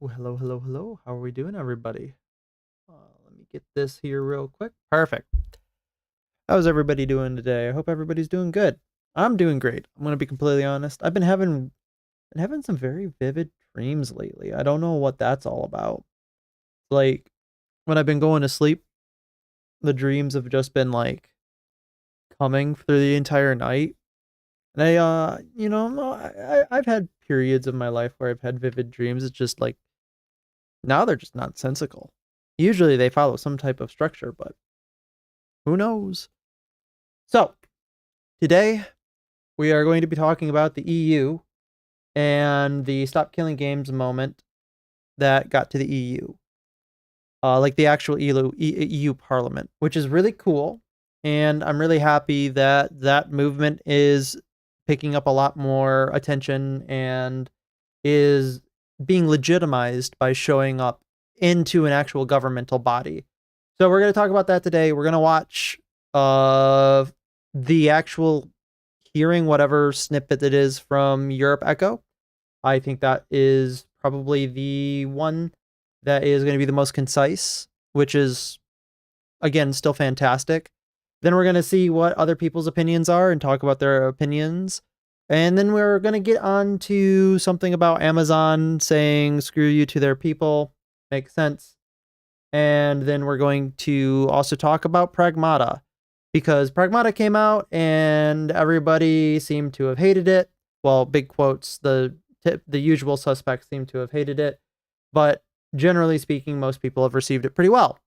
Oh, hello, hello, hello. How are we doing, everybody? Let me get this here real quick. Perfect. How's everybody doing today? I hope everybody's doing good. I'm doing great. I'm gonna be completely honest. I've been having some very vivid dreams lately. I don't know what that's all about. Like when I've been going to sleep, the dreams have just been like coming through the entire night. And I've had periods of my life where I've had vivid dreams. It's just like now they're just nonsensical. Usually they follow some type of structure, but who knows? So, today we are going to be talking about the EU and the Stop Killing Games moment that got to the EU. Like the actual EU Parliament, which is really cool. And I'm really happy that that movement is picking up a lot more attention and is being legitimized by showing up into an actual governmental body. So we're going to talk about that today. We're going to watch the actual hearing whatever snippet it is from Europe Echo. I think that is probably the one that is going to be the most concise, which is, again, still fantastic. Then we're going to see what other people's opinions are and talk about their opinions. And then we're going to get on to something about Amazon saying screw you to their people. Makes sense. And then we're going to also talk about Pragmata, because Pragmata came out and everybody seemed to have hated it. Well, big quotes, the usual suspects seem to have hated it. But generally speaking, most people have received it pretty well.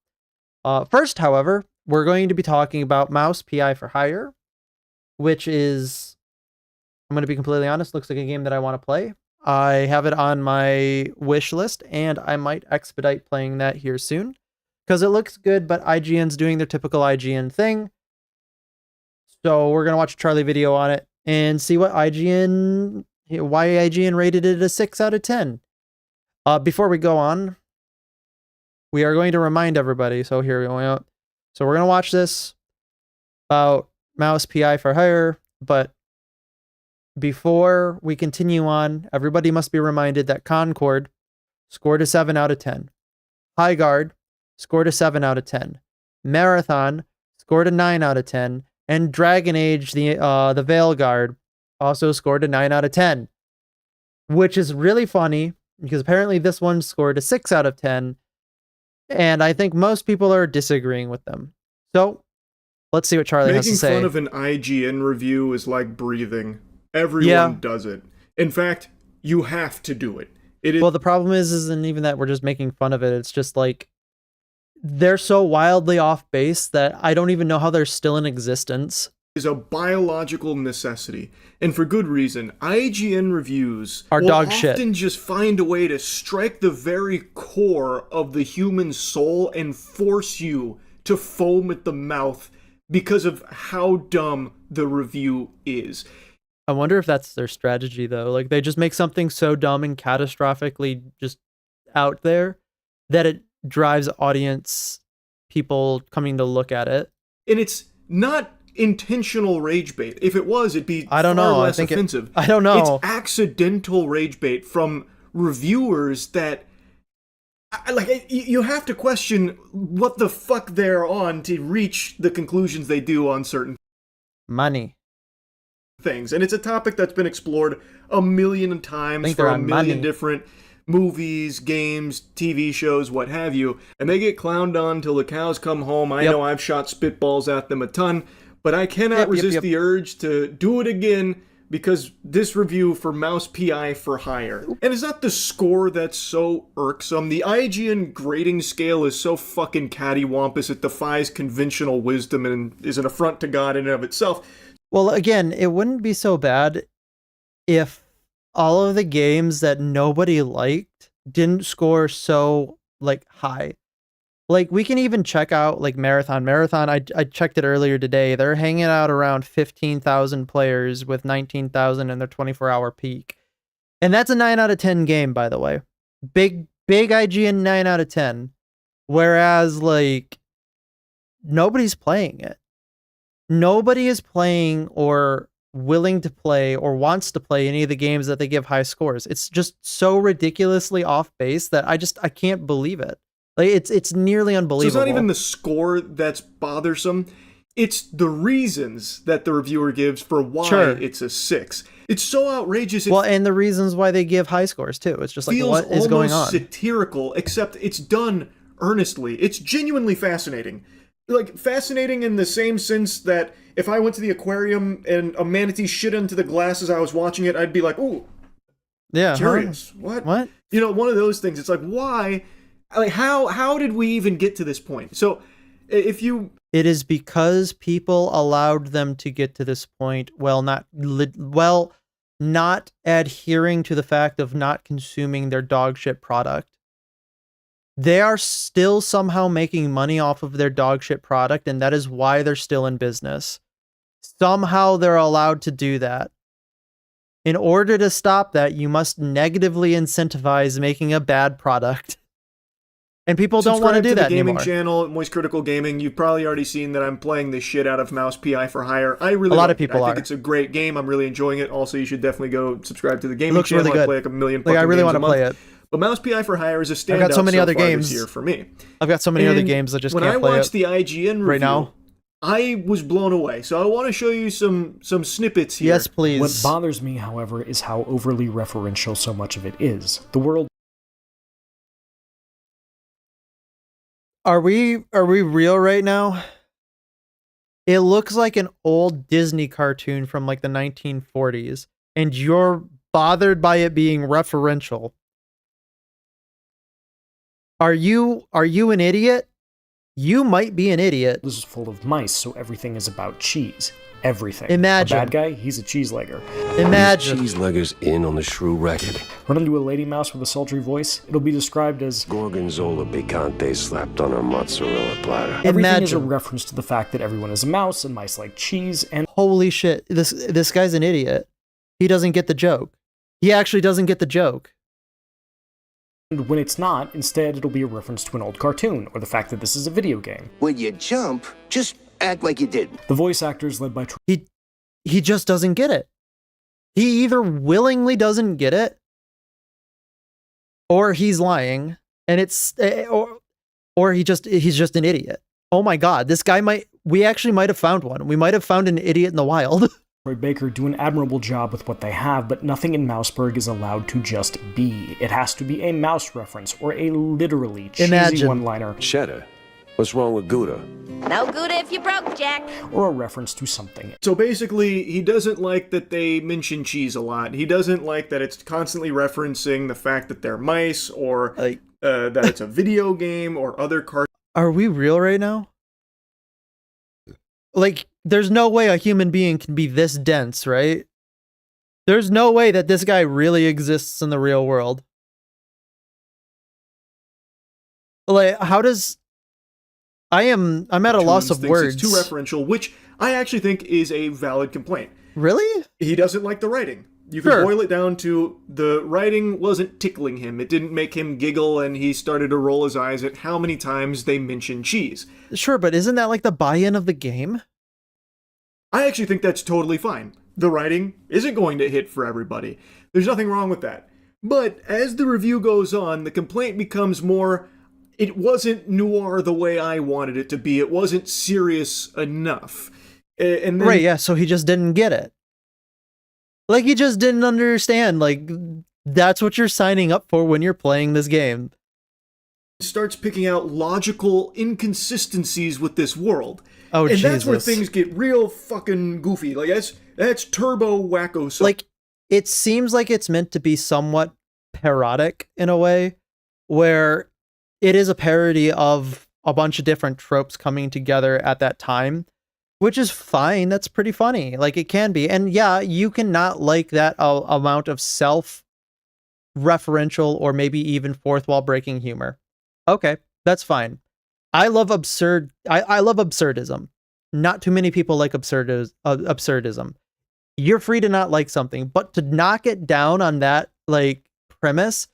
First, however, we're going to be talking about Mouse PI for Hire, which is, I'm going to be completely honest, looks like a game that I want to play. I have it on my wish list, and I might expedite playing that here soon because it looks good, but IGN's doing their typical IGN thing. So we're going to watch a Charlie video on it and see why IGN rated it a 6 out of 10. Before we go on, we are going to remind everybody. So here we go. So we're going to watch this about Mouse PI for Hire, but before we continue on, everybody must be reminded that Concord scored a 7 out of 10. Highguard scored a 7 out of 10. Marathon scored a 9 out of 10. And Dragon Age, the Veilguard, also scored a 9 out of 10. Which is really funny, because apparently this one scored a 6 out of 10. And I think most people are disagreeing with them. So, let's see what Charlie has to say. Making fun of an IGN review is like breathing. Everyone does it. In fact, you have to do it. Well, the problem isn't even that we're just making fun of it. It's just like they're so wildly off base that I don't even know how they're still in existence. Is a biological necessity, and for good reason. IGN reviews are dog shit. Often just find a way to strike the very core of the human soul and force you to foam at the mouth because of how dumb the review is. I wonder if that's their strategy, though. Like, they just make something so dumb and catastrophically just out there that it drives audience people coming to look at it. And it's not intentional rage bait. If it was, it'd be far less offensive. I don't know. It's accidental rage bait from reviewers that, like, you have to question what the fuck they're on to reach the conclusions they do on certain money things. And it's a topic that's been explored a million times for a million different movies, games, TV shows, what have you. And they get clowned on till the cows come home. I know I've shot spitballs at them a ton, but I cannot resist the urge to do it again because this review for Mouse PI for Hire. And it's not the score that's so irksome. The IGN grading scale is so fucking cattywampus it defies conventional wisdom and is an affront to God in and of itself. Well, again, it wouldn't be so bad if all of the games that nobody liked didn't score so, like, high. Like, we can even check out, like, Marathon. I checked it earlier today. They're hanging out around 15,000 players with 19,000 in their 24-hour peak. And that's a 9 out of 10 game, by the way. Big IGN 9 out of 10. Whereas, like, nobody's playing it. Nobody is playing or willing to play or wants to play any of the games that they give high scores. It's just so ridiculously off base that I can't believe it. Like it's nearly unbelievable. So it's not even the score that's bothersome. It's the reasons that the reviewer gives for why it's a 6. It's so outrageous. Well, and the reasons why they give high scores too. It's just like, what is going on? Feels almost satirical, except it's done earnestly. It's genuinely fascinating. Like, fascinating in the same sense that if I went to the aquarium and a manatee shit into the glass as I was watching it, I'd be like, ooh, yeah, curious. What? You know, one of those things. It's like, why? Like, how did we even get to this point? So, if you... It is because people allowed them to get to this point not adhering to the fact of not consuming their dog shit product. They are still somehow making money off of their dog shit product, and that is why they're still in business. Somehow they're allowed to do that. In order to stop that, you must negatively incentivize making a bad product. And people don't want to do that gaming anymore. Channel, Moist Critical Gaming. You've probably already seen that I'm playing the shit out of Mouse PI for Hire. I think it's a great game. I'm really enjoying it. Also, you should definitely go subscribe to the gaming channel. Really good. I play like a million. Like, I really want to play it. But Mouse PI for Hire is a standout. I've got so many other games here for me. I've got so many other games that just can't play it. When I watched the IGN review right now, I was blown away. So I want to show you some snippets here. Yes, please. What bothers me, however, is how overly referential so much of it is. The world. Are we real right now? It looks like an old Disney cartoon from like the 1940s, and you're bothered by it being referential. Are you an idiot? You might be an idiot. This is full of mice, so everything is about cheese. Everything. Imagine. A bad guy, he's a cheese-legger. Imagine. Cheese-leggers in on the shrew record. Run into a lady mouse with a sultry voice, it'll be described as Gorgonzola picante slapped on a mozzarella platter. Everything is a reference to the fact that everyone is a mouse and mice like cheese, and holy shit, this guy's an idiot. He doesn't get the joke. He actually doesn't get the joke. And when it's not, instead it'll be a reference to an old cartoon, or the fact that this is a video game. When you jump, just act like you didn't. The voice actors led by He just doesn't get it. He either willingly doesn't get it, or he's lying, and it's or he's just an idiot. Oh my god, this guy we actually might have found one. We might have found an idiot in the wild. Troy Baker do an admirable job with what they have, but nothing in Mouseburg is allowed to just be. It has to be a mouse reference, or a literally cheesy one-liner. Cheddar. What's wrong with Gouda? No Gouda if you broke, Jack. Or a reference to something. So basically, he doesn't like that they mention cheese a lot. He doesn't like that it's constantly referencing the fact that they're mice, or that it's a video game, or other cartoons. Are we real right now? Like, there's no way a human being can be this dense, right? There's no way that this guy really exists in the real world. Like, how does... I'm at a loss of words. It's too referential, which I actually think is a valid complaint. Really? He doesn't like the writing. You can boil it down to the writing wasn't tickling him. It didn't make him giggle, and he started to roll his eyes at how many times they mention cheese. Sure, but isn't that like the buy-in of the game? I actually think that's totally fine. The writing isn't going to hit for everybody. There's nothing wrong with that. But as the review goes on, the complaint becomes more, it wasn't noir the way I wanted it to be. It wasn't serious enough. And then, right, yeah, so he just didn't get it. Like, he just didn't understand. Like, that's what you're signing up for when you're playing this game. Starts picking out logical inconsistencies with this world. Oh, and Jesus. That's where things get real fucking goofy. Like, that's turbo wacko stuff. Like, it seems like it's meant to be somewhat parodic in a way, where it is a parody of a bunch of different tropes coming together at that time, which is fine. That's pretty funny. Like, it can be. And yeah, you cannot like that amount of self-referential or maybe even fourth wall breaking humor. Okay, that's fine. I love absurdism. Not too many people like absurdism. You're free to not like something, but to knock it down on that like premise,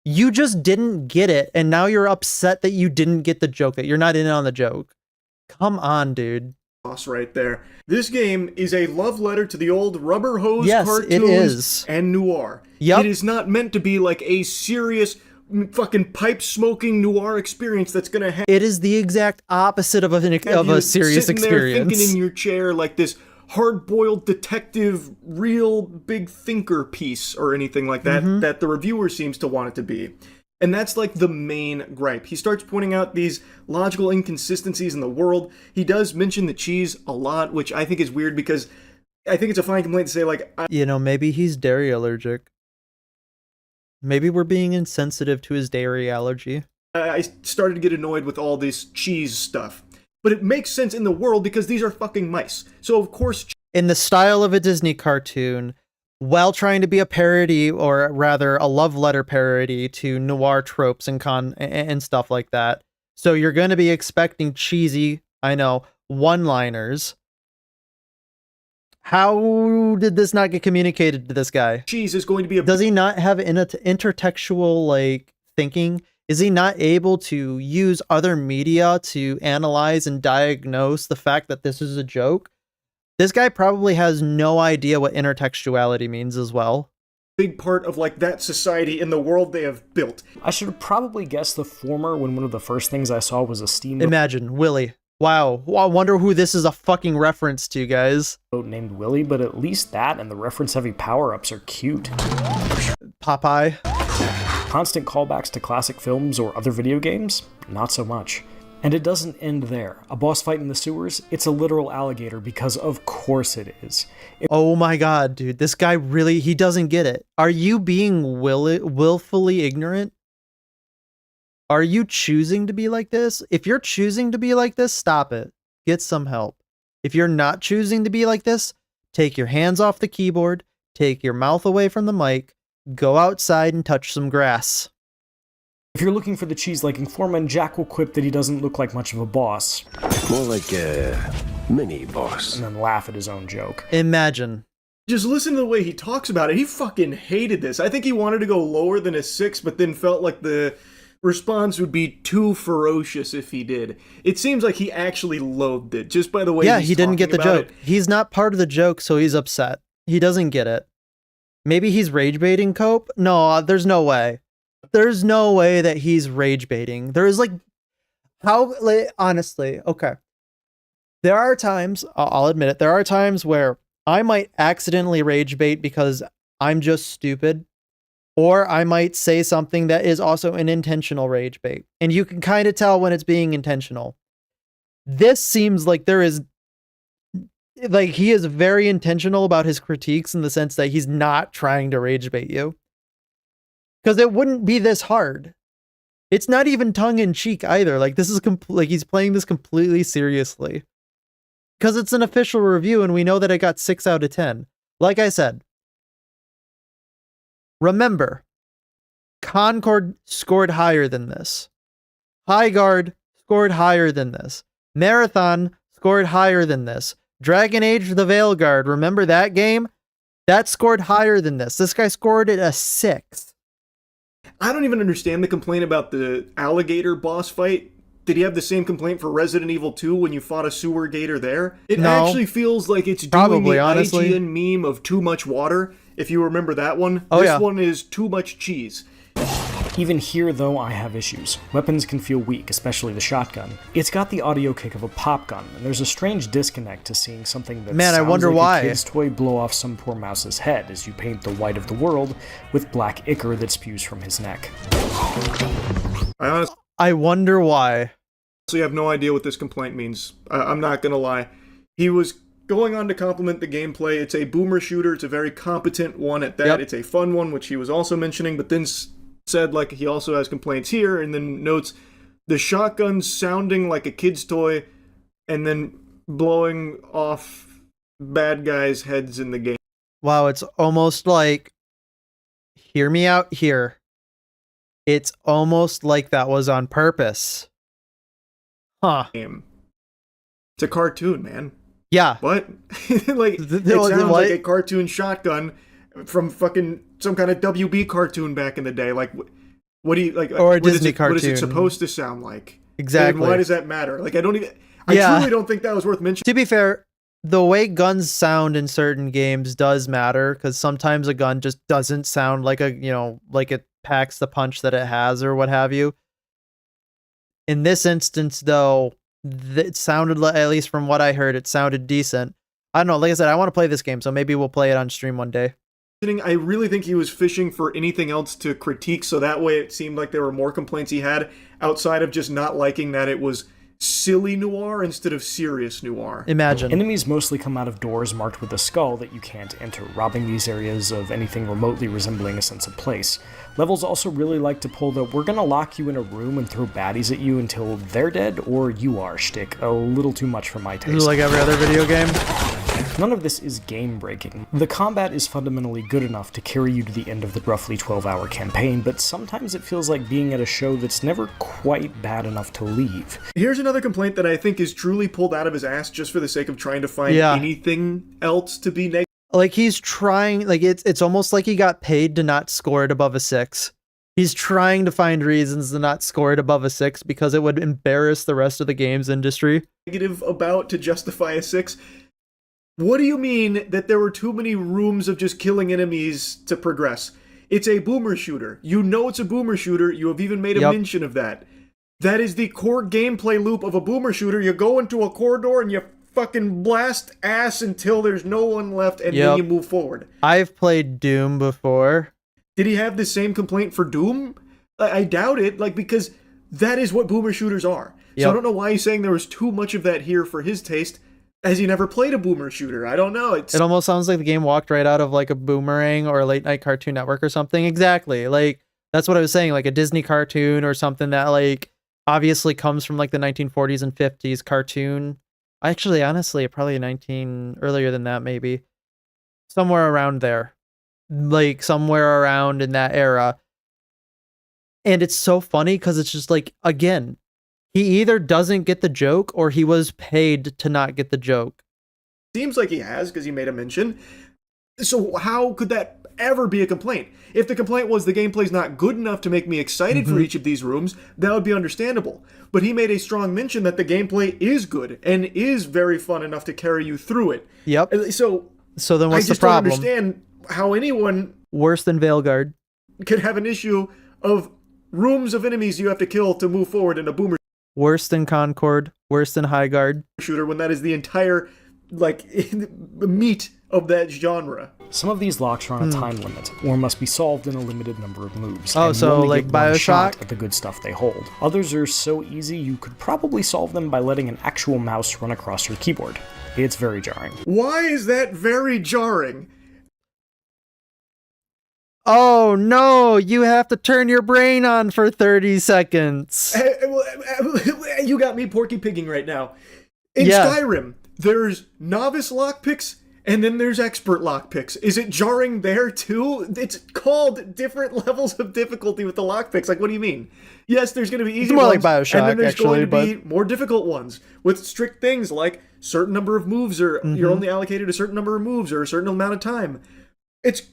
you just didn't get it, and now you're upset that you didn't get the joke, that you're not in on the joke. Come on, dude. boss right there. This game is a love letter to the old rubber hose Yes, cartoons it is. and noir. Yep. It is not meant to be like a serious fucking pipe-smoking noir experience that's gonna have It is the exact opposite of a serious sitting there experience. thinking in your chair like this hard-boiled detective, real big thinker piece or anything like that that the reviewer seems to want it to be. And that's like the main gripe. He starts pointing out these logical inconsistencies in the world. He does mention the cheese a lot, which I think is weird because I think it's a fine complaint to say, like, Maybe he's dairy allergic. Maybe we're being insensitive to his dairy allergy. I started to get annoyed with all this cheese stuff. But it makes sense in the world because these are fucking mice. So of course, In the style of a Disney cartoon, while trying to be a parody, or rather a love letter parody to noir tropes and stuff like that. So you're going to be expecting cheesy, one-liners. How did this not get communicated to this guy? cheese is going to be a Does he not have intertextual thinking? Is he not able to use other media to analyze and diagnose the fact that this is a joke? This guy probably has no idea what intertextuality means as well. big part of like that society and the world they have built. I should have probably guessed the former when one of the first things I saw was a steamboat Imagine, Willy. Wow, I wonder who this is a fucking reference to, guys. named Willy, but at least that and the reference-heavy power-ups are cute. Popeye. Constant callbacks to classic films or other video games? Not so much. And it doesn't end there. A boss fight in the sewers? It's a literal alligator because of course it is. Oh my god, dude. This guy really, he doesn't get it. Are you being willfully ignorant? Are you choosing to be like this? If you're choosing to be like this, stop it. Get some help. If you're not choosing to be like this, take your hands off the keyboard, take your mouth away from the mic, go outside and touch some grass. If you're looking for the cheese-liking foreman, Jack will quip that he doesn't look like much of a boss, More like a mini boss. and then laugh at his own joke. Imagine. Just listen to the way he talks about it. He fucking hated this. I think he wanted to go lower than a 6, but then felt like the response would be too ferocious if he did. It seems like he actually loathed it, just by the way he's He didn't get the talking about joke. He's not part of the joke, so he's upset. He doesn't get it. Maybe he's rage baiting Cope? No, there's no way. There's no way that he's rage baiting. There's honestly, okay. There are times, I'll admit it, there are times where I might accidentally rage bait because I'm just stupid, or I might say something that is also an intentional rage bait. And you can kind of tell when it's being intentional. This seems like he is very intentional about his critiques in the sense that he's not trying to rage bait you. Because it wouldn't be this hard. It's not even tongue in cheek either. This is he's playing this completely seriously. Because it's an official review and we know that it got 6 out of 10. Like I said, remember, Concord scored higher than this. Highguard scored higher than this. Marathon scored higher than this. Dragon Age the Veilguard, remember that game? That scored higher than this. This guy scored it a 6. I don't even understand the complaint about the alligator boss fight. Did he have the same complaint for Resident Evil 2 when you fought a sewer gator there? It actually feels like it's doing Probably, the honestly. IGN meme of too much water, if you remember that one. Oh, this yeah. one is too much cheese. Even here, though, I have issues. Weapons can feel weak, especially the shotgun. It's got the audio kick of a pop gun, and there's a strange disconnect to seeing something that Man, I sounds wonder like why. a kid's toy blow off some poor mouse's head as you paint the white of the world with black ichor that spews from his neck. I honestly I wonder why. have no idea what this complaint means. I'm not gonna lie. He was going on to compliment the gameplay. It's a boomer shooter. It's a very competent one at that. Yep. It's a fun one, which he was also mentioning, but then said like he also has complaints here, and then notes the shotgun sounding like a kid's toy and then blowing off bad guys' heads in the game. Wow, it's almost like, hear me out here. It's almost like that was on purpose. Huh. It's a cartoon, man. Yeah. What? Like, it No, sounds what? like a cartoon shotgun from fucking some kind of WB cartoon back in the day. Like, what do you like? Or a what is Disney What is it cartoon. supposed to sound like? Exactly. And why does that matter? Like, I don't even. I truly don't think that was worth mentioning. To be fair, the way guns sound in certain games does matter, because sometimes a gun just doesn't sound like like it packs the punch that it has or what have you. In this instance, though, it sounded, at least from what I heard, it sounded decent. I don't know. Like I said, I want to play this game, so maybe we'll play it on stream one day. I really think he was fishing for anything else to critique, so that way it seemed like there were more complaints he had outside of just not liking that it was silly noir instead of serious noir. Imagine. Enemies mostly come out of doors marked with a skull that you can't enter, robbing these areas of anything remotely resembling a sense of place. Levels also really like to pull the "we're gonna lock you in a room and throw baddies at you until they're dead or you are" shtick a little too much for my taste. Like every other video game. None of this is game-breaking. The combat is fundamentally good enough to carry you to the end of the roughly 12-hour campaign, but sometimes it feels like being at a show that's never quite bad enough to leave. Here's another complaint that I think is truly pulled out of his ass just for the sake of trying to find anything else to be negative. Like, he's trying, like, it's almost like he got paid to not score it above a 6. He's trying to find reasons to not score it above a 6 because it would embarrass the rest of the games industry. Negative about to justify a 6. What do you mean that there were too many rooms of just killing enemies to progress? It's a boomer shooter. You know it's a boomer shooter. You have even made a mention of that. That is the core gameplay loop of a boomer shooter. You go into a corridor and you fucking blast ass until there's no one left, and then you move forward. I've played Doom before. Did he have the same complaint for Doom? I doubt it, because that is what boomer shooters are. So I don't know why he's saying there was too much of that here for his taste, as he never played a boomer shooter. I don't know. It almost sounds like the game walked right out of like a Boomerang or a late night Cartoon Network or something. Exactly. Like, that's what I was saying, like a Disney cartoon or something that like obviously comes from like the 1940s and 50s cartoon. Actually, honestly, probably earlier than that, maybe. Somewhere around there. Like, somewhere around in that era. And it's so funny because it's just like, again, he either doesn't get the joke or he was paid to not get the joke. Seems like he has, because he made a mention. So how could that ever be a complaint? If the complaint was the gameplay's not good enough to make me excited for each of these rooms, that would be understandable. But he made a strong mention that the gameplay is good and is very fun enough to carry you through it. Yep. So then what's the problem? I just don't understand how anyone worse than Veilguard could have an issue of rooms of enemies you have to kill to move forward in a boomer. Worse than Concord, worse than Highguard shooter, when that is the entire meat of that genre. Some of these locks are on a time limit, or must be solved in a limited number of moves. Oh, and so you only like get one shot BioShock? at the good stuff they hold. Others are so easy you could probably solve them by letting an actual mouse run across your keyboard. It's very jarring. Why is that very jarring? Oh no, you have to turn your brain on for 30 seconds. You got me Porky Pigging right now. In Skyrim, there's novice lockpicks and then there's expert lockpicks. Is it jarring there too? It's called different levels of difficulty with the lockpicks. Like, what do you mean? Yes, there's going to be easy ones, like BioShock, and then there's actually, going to be more difficult ones with strict things like certain number of moves, or you're only allocated a certain number of moves or a certain amount of time. It's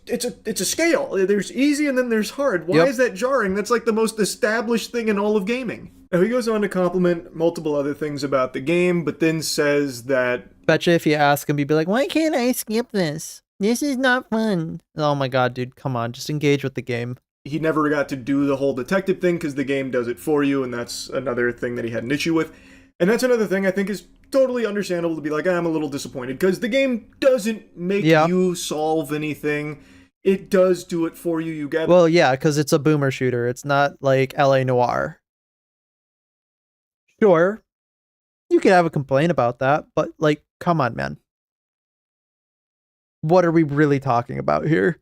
a scale. There's easy and then there's hard. Why is that jarring? That's like the most established thing in all of gaming. Now he goes on to compliment multiple other things about the game, but then says that... Betcha if you ask him, he'd be like, why can't I skip this? This is not fun. Oh my god, dude, come on. Just engage with the game. He never got to do the whole detective thing because the game does it for you, and that's another thing that he had an issue with. And that's another thing I think is totally understandable to be like, I'm a little disappointed, because the game doesn't make you solve anything. It does do it for you. You get Well, yeah, because it's a boomer shooter. It's not like LA Noire. Sure, you could have a complaint about that, but like, come on, man. What are we really talking about here?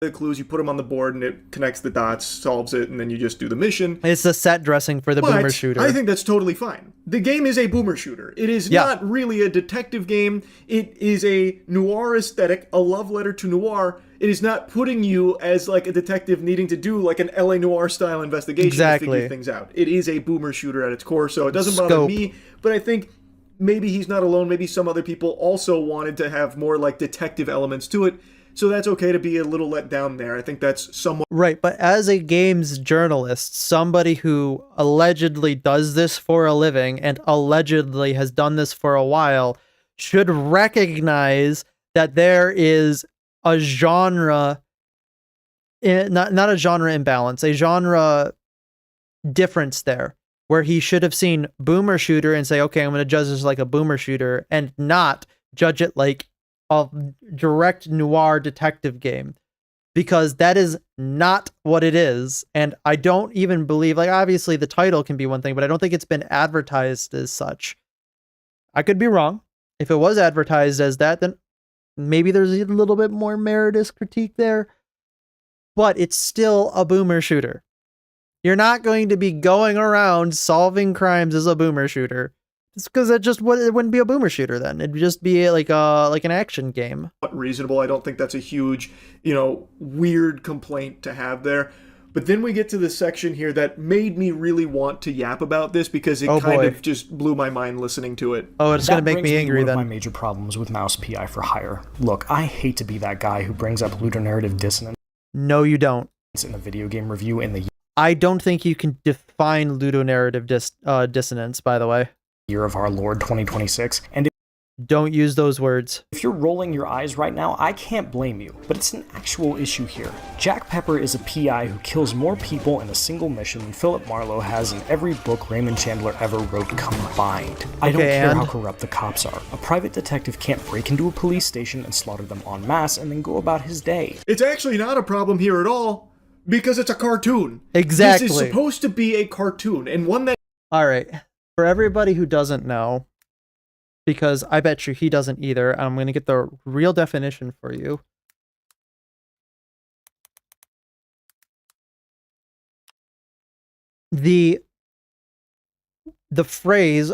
The clues, you put them on the board and it connects the dots, solves it, and then you just do the mission. It's the set dressing for the boomer shooter. I think that's totally fine. The game is a boomer shooter. It is not really a detective game. It is a noir aesthetic, a love letter to noir. It is not putting you as like a detective needing to do like an LA Noire style investigation to figure things out. It is a boomer shooter at its core, so it doesn't bother me, but I think maybe he's not alone. Maybe some other people also wanted to have more like detective elements to it. So that's okay to be a little let down there. I think that's somewhat Right, but as a games journalist, somebody who allegedly does this for a living and allegedly has done this for a while should recognize that there is a genre, not a genre imbalance, a genre difference there, where he should have seen boomer shooter and say, okay, I'm going to judge this like a boomer shooter and not judge it like a direct noir detective game, because that is not what it is. And I don't even believe, like, obviously the title can be one thing, but I don't think it's been advertised as such. I could be wrong. If it was advertised as that, then maybe there's a little bit more meritorious critique there, but it's still a boomer shooter. You're not going to be going around solving crimes as a boomer shooter. It's because it wouldn't be a boomer shooter then. It'd just be like an action game. reasonable. I don't think that's a huge, weird complaint to have there. But then we get to this section here that made me really want to yap about this because it kind of just blew my mind listening to it. Oh, it's going to make me angry then. One of my major problems with Mouse PI for Hire. Look, I hate to be that guy who brings up ludonarrative dissonance. No, you don't. In a video game review in the I don't think you can define ludonarrative dissonance, by the way. Year of our Lord 2026, and don't use those words. If you're rolling your eyes right now, I can't blame you, but it's an actual issue here. Jack Pepper is a PI who kills more people in a single mission than Philip Marlowe has in every book Raymond Chandler ever wrote combined. I don't care how corrupt the cops are. A private detective can't break into a police station and slaughter them en masse and then go about his day. It's actually not a problem here at all, because it's a cartoon. Exactly. This is supposed to be a cartoon, and one that... All right. For everybody who doesn't know, because I bet you he doesn't either, I'm going to get the real definition for you. The phrase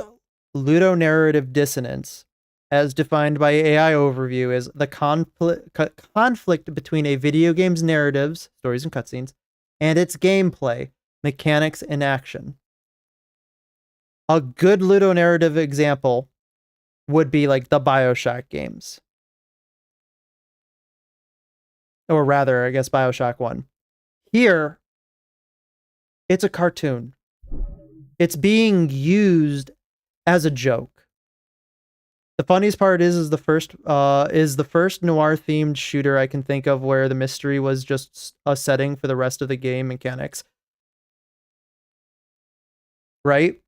ludonarrative dissonance, as defined by AI Overview, is the conflict between a video game's narratives, stories and cutscenes, and its gameplay, mechanics, and action. A good ludonarrative example would be like the BioShock games. Or rather, I guess BioShock 1. Here, it's a cartoon. It's being used as a joke. The funniest part is the first noir-themed shooter I can think of where the mystery was just a setting for the rest of the game mechanics. Right?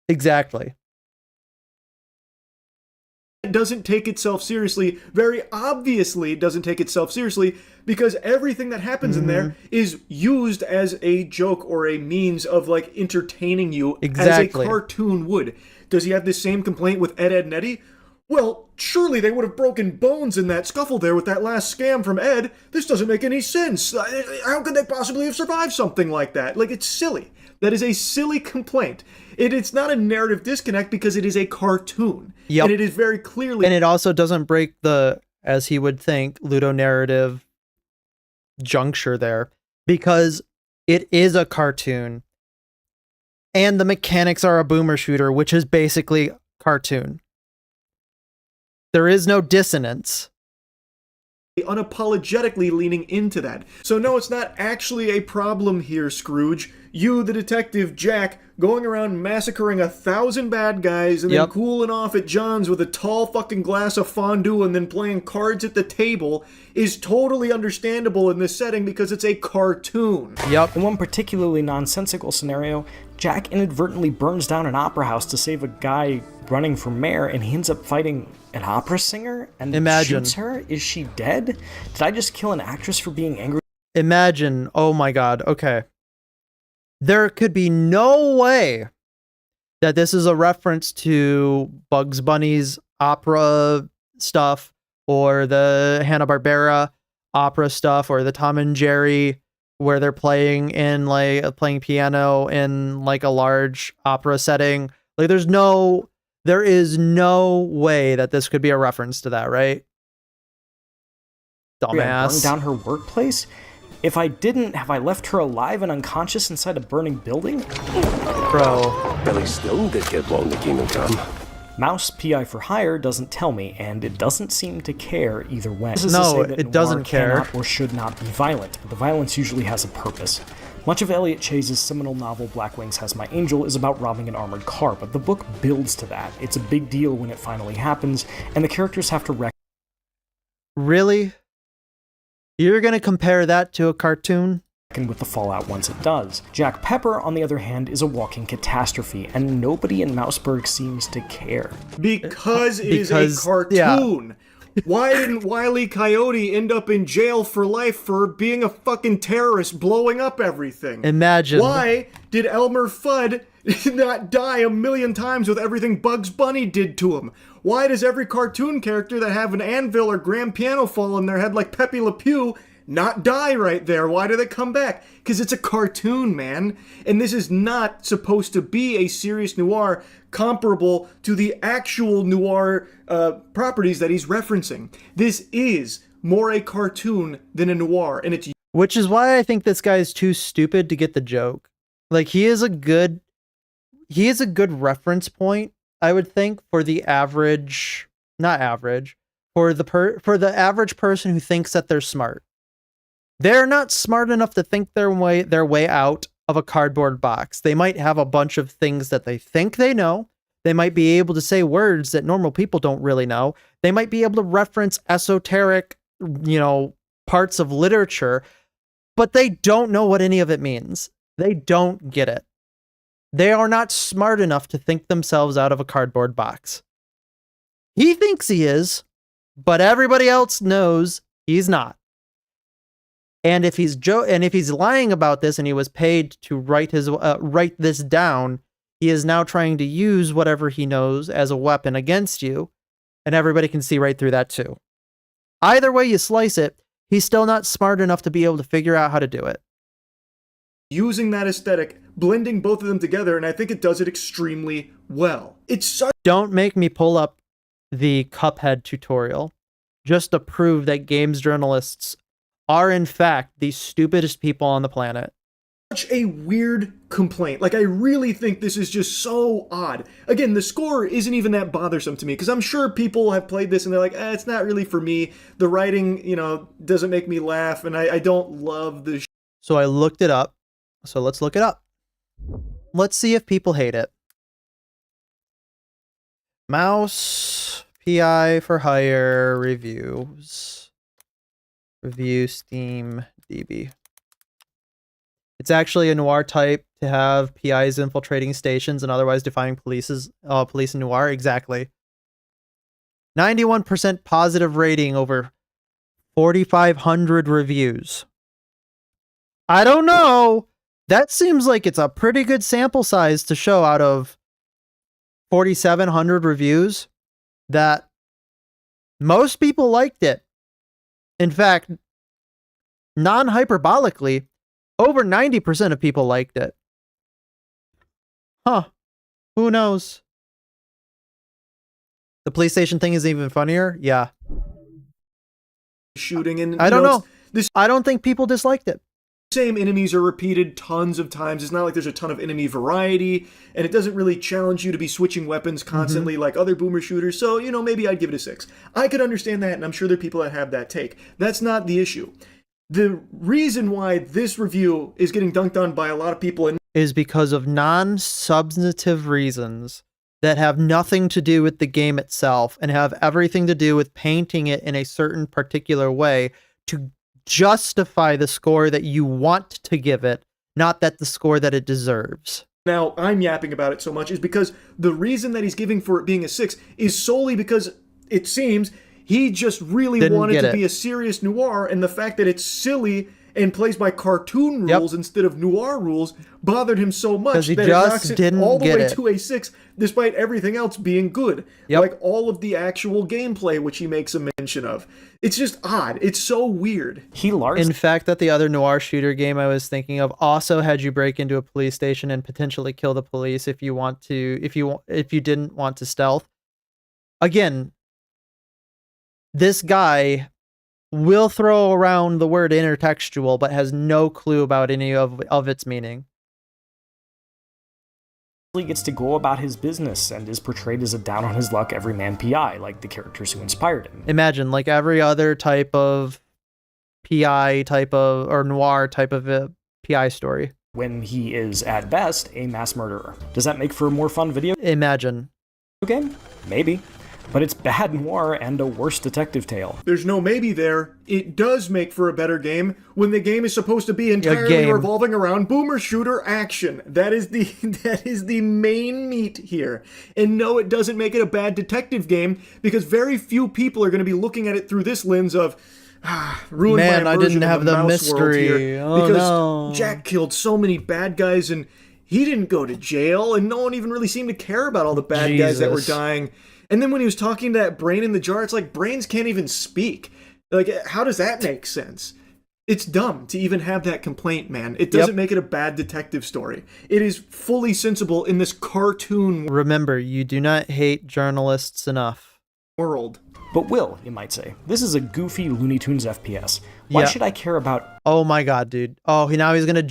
Exactly. It doesn't take itself seriously, very obviously doesn't take itself seriously, because everything that happens in there is used as a joke or a means of like entertaining you as a cartoon would. Does he have the same complaint with Ed, Edd n Eddy? Well, surely they would have broken bones in that scuffle there with that last scam from Ed. This doesn't make any sense. How could they possibly have survived something like that? Like, it's silly. That is a silly complaint. It's not a narrative disconnect because it is a cartoon. Yep. And it is very clearly... And it also doesn't break the, as he would think, ludonarrative juncture there, because it is a cartoon. And the mechanics are a boomer shooter, which is basically cartoon. There is no dissonance. Unapologetically leaning into that. So no, it's not actually a problem here, Scrooge. You, the detective Jack, going around massacring 1,000 bad guys and then cooling off at John's with a tall fucking glass of fondue and then playing cards at the table is totally understandable in this setting because it's a cartoon. Yep. In one particularly nonsensical scenario, Jack inadvertently burns down an opera house to save a guy running for mayor, and he ends up fighting an opera singer and shoots her. Is she dead? Did I just kill an actress for being angry? Imagine, oh my god, okay. There could be no way that this is a reference to Bugs Bunny's opera stuff or the Hanna-Barbera opera stuff or the Tom and Jerry where they're playing piano in like a large opera setting. Like there is no way that this could be a reference to that, right? Dumbass. Burned down her workplace? If I didn't, have I left her alive and unconscious inside a burning building? Bro. Billy Stone did get blown to Kingdom Come. Mouse PI for Hire doesn't tell me, and it doesn't seem to care either way. This is No, to say that it doesn't noir care. cannot or should not be violent, but the violence usually has a purpose. Much of Elliot Chase's seminal novel Black Wings Has My Angel is about robbing an armored car, but the book builds to that. It's a big deal when it finally happens, and the characters have to reckon Really? You're gonna compare that to a cartoon? with the fallout once it does. Jack Pepper, on the other hand, is a walking catastrophe, and nobody in Mouseburg seems to care. Because it is Because, a cartoon. Why didn't Wile E. Coyote end up in jail for life for being a fucking terrorist blowing up everything? Imagine. Why did Elmer Fudd not die a million times with everything Bugs Bunny did to him? Why does every cartoon character that have an anvil or grand piano fall on their head like Pepe Le Pew not die right there? Why do they come back? Because it's a cartoon, man. And this is not supposed to be a serious noir comparable to the actual noir properties that he's referencing. This is more a cartoon than a noir, and it's... Which is why I think this guy is too stupid to get the joke. Like, he is a good reference point, I would think, for the average, not average, for the average person who thinks that they're smart. They're not smart enough to think their way out of a cardboard box. They might have a bunch of things that they think they know. They might be able to say words that normal people don't really know. They might be able to reference esoteric, parts of literature, but they don't know what any of it means. They don't get it. They are not smart enough to think themselves out of a cardboard box. He thinks he is, but everybody else knows he's not. And if he's lying about this and he was paid to write this down, he is now trying to use whatever he knows as a weapon against you, and everybody can see right through that too. Either way you slice it, he's still not smart enough to be able to figure out how to do it. using that aesthetic, blending both of them together, and I think it does it extremely well. It's such... Don't make me pull up the Cuphead tutorial just to prove that games journalists are in fact the stupidest people on the planet. Such a weird complaint. Like, I really think this is just so odd. Again, the score isn't even that bothersome to me, because I'm sure people have played this and they're like, it's not really for me. The writing, doesn't make me laugh, and I don't love the... So I looked it up. So let's look it up. Let's see if people hate it. Mouse PI for Hire reviews. Review Steam DB. It's actually a noir type to have PIs infiltrating stations and otherwise defying police in noir. Exactly. 91% positive rating over 4,500 reviews. I don't know. That seems like it's a pretty good sample size to show out of 4,700 reviews that most people liked it. In fact, non-hyperbolically, over 90% of people liked it. Huh. Who knows? The PlayStation thing is even funnier? Yeah. shooting, and I don't know. This I don't think people disliked it. same enemies are repeated tons of times. It's not like there's a ton of enemy variety, and it doesn't really challenge you to be switching weapons constantly like other boomer shooters, so, maybe I'd give it a 6. I could understand that, and I'm sure there are people that have that take. That's not the issue. The reason why this review is getting dunked on by a lot of people, and Is because of non-substantive reasons that have nothing to do with the game itself and have everything to do with painting it in a certain particular way to justify the score that you want to give it, not that the score that it deserves. now I'm yapping about it so much, is because the reason that he's giving for it being a 6 is solely because it seems he just really Didn't wanted get to it. be a serious noir, and the fact that it's silly and plays by cartoon rules instead of noir rules bothered him so much 'Cause he that just it knocks it didn't all the get way it. to a 6, despite everything else being good. Yep. Like all of the actual gameplay, which he makes a mention of. It's just odd. It's so weird. He largely In fact, that the other noir shooter game I was thinking of also had you break into a police station and potentially kill the police if you didn't want to stealth. Again, this guy will throw around the word intertextual, but has no clue about any of its meaning. He gets to go about his business and is portrayed as a down-on-his-luck everyman PI, like the characters who inspired him. Imagine, like every other type of PI type of, or noir type of a PI story. When he is, at best, a mass murderer. Does that make for a more fun video Imagine. game? Maybe. But it's bad noir and a worse detective tale. There's no maybe there. It does make for a better game when the game is supposed to be entirely revolving around boomer shooter action. That is the main meat here. And no, it doesn't make it a bad detective game because very few people are going to be looking at it through this lens of ruined Man, my I version didn't have of the Mouse World mystery. here, Oh, because no. Jack killed so many bad guys and he didn't go to jail and no one even really seemed to care about all the bad guys that were dying. And then when he was talking to that brain in the jar, it's like brains can't even speak. Like, how does that make sense? It's dumb to even have that complaint, man. It doesn't make it a bad detective story. It is fully sensible in this cartoon Remember, you do not hate journalists enough. world. But Will, you might say, this is a goofy Looney Tunes FPS. Why should I care about Oh my god, dude. Oh, now he's gonna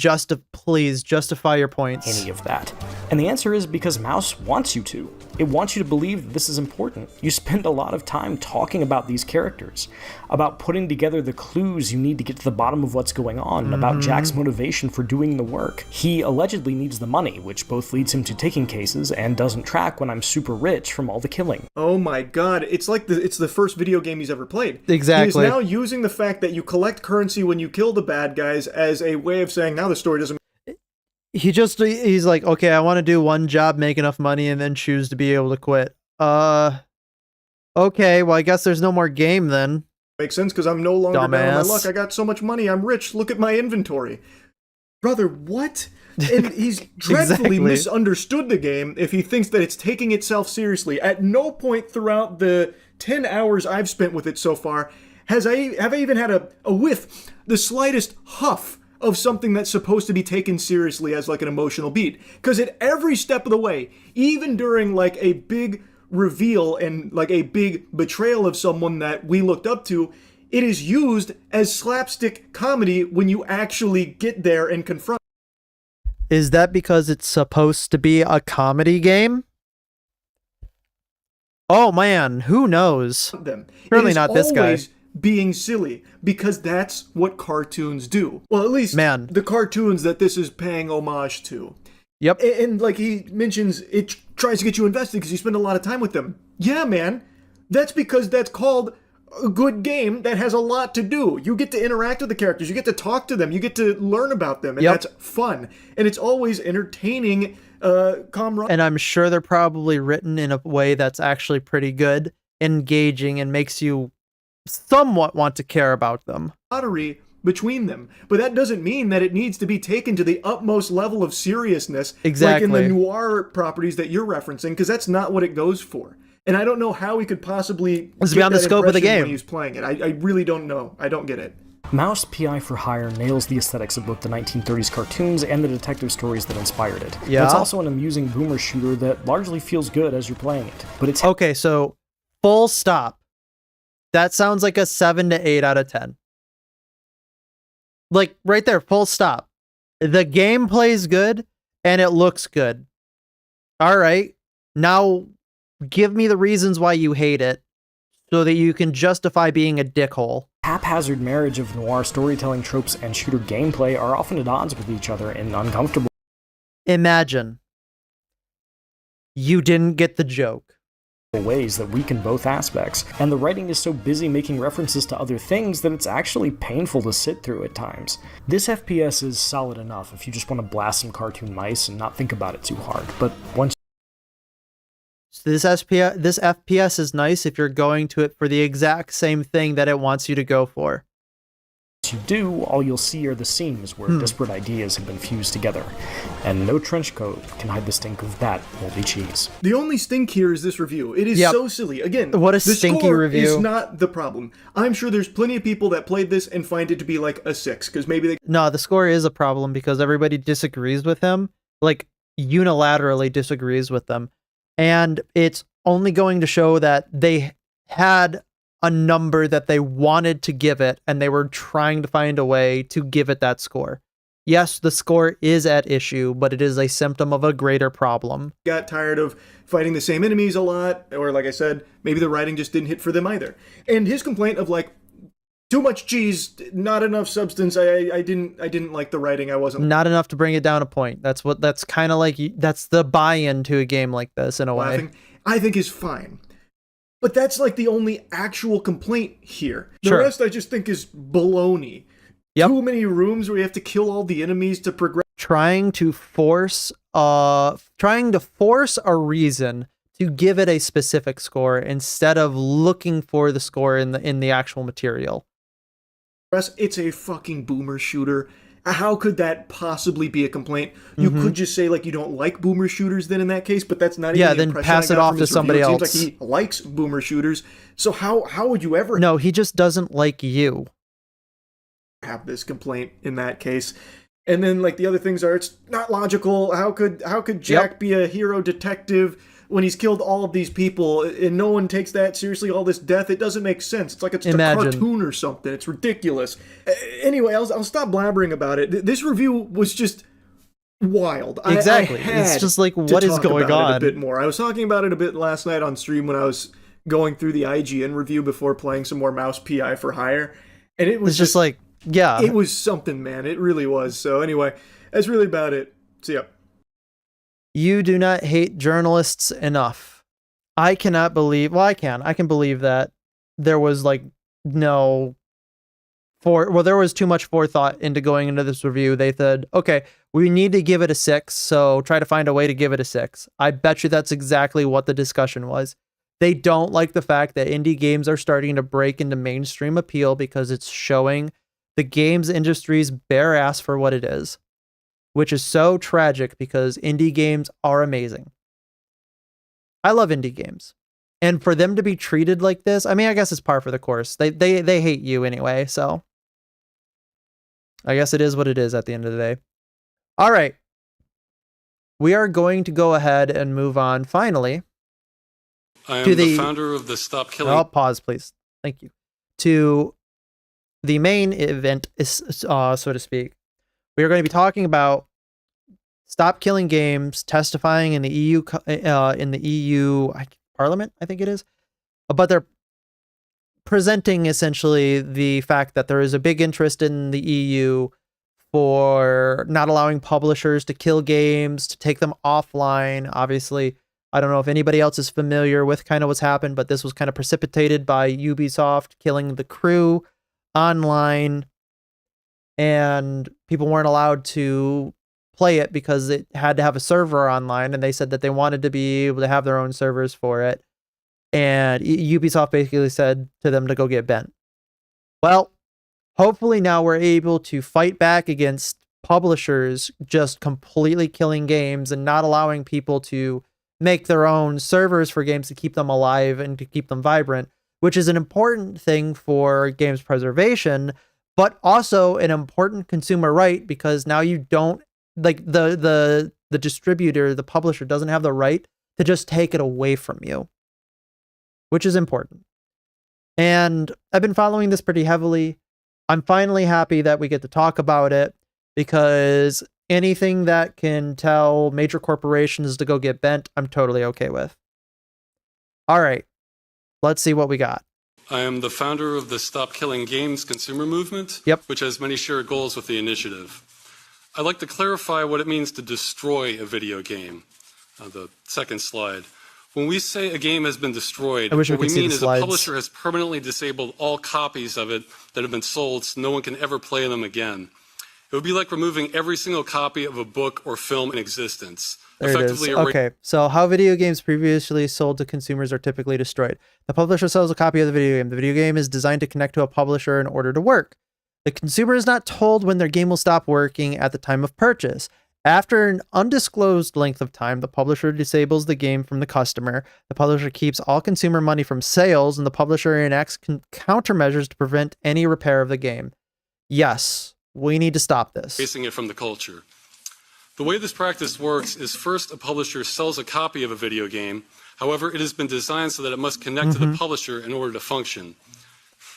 please justify your points. any of that? And the answer is because Mouse wants you to. It wants you to believe that this is important. You spend a lot of time talking about these characters, about putting together the clues you need to get to the bottom of what's going on, about Jack's motivation for doing the work. He allegedly needs the money, which both leads him to taking cases and doesn't track when I'm super rich from all the killing. Oh my god, it's like it's the first video game he's ever played. Exactly. He's now using the fact that you collect currency when you kill the bad guys as a way of saying now the story doesn't He's like, okay, I want to do one job, make enough money, and then choose to be able to quit. Okay, well, I guess there's no more game then. make sense because I'm no longer down on my Dumbass. luck. I got so much money, I'm rich. Look at my inventory. Brother, what? And he's dreadfully Exactly. misunderstood the game if he thinks that it's taking itself seriously. At no point throughout the 10 hours I've spent with it so far have I even had a whiff, the slightest huff of something that's supposed to be taken seriously as like an emotional beat. Because at every step of the way, even during like a big reveal and like a big betrayal of someone that we looked up to, it is used as slapstick comedy when you actually get there and confront Is that because it's supposed to be a comedy game? Oh man, who knows? them. Surely It is not this guy. always being silly because that's what cartoons do. Well, at least Man. the cartoons that this is paying homage to. Yep. And like he mentions, it tries to get you invested because you spend a lot of time with them. Yeah, man. That's because that's called a good game that has a lot to do. You get to interact with the characters. You get to talk to them. You get to learn about them. And Yep. that's fun. And it's always entertaining camaraderie. And I'm sure they're probably written in a way that's actually pretty good, engaging, and makes you somewhat want to care about them. Between them. But that doesn't mean that it needs to be taken to the utmost level of seriousness Exactly. like in the noir properties that you're referencing, because that's not what it goes for. And I don't know how he could possibly It's get beyond the that scope of the impression game. when he's playing it. I really don't know. I don't get it. Mouse PI for Hire nails the aesthetics of both the 1930s cartoons and the detective stories that inspired it. Yeah. It's also an amusing boomer shooter that largely feels good as you're playing it. But it's Okay, so full stop. That sounds like a 7 to 8 out of 10. Like right there, full stop. The gameplay's good and it looks good. All right. Now give me the reasons why you hate it so that you can justify being a dickhole. haphazard marriage of noir storytelling tropes and shooter gameplay are often at odds with each other in uncomfortable Imagine you didn't get the joke. ways that weaken both aspects, and the writing is so busy making references to other things that it's actually painful to sit through at times. This FPS is solid enough if you just want to blast some cartoon mice and not think about it too hard, but once So this FPS is nice if you're going to it for the exact same thing that it wants you to go for. you do, all you'll see are the seams where disparate ideas have been fused together, and no trench coat can hide the stink of that moldy cheese. The only stink here is this review. It is Yep. so silly. Again, What a the stinky score review. is not the problem. I'm sure there's plenty of people that played this and find it to be like a 6, because maybe they No, the score is a problem because everybody disagrees with him, like unilaterally disagrees with them. And it's only going to show that they had a number that they wanted to give it and they were trying to find a way to give it that score. Yes, the score is at issue, but it is a symptom of a greater problem. Got tired of fighting the same enemies a lot, or like I said, maybe the writing just didn't hit for them either. And his complaint of like, too much cheese, not enough substance. I didn't like the writing. I wasn't not enough to bring it down a point. That's kind of like, that's the buy-in to a game like this in a way. I think is fine. But that's like the only actual complaint here. The Sure. rest I just think is baloney. Yep. Too many rooms where you have to kill all the enemies to progress. Trying to force a reason to give it a specific score instead of looking for the score in the actual material. It's a fucking boomer shooter. How could that possibly be a complaint? You could just say like you don't like boomer shooters then in that case, but that's not even the then impression pass I it got off from to his somebody review. It else. seems like he likes boomer shooters. So how would you ever No, he just doesn't like you. have this complaint in that case? And then like the other things are, it's not logical. How could Jack be a hero detective when he's killed all of these people and no one takes that seriously, all this death? It doesn't make sense. It's like it's Imagine. a cartoon or something. It's ridiculous. Anyway, I'll stop blabbering about it. This review was just wild. Exactly. I had It's just like, to what is talk going about it on? a bit more. I was talking about it a bit last night on stream when I was going through the IGN review before playing some more Mouse PI for Hire. And it was It's just like, yeah. it was something, man. It really was. So anyway, that's really about it. See ya. You do not hate journalists enough. I cannot believe, well, I can believe that there was like there was too much forethought into going into this review. They said, okay, we need to give it a 6, so try to find a way to give it a 6. I bet you that's exactly what the discussion was. They don't like the fact that indie games are starting to break into mainstream appeal because it's showing the games industry's bare ass for what it is, which is so tragic because indie games are amazing. I love indie games. And for them to be treated like this, I mean, I guess it's par for the course. They hate you anyway, so I guess it is what it is at the end of the day. All right. We are going to go ahead and move on finally. I am the founder of the Stop Killing. Oh, pause, please. Thank you. To the main event, so to speak. We are going to be talking about Stop Killing Games testifying in the EU Parliament, I think it is. But they're presenting essentially the fact that there is a big interest in the EU for not allowing publishers to kill games, to take them offline. Obviously, I don't know if anybody else is familiar with kind of what's happened, but this was kind of precipitated by Ubisoft killing The Crew online, and people weren't allowed to play it because it had to have a server online, and they said that they wanted to be able to have their own servers for it. And Ubisoft basically said to them to go get bent. Well, hopefully now we're able to fight back against publishers just completely killing games and not allowing people to make their own servers for games to keep them alive and to keep them vibrant, which is an important thing for games preservation, but also an important consumer right, because now you don't, like, the distributor, the publisher doesn't have the right to just take it away from you, which is important. And I've been following this pretty heavily. I'm finally happy that we get to talk about it, because anything that can tell major corporations to go get bent, I'm totally okay with. All right, let's see what we got. I am the founder of the Stop Killing Games consumer movement, which has many shared goals with the initiative. I'd like to clarify what it means to destroy a video game. The second slide. When we say a game has been destroyed, what we mean is a publisher has permanently disabled all copies of it that have been sold so no one can ever play them again. It would be like removing every single copy of a book or film in existence. There it is. Okay, so how video games previously sold to consumers are typically destroyed. The publisher sells a copy of the video game. The video game is designed to connect to a publisher in order to work. The consumer is not told when their game will stop working at the time of purchase. After an undisclosed length of time, the publisher disables the game from the customer. The publisher keeps all consumer money from sales, and the publisher enacts countermeasures to prevent any repair of the game. Yes, we need to stop this. Facing it from the culture. The way this practice works is first a publisher sells a copy of a video game. However, it has been designed so that it must connect to the publisher in order to function.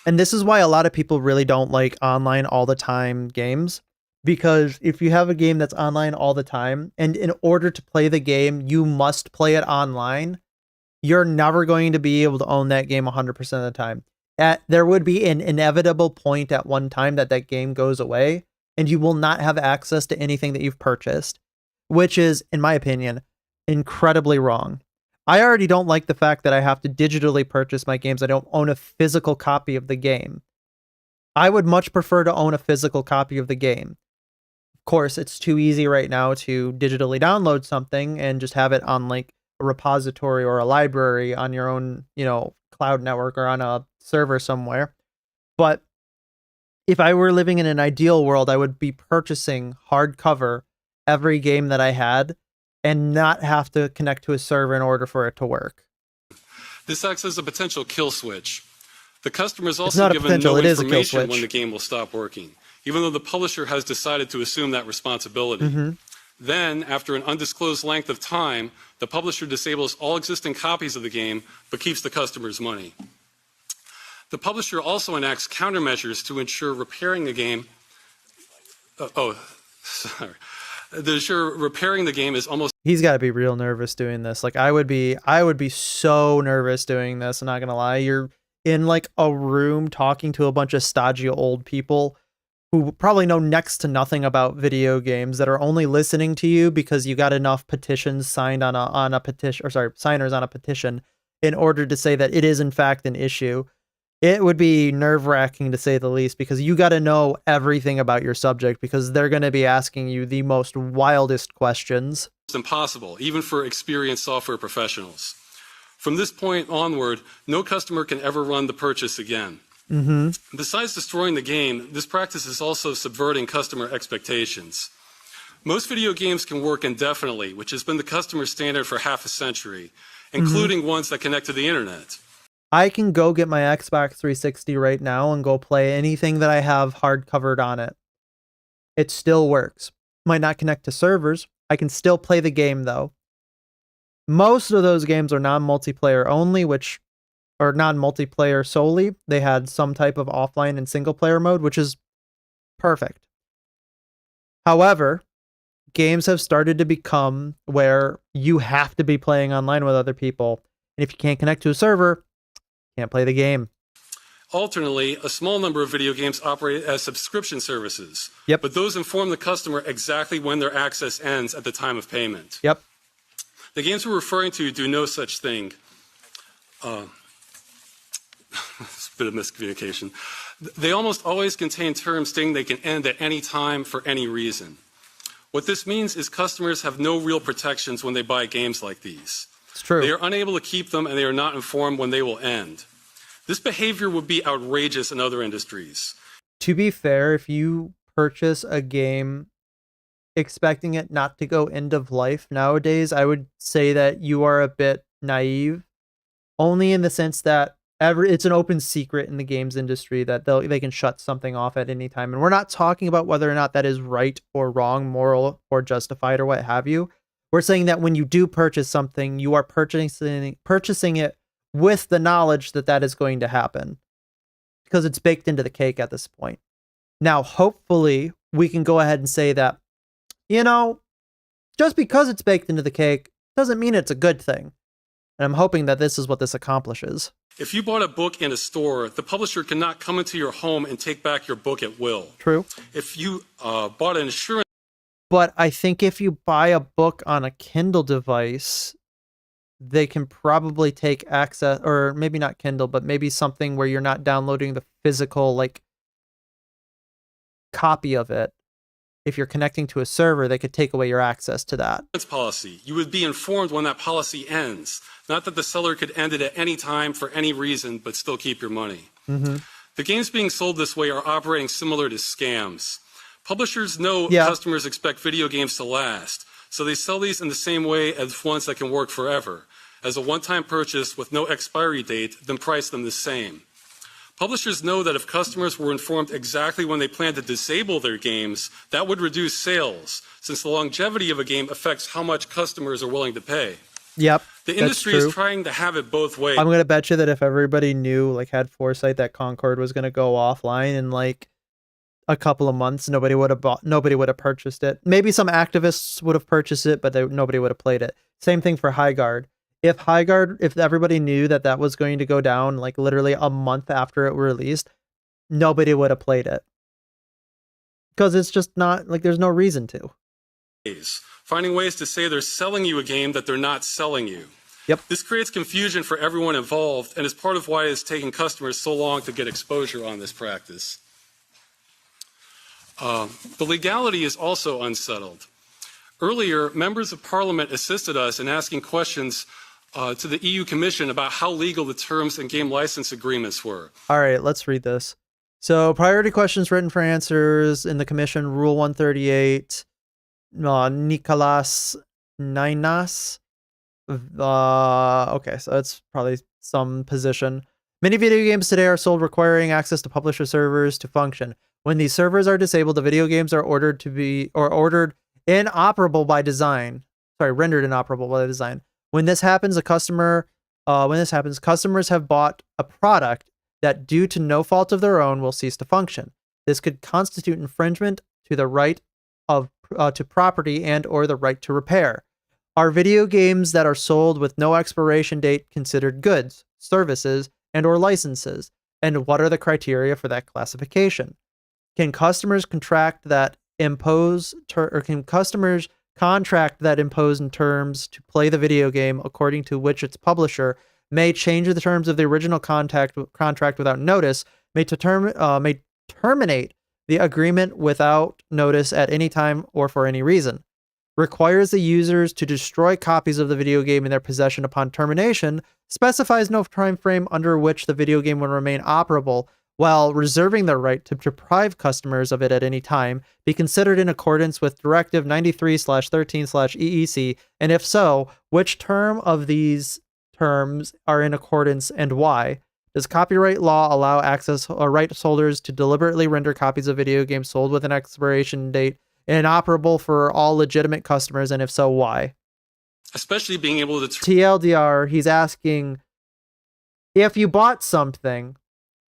And this is why a lot of people really don't like online all the time games, Because if you have a game that's online all the time, and in order to play the game, you must play it online, you're never going to be able to own that game 100% of the time. There would be an inevitable point at one time that that game goes away, and you will not have access to anything that you've purchased, which is, in my opinion, incredibly wrong. I already don't like the fact that I have to digitally purchase my games. I don't own a physical copy of the game. I would much prefer to own a physical copy of the game. Of course, it's too easy right now to digitally download something and just have it on like a repository or a library on your own, cloud network or on a server somewhere. But if I were living in an ideal world, I would be purchasing hardcover every game that I had and not have to connect to a server in order for it to work. This acts as a potential kill switch. The customer is also given no information when the game will stop working, even though the publisher has decided to assume that responsibility. Then, after an undisclosed length of time, the publisher disables all existing copies of the game, but keeps the customer's money. The publisher also enacts countermeasures to ensure repairing the game. Repairing the game is almost. He's got to be real nervous doing this. Like I would be so nervous doing this. I'm not gonna lie. You're in like a room talking to a bunch of stodgy old people who probably know next to nothing about video games, that are only listening to you because you got enough petitions signed on a petition, or sorry, signers on a petition in order to say that it is in fact an issue. It would be nerve-wracking to say the least, because you got to know everything about your subject, because they're going to be asking you the most wildest questions. It's impossible, even for experienced software professionals. From this point onward, no customer can ever run the purchase again. Besides destroying the game, this practice is also subverting customer expectations. Most video games can work indefinitely, which has been the customer standard for half a century, including ones that connect to the internet. I can go get my Xbox 360 right now and go play anything that I have hard-covered on it. It still works. Might not connect to servers. I can still play the game, though. Most of those games are non-multiplayer only, or non-multiplayer solely. They had some type of offline and single-player mode, which is perfect. However, games have started to become where you have to be playing online with other people. And if you can't connect to a server, you can't play the game. Alternately, a small number of video games operate as subscription services. But those inform the customer exactly when their access ends at the time of payment. The games we're referring to do no such thing. It's a bit of miscommunication. They almost always contain terms stating they can end at any time for any reason. What this means is customers have no real protections when they buy games like these. It's true. They are unable to keep them, and they are not informed when they will end. This behavior would be outrageous in other industries. To be fair, if you purchase a game expecting it not to go end of life nowadays, I would say that you are a bit naive, only in the sense that it's an open secret in the games industry that they can shut something off at any time. And we're not talking about whether or not that is right or wrong, moral or justified or what have you. We're saying that when you do purchase something, you are purchasing it with the knowledge that that is going to happen, because it's baked into the cake at this point. Now, hopefully we can go ahead and say that, just because it's baked into the cake doesn't mean it's a good thing. And I'm hoping that this is what this accomplishes. If you bought a book in a store, the publisher cannot come into your home and take back your book at will. True. If you bought an insurance... But I think if you buy a book on a Kindle device, they can probably take access, or maybe not Kindle, but maybe something where you're not downloading the physical, copy of it. If you're connecting to a server, they could take away your access to that. Policy. You would be informed when that policy ends. Not that the seller could end it at any time for any reason, but still keep your money. The games being sold this way are operating similar to scams. Publishers know customers expect video games to last, so they sell these in the same way as ones that can work forever, as a one-time purchase with no expiry date, then price them the same. Publishers know that if customers were informed exactly when they plan to disable their games, that would reduce sales, since the longevity of a game affects how much customers are willing to pay. Yep. The industry is trying to have it both ways. I'm going to bet you that if everybody knew, had foresight that Concord was going to go offline in a couple of months, nobody would have purchased it. Maybe some activists would have purchased it, but nobody would have played it. Same thing for Highguard. If everybody knew that was going to go down like literally a month after it released, nobody would have played it. Because it's just not, like, there's no reason to. Finding ways to say they're selling you a game that they're not selling you. Yep. This creates confusion for everyone involved and is part of why it's taking customers so long to get exposure on this practice. The legality is also unsettled. Earlier, members of Parliament assisted us in asking questions to the EU Commission about how legal the terms and game license agreements were. All right, let's read this. So, priority questions written for answers in the Commission, Rule 138, Nicolas Nainas. Okay, so it's probably some position. Many video games today are sold requiring access to publisher servers to function. When these servers are disabled, the video games are ordered inoperable by design. Rendered inoperable by design. When this happens, customers have bought a product that, due to no fault of their own, will cease to function. This could constitute infringement to the right to property and or the right to repair. Are video games that are sold with no expiration date considered goods, services, and or licenses? And what are the criteria for that classification? Can customers contract that impose in terms to play the video game according to which its publisher may change the terms of the original contract without notice, may terminate the agreement without notice at any time or for any reason, requires the users to destroy copies of the video game in their possession upon termination, specifies no time frame under which the video game will remain operable, while reserving the right to deprive customers of it at any time, be considered in accordance with Directive 93/13/EEC, and if so, which term of these terms are in accordance and why? Does copyright law allow access or rights holders to deliberately render copies of video games sold with an expiration date inoperable for all legitimate customers, and if so, why? Especially being able to... TLDR, he's asking, if you bought something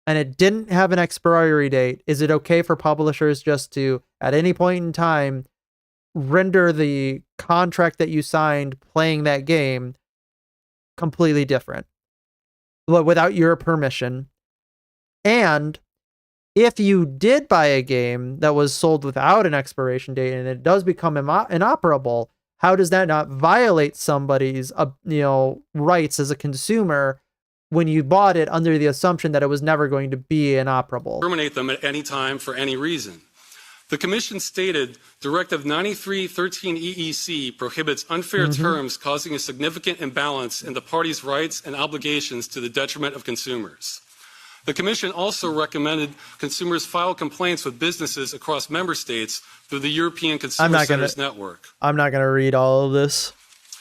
and it didn't have an expiry date, is it okay for publishers just to, at any point in time, render the contract that you signed playing that game completely different, but without your permission? And if you did buy a game that was sold without an expiration date and it does become inoperable, how does that not violate somebody's rights as a consumer when you bought it under the assumption that it was never going to be inoperable? Terminate them at any time for any reason. The Commission stated Directive 93/13/EEC prohibits unfair terms causing a significant imbalance in the parties' rights and obligations to the detriment of consumers. The Commission also recommended consumers file complaints with businesses across member states through the European Consumer Centers Network. I'm not going to read all of this.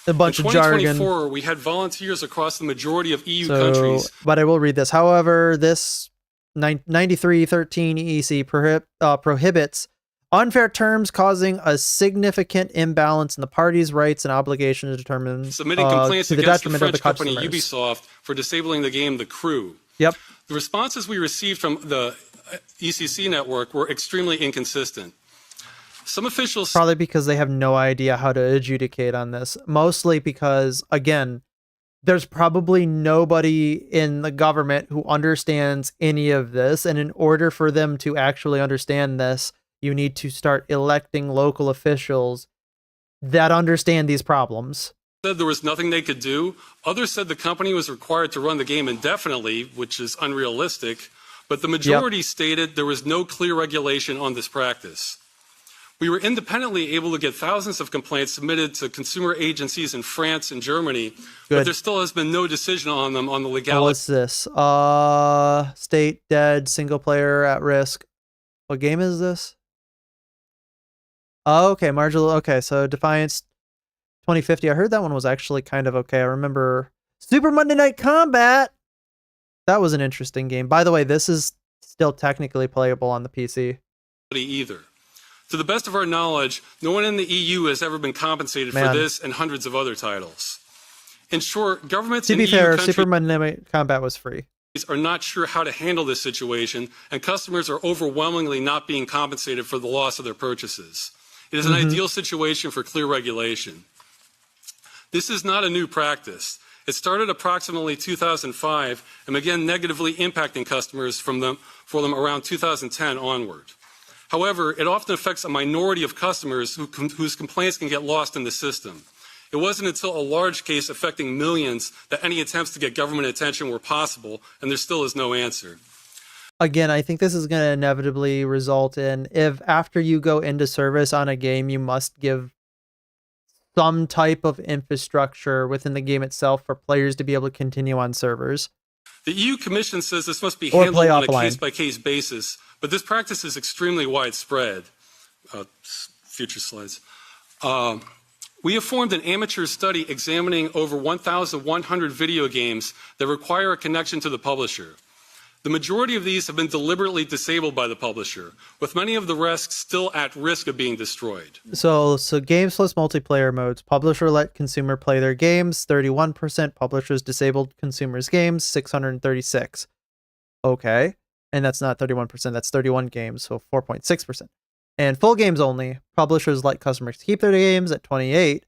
A bunch of jargon. In 2024, we had volunteers across the majority of EU countries. But I will read this. However, this 93/13/EEC prohibits unfair terms causing a significant imbalance in the parties' rights and obligations to determine submitting complaints to the against the detriment French of the company customers. Ubisoft for disabling the game The Crew. Yep. The responses we received from the ECC network were extremely inconsistent. Some officials... Probably because they have no idea how to adjudicate on this. Mostly because, again, there's probably nobody in the government who understands any of this. And in order for them to actually understand this, you need to start electing local officials that understand these problems. Said there was nothing they could do. Others said the company was required to run the game indefinitely, which is unrealistic. But the majority stated there was no clear regulation on this practice. We were independently able to get thousands of complaints submitted to consumer agencies in France and Germany, but there still has been no decision on them on the legality. What's this? State dead, single player at risk. What game is this? Oh, okay, marginal. Okay, so Defiance 2050. I heard that one was actually kind of okay. I remember Super Monday Night Combat. That was an interesting game. By the way, this is still technically playable on the PC. Either. To the best of our knowledge, no one in the EU has ever been compensated for this and hundreds of other titles. In short, governments to in be EU fair, countries... Super Monday Night Combat was free. are not sure how to handle this situation, and customers are overwhelmingly not being compensated for the loss of their purchases. It is an ideal situation for clear regulation. This is not a new practice. It started approximately 2005 and began negatively impacting customers for them around 2010 onward. However, it often affects a minority of customers whose complaints can get lost in the system. It wasn't until a large case affecting millions that any attempts to get government attention were possible, and there still is no answer. Again, I think this is going to inevitably result in, if after you go into service on a game, you must give some type of infrastructure within the game itself for players to be able to continue on servers. The EU Commission says this must be handled on a case-by-case basis, but this practice is extremely widespread. Future slides. We have formed an amateur study examining over 1,100 video games that require a connection to the publisher. The majority of these have been deliberately disabled by the publisher, with many of the rest still at risk of being destroyed. So games plus multiplayer modes. Publisher let consumer play their games, 31%. Publishers disabled consumers' games, 636. Okay. And that's not 31%, that's 31 games, so 4.6%. And full games only. Publishers let customers keep their games at 28,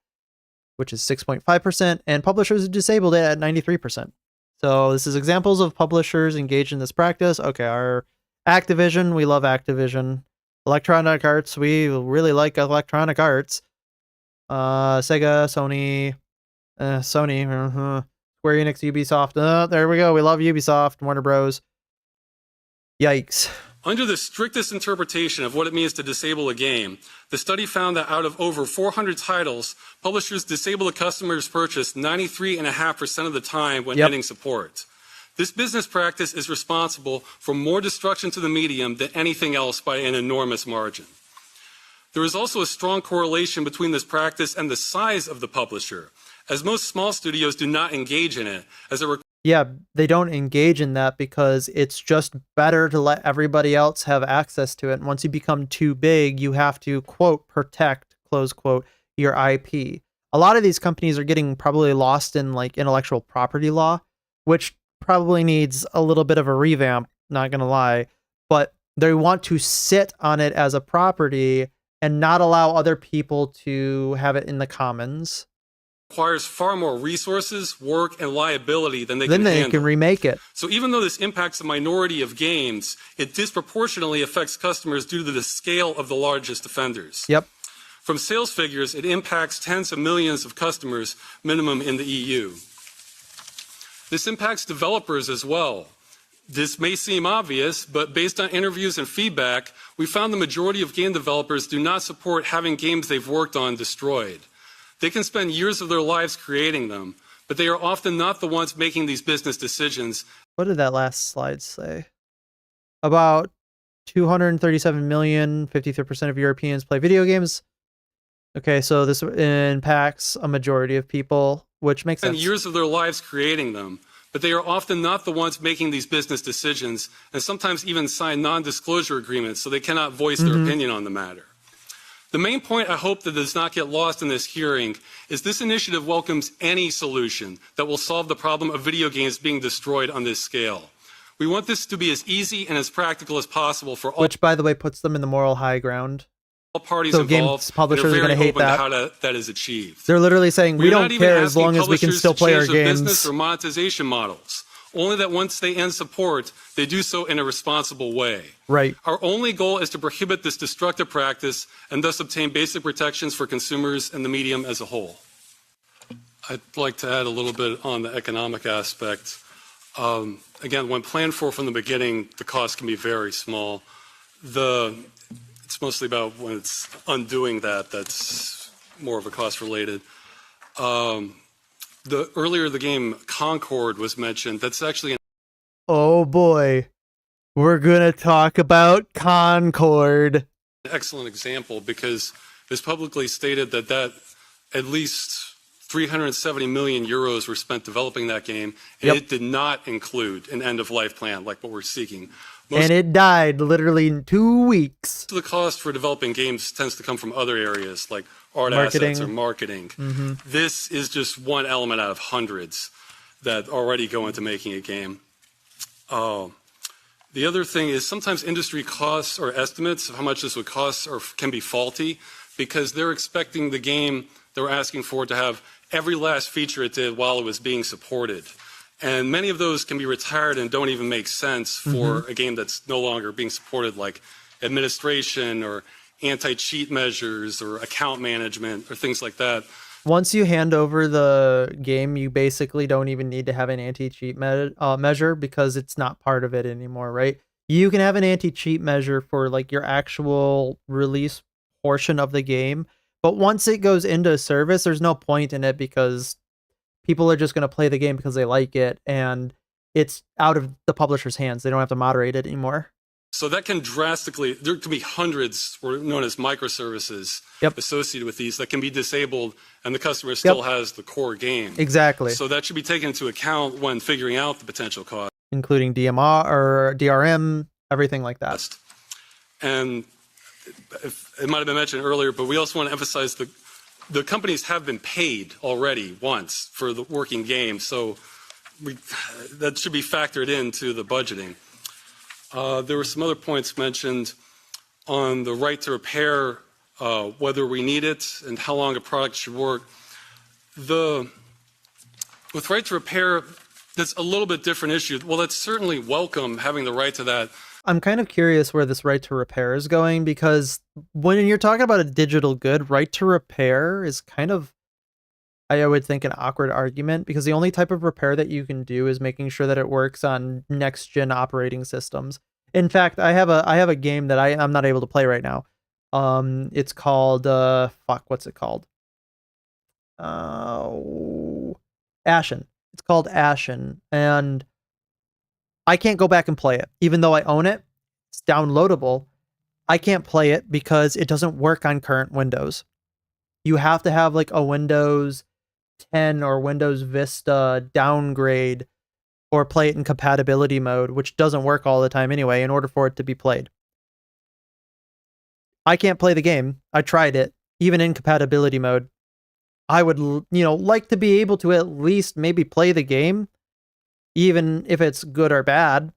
which is 6.5%, and publishers disabled it at 93%. So this is examples of publishers engaged in this practice. Okay, our Activision, we love Activision. Electronic Arts, we really like Electronic Arts. Sega, Sony, Square Enix, Ubisoft. There we go, we love Ubisoft, Warner Bros. Yikes. Under the strictest interpretation of what it means to disable a game, the study found that out of over 400 titles, publishers disable a customer's purchase 93.5% of the time when ending support. This business practice is responsible for more destruction to the medium than anything else by an enormous margin. There is also a strong correlation between this practice and the size of the publisher, as most small studios do not engage in it, as it Yeah, they don't engage in that because it's just better to let everybody else have access to it. And once you become too big, you have to, quote, protect, close quote, your IP. A lot of these companies are getting probably lost in like intellectual property law, which probably needs a little bit of a revamp, not going to lie. But they want to sit on it as a property and not allow other people to have it in the commons. Requires far more resources, work, and liability than they can handle. Then they can remake it. So even though this impacts a minority of games, it disproportionately affects customers due to the scale of the largest offenders. Yep. From sales figures, it impacts tens of millions of customers, minimum in the EU. This impacts developers as well. This may seem obvious, but based on interviews and feedback, we found the majority of game developers do not support having games they've worked on destroyed. They can spend years of their lives creating them, but they are often not the ones making these business decisions. What did that last slide say? About 237 million, 53% of Europeans play video games. Okay, so this impacts a majority of people, which makes sense. Spend years of their lives creating them, but they are often not the ones making these business decisions, and sometimes even sign non-disclosure agreements so they cannot voice their opinion on the matter. The main point I hope that does not get lost in this hearing is this initiative welcomes any solution that will solve the problem of video games being destroyed on this scale. We want this to be as easy and as practical as possible for all. Which, by the way, puts them in the moral high ground. All parties so involved. Games publishers are going to hate that. How that is achieved. They're literally saying we don't care as long as we can still play our games. Business or monetization models. Only that once they end support, they do so in a responsible way. Right. Our only goal is to prohibit this destructive practice and thus obtain basic protections for consumers and the medium as a whole. I'd like to add a little bit on the economic aspect. Again, when planned for from the beginning, the cost can be very small. It's mostly about when it's undoing that's more of a cost related. Earlier the game Concord was mentioned. That's actually oh boy, we're gonna talk about Concord. An excellent example because it's publicly stated that at least 370 million euros were spent developing that game, and it did not include an end-of-life plan like what we're seeking. And it died literally in 2 weeks. The cost for developing games tends to come from other areas like art marketing. Assets or marketing. This is just one element out of hundreds that already go into making a game. The other thing is sometimes industry costs or estimates of how much this would cost can be faulty because they're expecting the game they're asking for to have every last feature it did while it was being supported. And many of those can be retired and don't even make sense for a game that's no longer being supported, like administration or anti-cheat measures or account management or things like that. Once you hand over the game, you basically don't even need to have an anti-cheat measure because it's not part of it anymore, right? You can have an anti-cheat measure for like your actual release portion of the game, but once it goes into service, there's no point in it because people are just going to play the game because they like it, and it's out of the publisher's hands. They don't have to moderate it anymore. So that can drastically, there can be hundreds, or known as microservices, associated with these that can be disabled, and the customer still has the core game. Exactly. So that should be taken into account when figuring out the potential cost. Including DMR or DRM, everything like that. And it might have been mentioned earlier, but we also want to emphasize the companies have been paid already once for the working game, so that should be factored into the budgeting. There were some other points mentioned on the right to repair, whether we need it and how long a product should work. With right to repair, that's a little bit different issue. Well, that's certainly welcome, having the right to that. I'm kind of curious where this right to repair is going, because when you're talking about a digital good, right to repair is kind of, I would think, an awkward argument, because the only type of repair that you can do is making sure that it works on next gen operating systems. In fact, I have a game that I'm not able to play right now. It's called what's it called? Ashen. It's called Ashen, and I can't go back and play it, even though I own it. It's downloadable. I can't play it because it doesn't work on current Windows. You have to have like a Windows 10 or Windows Vista downgrade or play it in compatibility mode, which doesn't work all the time anyway, in order for it to be played. I can't play the game. I tried it, even in compatibility mode. I would, like to be able to at least maybe play the game, even if it's good or bad.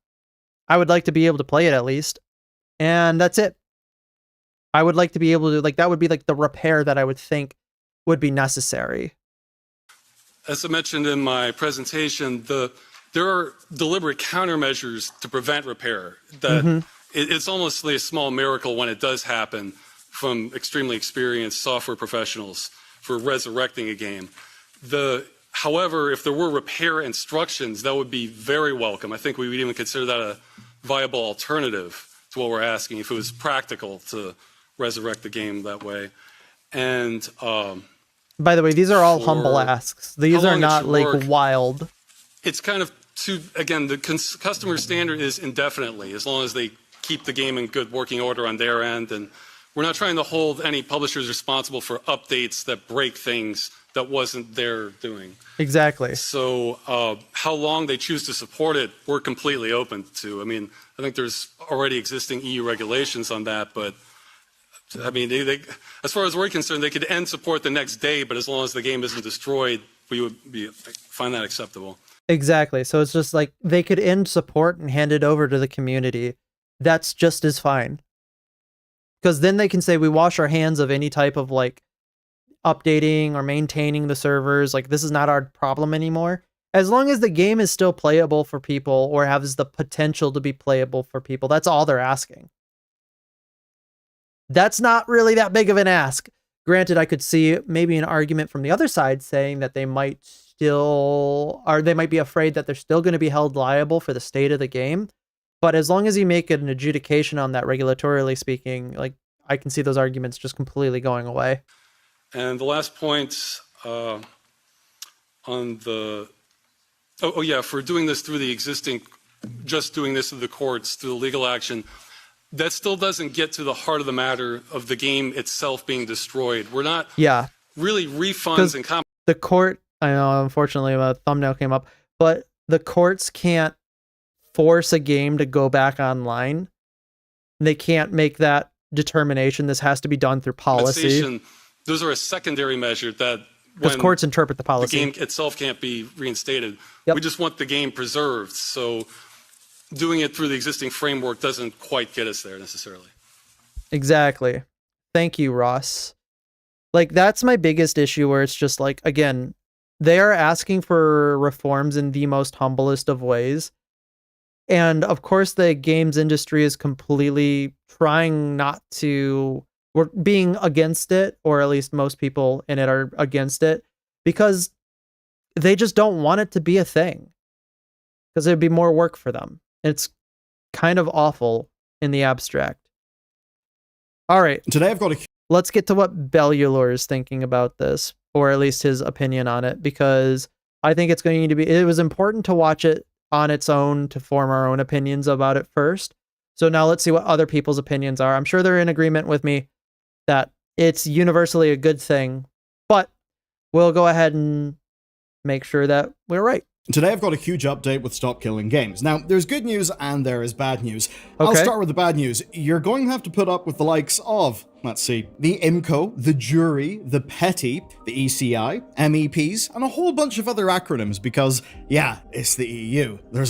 I would like to be able to play it at least. And that's it. I would like to be able to, that would be like the repair that I would think would be necessary. As I mentioned in my presentation, there are deliberate countermeasures to prevent repair. That it's almost like a small miracle when it does happen from extremely experienced software professionals for resurrecting a game. However, if there were repair instructions, that would be very welcome. I think we would even consider that a viable alternative to what we're asking, if it was practical to resurrect the game that way. And by the way, these are all humble asks. These are not wild. It's kind of again, the customer standard is indefinitely, as long as they keep the game in good working order on their end. And we're not trying to hold any publishers responsible for updates that break things that wasn't their doing. Exactly. So how long they choose to support it, we're completely open to. I mean, I think there's already existing EU regulations on that, but I mean, they, as far as we're concerned, they could end support the next day, but as long as the game isn't destroyed, we would find that acceptable. Exactly. So it's just like they could end support and hand it over to the community. That's just as fine. Because then they can say, we wash our hands of any type of updating or maintaining the servers. This is not our problem anymore. As long as the game is still playable for people or has the potential to be playable for people, that's all they're asking. That's not really that big of an ask. Granted, I could see maybe an argument from the other side saying that they might be afraid that they're still going to be held liable for the state of the game. But as long as you make an adjudication on that, regulatorily speaking, I can see those arguments just completely going away. And the last point on the, for doing this through the existing, just doing this through the courts, through the legal action, that still doesn't get to the heart of the matter of the game itself being destroyed. We're not really refunds and the court, I know, unfortunately, a thumbnail came up, but the courts can't force a game to go back online. They can't make that determination. This has to be done through policy. Those are a secondary measure that because courts interpret the policy. The game itself can't be reinstated. Yep. We just want the game preserved. So doing it through the existing framework doesn't quite get us there necessarily. Exactly. Thank you, Ross. Like, that's my biggest issue, where it's just like, again, they are asking for reforms in the most humblest of ways. And of course, the games industry is completely trying not to, we're being against it, or at least most people in it are against it, because they just don't want it to be a thing. Because it'd be more work for them. It's kind of awful in the abstract. All right. Today I've got a... Let's get to what Bellulor is thinking about this, or at least his opinion on it, because I think it's going to be, it was important to watch it on its own to form our own opinions about it first. So now let's see what other people's opinions are. I'm sure they're in agreement with me that it's universally a good thing, but we'll go ahead and make sure that we're right. Today I've got a huge update with Stop Killing Games. Now, there's good news and there is bad news. Okay. I'll start with the bad news. You're going to have to put up with the likes of, let's see, the IMCO, the jury, the petty, the ECI, MEPs, and a whole bunch of other acronyms because, yeah, it's the EU. There's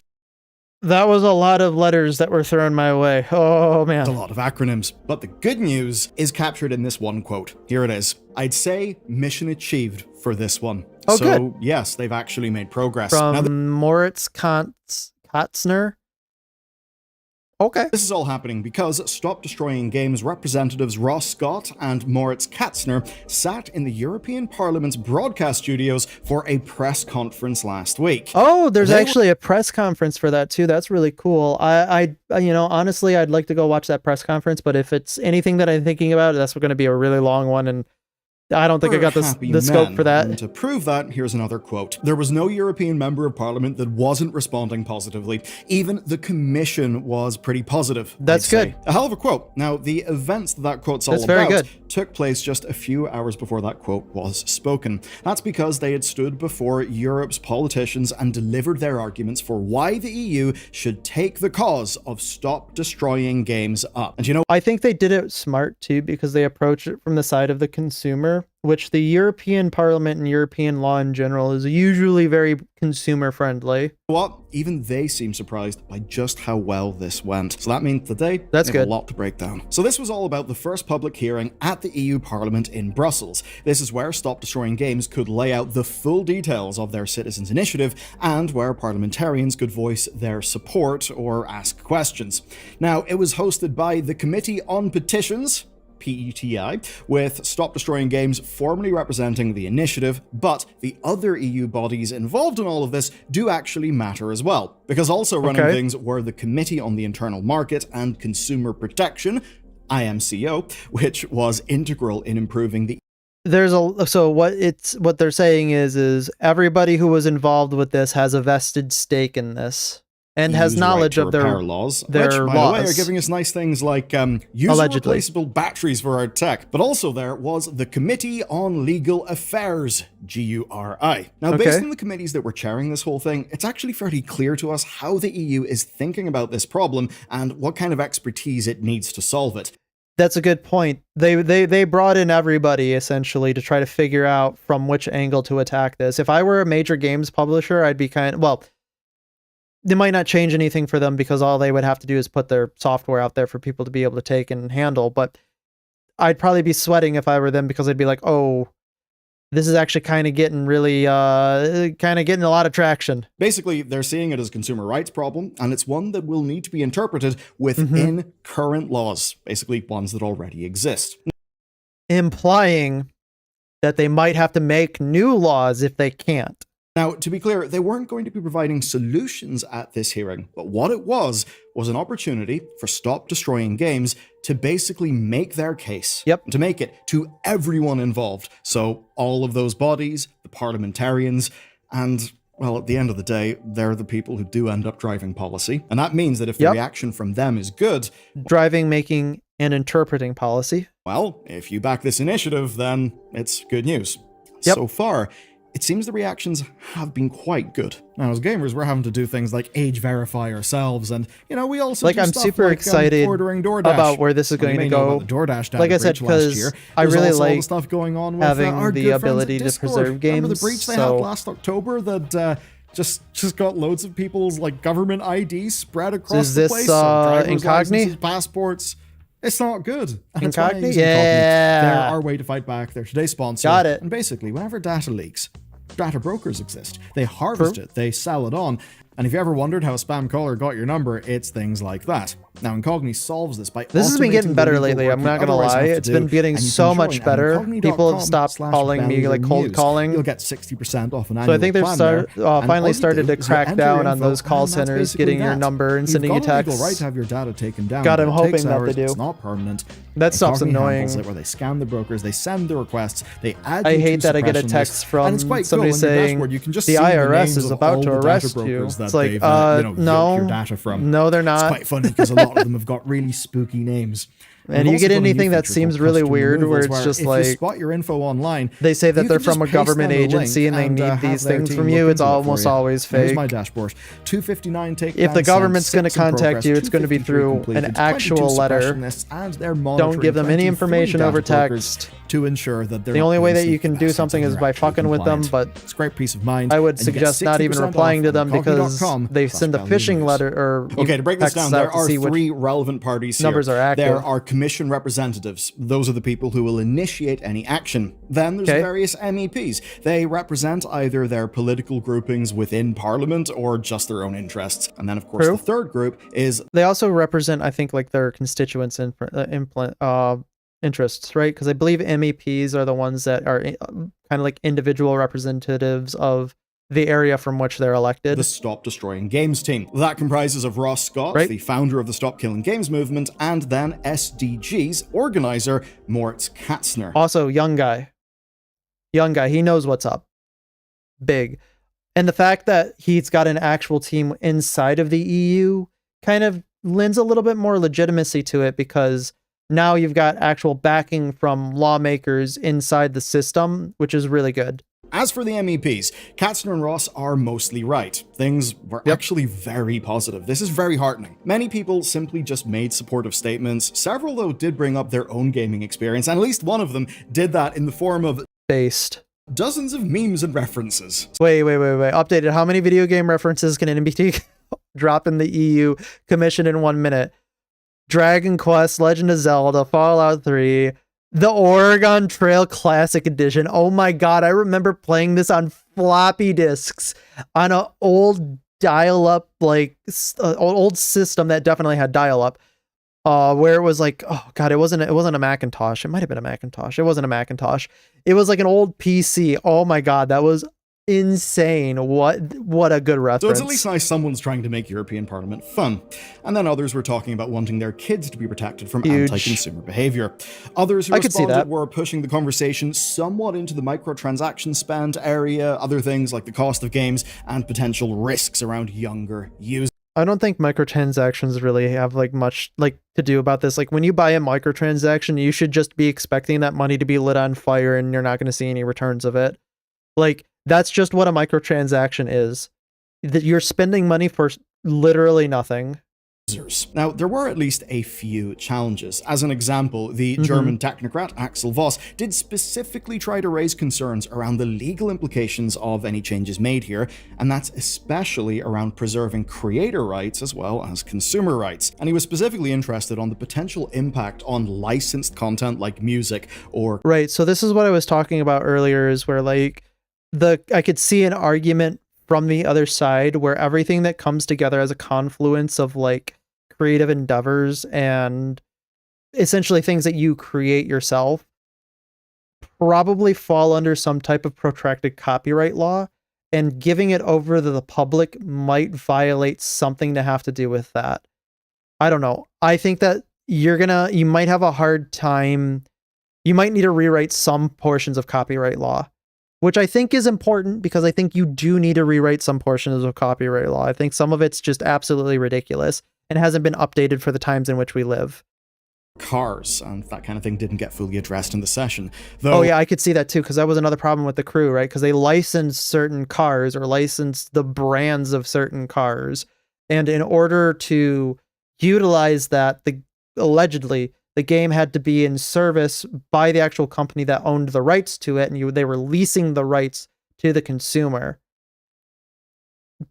That was a lot of letters that were thrown my way. Oh, man. a lot of acronyms. But the good news is captured in this one quote. Here it is. I'd say mission achieved for this one. Oh, so, good. yes, they've actually made progress. From Now, Moritz Katzner. Okay. this is all happening because Stop Destroying Games representatives Ross Scott and Moritz Katzner sat in the European Parliament's broadcast studios for a press conference last week. Oh, there's They actually a press conference for that too. That's really cool. I you know, honestly, I'd like to go watch that press conference, but if it's anything that I'm thinking about, that's going to be a really long one, and I don't think I got the scope for that. And to prove that, here's another quote. There was no European member of parliament that wasn't responding positively. Even the commission was pretty positive. That's I'd say. good. A hell of a quote. Now, the events that quote's all That's very about good. took place just a few hours before that quote was spoken. That's because they had stood before Europe's politicians and delivered their arguments for why the EU should take the cause of Stop Destroying Games up. And you know, I think they did it smart too, because they approached it from the side of the consumer, which the European Parliament and European law in general is usually very consumer friendly. what? Even they seem surprised by just how well this went. So that means today, That's we have good. a lot to break down. So this was all about the first public hearing at the EU Parliament in Brussels. This is where Stop Destroying Games could lay out the full details of their citizens' initiative and where parliamentarians could voice their support or ask questions. Now, it was hosted by the Committee on Petitions, PETI, with Stop Destroying Games formally representing the initiative, but the other EU bodies involved in all of this do actually matter as well, because also running Okay. things were the Committee on the Internal Market and Consumer Protection, IMCO, which was integral in improving the So what they're saying is everybody who was involved with this has a vested stake in this and has EU's knowledge right to of their repair laws, their which, by the way, are laws. giving us nice things like user Allegedly. replaceable batteries for our tech. But also there was the Committee on Legal Affairs, GURI. Now, Okay. based on the committees that were chairing this whole thing, it's actually fairly clear to us how the EU is thinking about this problem and what kind of expertise it needs to solve it. That's a good point. They brought in everybody essentially to try to figure out from which angle to attack this. If I were a major games publisher, I'd be they might not change anything for them because all they would have to do is put their software out there for people to be able to take and handle. But I'd probably be sweating if I were them, because I'd be like, oh, this is actually kind of getting really, kind of getting a lot of traction. Basically, they're seeing it as a consumer rights problem, and it's one that will need to be interpreted within current laws, basically ones that already exist. Implying that they might have to make new laws if they can't. Now, to be clear, they weren't going to be providing solutions at this hearing, but what it was an opportunity for Stop Destroying Games to basically make their case. Yep. To make it to everyone involved. So all of those bodies, the parliamentarians, and, well, at the end of the day, they're the people who do end up driving policy. And that means that if the Yep. reaction from them is good, Driving, making, and interpreting policy. well, if you back this initiative, then it's good news. Yep. So far, it seems the reactions have been quite good. Now, as gamers, we're having to do things like age verify ourselves, and, we also do I'm stuff super like, excited ordering DoorDash. about where this is Well, you going may to know go. about the DoorDash data Like I said, breach last 'cause year. I There's really also all the like stuff going on with having our the good friends ability at to Discord. preserve Remember the games, breach they so- had last October that Just got loads of people's like government IDs spread across is the this, place. Driver's Incogni? licenses, passports. It's not good. That's why I Incogni? use Yeah. They're our way to fight back. They're today's sponsor. Got it. And basically, whenever data leaks, data brokers exist. They harvest it, they sell it on. And if you ever wondered how a spam caller got your number, it's things like that. Now, Incogni solves this by This has been getting automating the better legal lately. work I'm you not gonna otherwise lie. have to It's do, been getting and you so can much join at better. People have stopped calling me like cold News. calling. You'll get 60% off an So I annual think they've plan there. And all finally you started do to is you crack enter your down on info, those call and that's centers, basically getting your that. number and sending you You've got a legal texts. right to have your data taken down. God, but I'm it hoping takes that they hours, do. It's not permanent. That stuff's Incogni annoying. handles it where they scan the brokers, they send the requests, they add I you hate to that I get a suppression text lists, from and it's quite somebody cool. On your saying dashboard, you can just the see IRS names is of about all to the data arrest you. brokers that It's like, they've, yoked no, your data from. no, they're It's not. quite funny because a lot of them have got really spooky names. And We've you also get got a new anything that feature seems called really custom weird, where removals, it's just if like you spot your info online, they say that you they're can just from a paste government down the agency link and they need have these their things team from look you. It's into it for almost you. always Here's fake. my dashboard. 259 takedowns If the government's going to sent, 6 in contact progress, you, it's going to be 253 through completed, an 22 actual letter. specialists, and they're Don't monitoring give them any 23 information over data brokers text. to ensure that they're The not only way that releasing you can do assets something and is they're by actually fucking with them, compliant. but It's great peace of mind. I would and you get suggest not even 60% replying to off them on because Incogni.com they plus send a value phishing news. letter or Okay, to break this texts down, out there to are see which 3 relevant parties here. numbers are active. There are commission representatives. Those are the people who will initiate any action. Then there's Okay. various MEPs. They represent either their political groupings within Parliament or just their own interests. And then, of course, True. the third group is They also represent, I think, like their constituents' interests, right? Because I believe MEPs are the ones that are kind of like individual representatives of the area from which they're elected. the Stop Destroying Games team. That comprises of Ross Scott, Right. the founder of the Stop Killing Games movement, and then SDG's organizer, Moritz Katzner. Also, young guy, he knows what's up. Big. And the fact that he's got an actual team inside of the EU kind of lends a little bit more legitimacy to it, because now you've got actual backing from lawmakers inside the system, which is really good. As for the MEPs, Katzner and Ross are mostly right. Things were actually very positive. This is very heartening. Many people simply just made supportive statements. Several, though, did bring up their own gaming experience, and at least one of them did that in the form of Based. dozens of memes and references. Wait. Updated. How many video game references can NBT drop in the EU Commission in 1 minute? Dragon Quest, Legend of Zelda, Fallout 3, the Oregon Trail Classic Edition. Oh my god, I remember playing this on floppy disks on an old dial-up, like old system that definitely had dial-up. Where it was like, oh god, it wasn't a Macintosh. It might have been a Macintosh. It wasn't a Macintosh. It was like an old PC. Oh my god, that was insane. What a good reference. So it's at least nice someone's trying to make European Parliament fun. And then others were talking about wanting their kids to be protected from Huge. anti-consumer behavior. Others who I could see responded that. were pushing the conversation somewhat into the microtransaction spend area, other things like the cost of games and potential risks around younger users. I don't think microtransactions really have like much like to do about this. Like when you buy a microtransaction, you should just be expecting that money to be lit on fire and you're not going to see any returns of it. Like that's just what a microtransaction is. That you're spending money for literally nothing. Now, there were at least a few challenges. As an example, the German technocrat Axel Voss did specifically try to raise concerns around the legal implications of any changes made here, and that's especially around preserving creator rights as well as consumer rights. And he was specifically interested on the potential impact on licensed content like music or Right. So this is what I was talking about earlier, is where like I could see an argument from the other side where everything that comes together as a confluence of like creative endeavors and essentially things that you create yourself probably fall under some type of protracted copyright law, and giving it over to the public might violate something to have to do with that. I don't know. I think that you might have a hard time. You might need to rewrite some portions of copyright law, which I think is important, because I think you do need to rewrite some portions of copyright law. I think some of it's just absolutely ridiculous and hasn't been updated for the times in which we live. cars, and that kind of thing didn't get fully addressed in the session. Oh yeah, I could see that too, because that was another problem with the crew, right? Because they licensed certain cars or licensed the brands of certain cars, and in order to utilize that, allegedly the game had to be in service by the actual company that owned the rights to it, and they were leasing the rights to the consumer.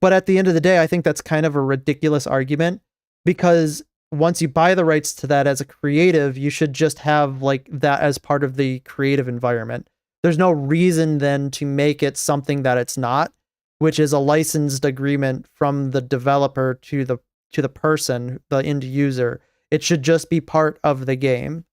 But at the end of the day, I think that's kind of a ridiculous argument, because once you buy the rights to that as a creative, you should just have like that as part of the creative environment. There's no reason then to make it something that it's not, which is a licensed agreement from the developer to the person, the end user. It should just be part of the game.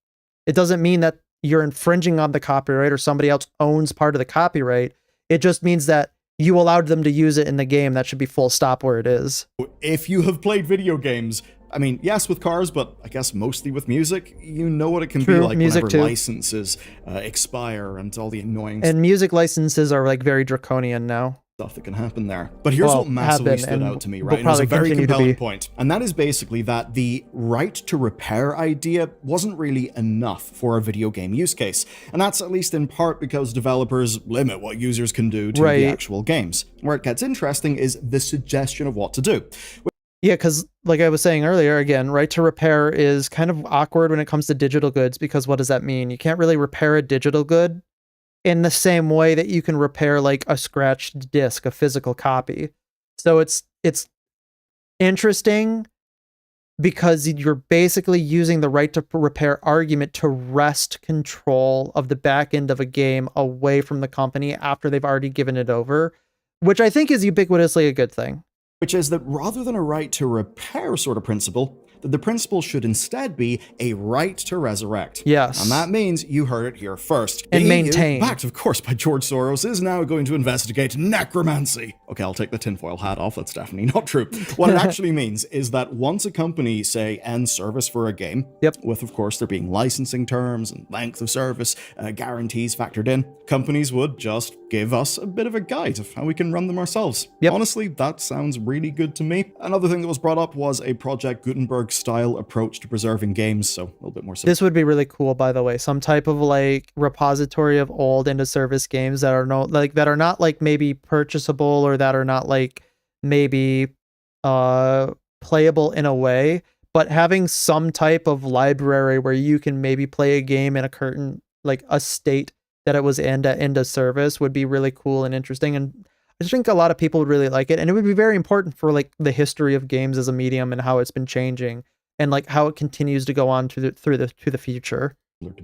It doesn't mean that you're infringing on the copyright or somebody else owns part of the copyright. It just means that you allowed them to use it in the game. That should be full stop where it is. If you have played video games, I mean, yes, with cars, but I guess mostly with music, you know what it can be like music whenever too. licenses expire and all the annoying And music licenses are like very draconian now. Stuff that can happen there. But here's what massively stood out to me, right? And it's a very compelling point. And that is basically that the right to repair idea wasn't really enough for a video game use case. And that's at least in part because developers limit what users can do to the actual games. Where it gets interesting is the suggestion of what to do. Yeah, because like I was saying earlier, again, right to repair is kind of awkward when it comes to digital goods, because what does that mean? You can't really repair a digital good in the same way that you can repair like a scratched disc, a physical copy. So it's interesting because you're basically using the right to repair argument to wrest control of the back end of a game away from the company after they've already given it over, which I think is ubiquitously a good thing. Which is that rather than a right to repair sort of principle, that the principle should instead be a right to resurrect. Yes. And that means you heard it here first. And maintain. Backed, of course, by George Soros, is now going to investigate necromancy. Okay, I'll take the tinfoil hat off. That's definitely not true. What it actually means is that once a company, say, ends service for a game, with, of course, there being licensing terms and length of service, guarantees factored in, companies would just give us a bit of a guide of how we can run them ourselves. Honestly, that sounds really good to me. Another thing that was brought up was a Project Gutenberg style approach to preserving games, so a little bit more simple. This would be really cool, by the way. Some type of like repository of old end of service games that are that are not like maybe purchasable, or that are not like maybe playable in a way, but having some type of library where you can maybe play a game in a current like a state that it was end of service would be really cool and interesting. And I think a lot of people would really like it, and it would be very important for like the history of games as a medium and how it's been changing, and like how it continues to go on to the future.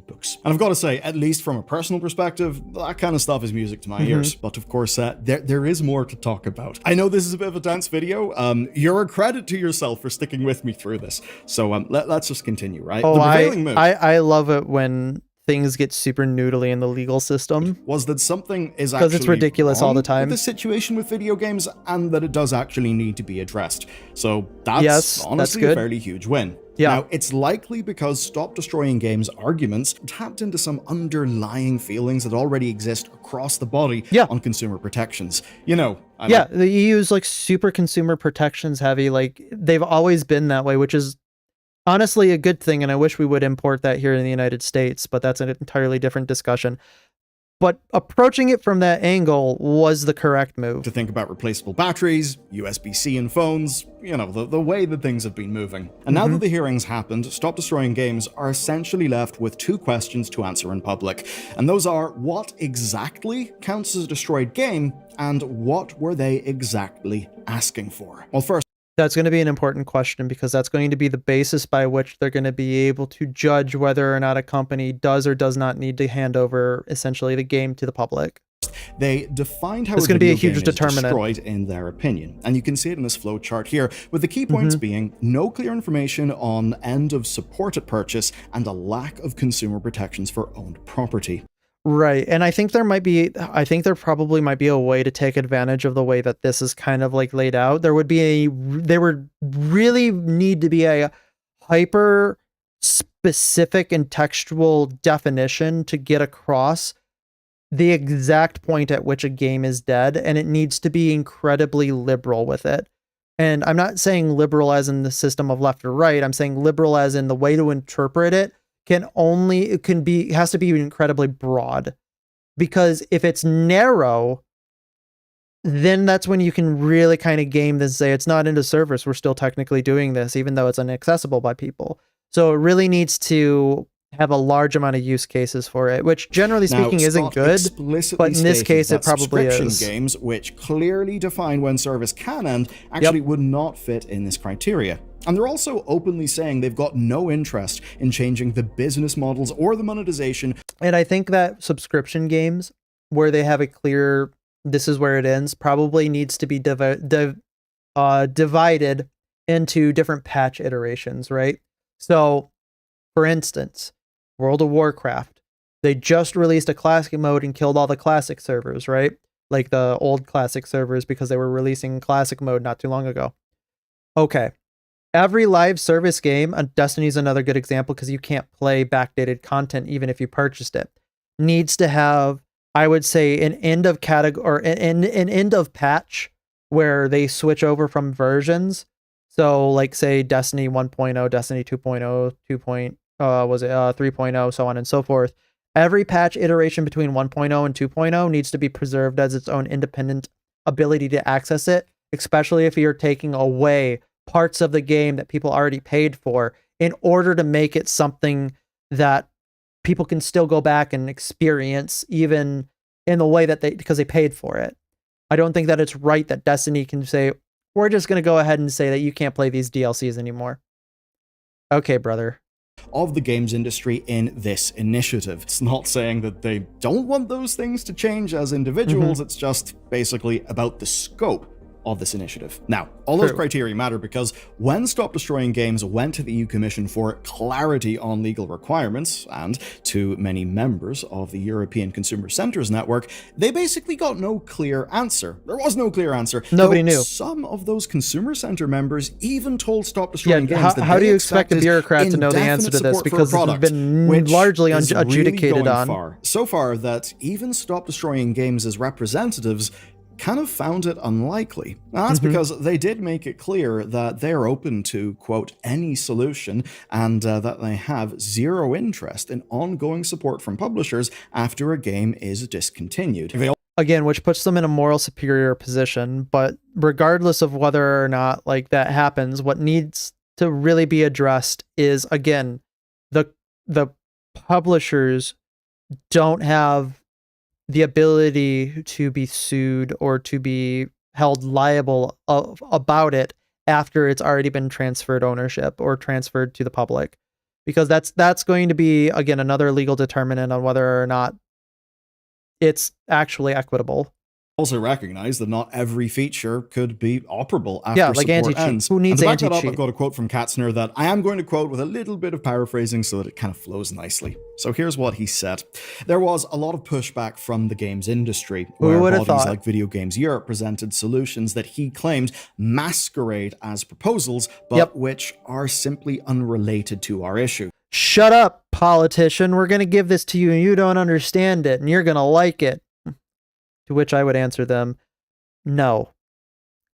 Books. And I've got to say, at least from a personal perspective, that kind of stuff is music to my ears. But of course, there is more to talk about. I know this is a bit of a dense video. You're a credit to yourself for sticking with me through this. So let's just continue, right? Oh, I love it when things get super noodly in the legal system. Was that something is actually it's ridiculous all the time. The situation with video games, and that it does actually need to be addressed. So that's honestly a fairly huge win. Now, it's likely because Stop Destroying Games arguments tapped into some underlying feelings that already exist across the body on consumer protections. You know, the EU's like super consumer protections heavy. Like they've always been that way, which is honestly a good thing, and I wish we would import that here in the United States, but that's an entirely different discussion. But approaching it from that angle was the correct move. To think about replaceable batteries, USB-C in phones, you know, the way that things have been moving. And now that the hearings happened, Stop Destroying Games are essentially left with two questions to answer in public. And those are, what exactly counts as a destroyed game, and what were they exactly asking for? Well, first, that's going to be an important question, because that's going to be the basis by which they're going to be able to judge whether or not a company does or does not need to hand over essentially the game to the public. They defined how it's going to be a huge determinant. Destroyed in their opinion. And you can see it in this flow chart here, with the key points being no clear information on end of support at purchase and a lack of consumer protections for owned property. Right. And I think there probably might be a way to take advantage of the way that this is kind of like laid out. There would really need to be a hyper specific and textual definition to get across the exact point at which a game is dead, and it needs to be incredibly liberal with it. And I'm not saying liberal as in the system of left or right. I'm saying liberal as in the way to interpret it has to be incredibly broad, because if it's narrow, then that's when you can really kind of game this and say it's not into service. We're still technically doing this, even though it's inaccessible by people. So it really needs to have a large amount of use cases for it, which generally speaking isn't good, but in this case it probably is. Games, which clearly define when service can end, actually would not fit in this criteria. And they're also openly saying they've got no interest in changing the business models or the monetization. And I think that subscription games, where they have a clear, this is where it ends, probably needs to be divided into different patch iterations, right? So, for instance, World of Warcraft, they just released a classic mode and killed all the classic servers, right? Like the old classic servers, because they were releasing classic mode not too long ago. Okay. Every live service game, Destiny's another good example because you can't play backdated content even if you purchased it, needs to have, I would say, an end of category or an end of patch where they switch over from versions. So like say Destiny 1.0, Destiny 2.0, 3.0, so on and so forth. Every patch iteration between 1.0 and 2.0 needs to be preserved as its own independent ability to access it, especially if you're taking away parts of the game that people already paid for in order to make it something that people can still go back and experience even in the way that because they paid for it. I don't think that it's right that Destiny can say, we're just going to go ahead and say that you can't play these DLCs anymore. Okay, brother. Of the games industry in this initiative. It's not saying that they don't want those things to change as individuals, it's just basically about the scope of this initiative. Now, all those criteria matter because when Stop Destroying Games went to the EU Commission for clarity on legal requirements, and to many members of the European Consumer Centres Network, they basically got no clear answer. There was no clear answer. Nobody knew. Some of those Consumer Centre members even told Stop Destroying Games that how do you expect a bureaucrat to know the answer to this? Because it's been largely adjudicated on. So far that even Stop Destroying Games' representatives kind of found it unlikely. Now, that's because they did make it clear that they're open to, quote, any solution, and that they have zero interest in ongoing support from publishers after a game is discontinued. Again, which puts them in a moral superior position, but regardless of whether or not like that happens, what needs to really be addressed is, again, the publishers don't have the ability to be sued or to be held liable about it after it's already been transferred ownership or transferred to the public, because that's going to be, again, another legal determinant on whether or not it's actually equitable. Also recognize that not every feature could be operable after like support ends. Who needs anti-cheat? Anti-cheat? I've got a quote from Katzner that I am going to quote with a little bit of paraphrasing so that it kind of flows nicely. So here's what he said. There was a lot of pushback from the games industry, where bodies like Video Games Europe presented solutions that he claimed masquerade as proposals, but which are simply unrelated to our issue. Shut up, politician. We're going to give this to you and you don't understand it and you're going to like it. To which I would answer them, no.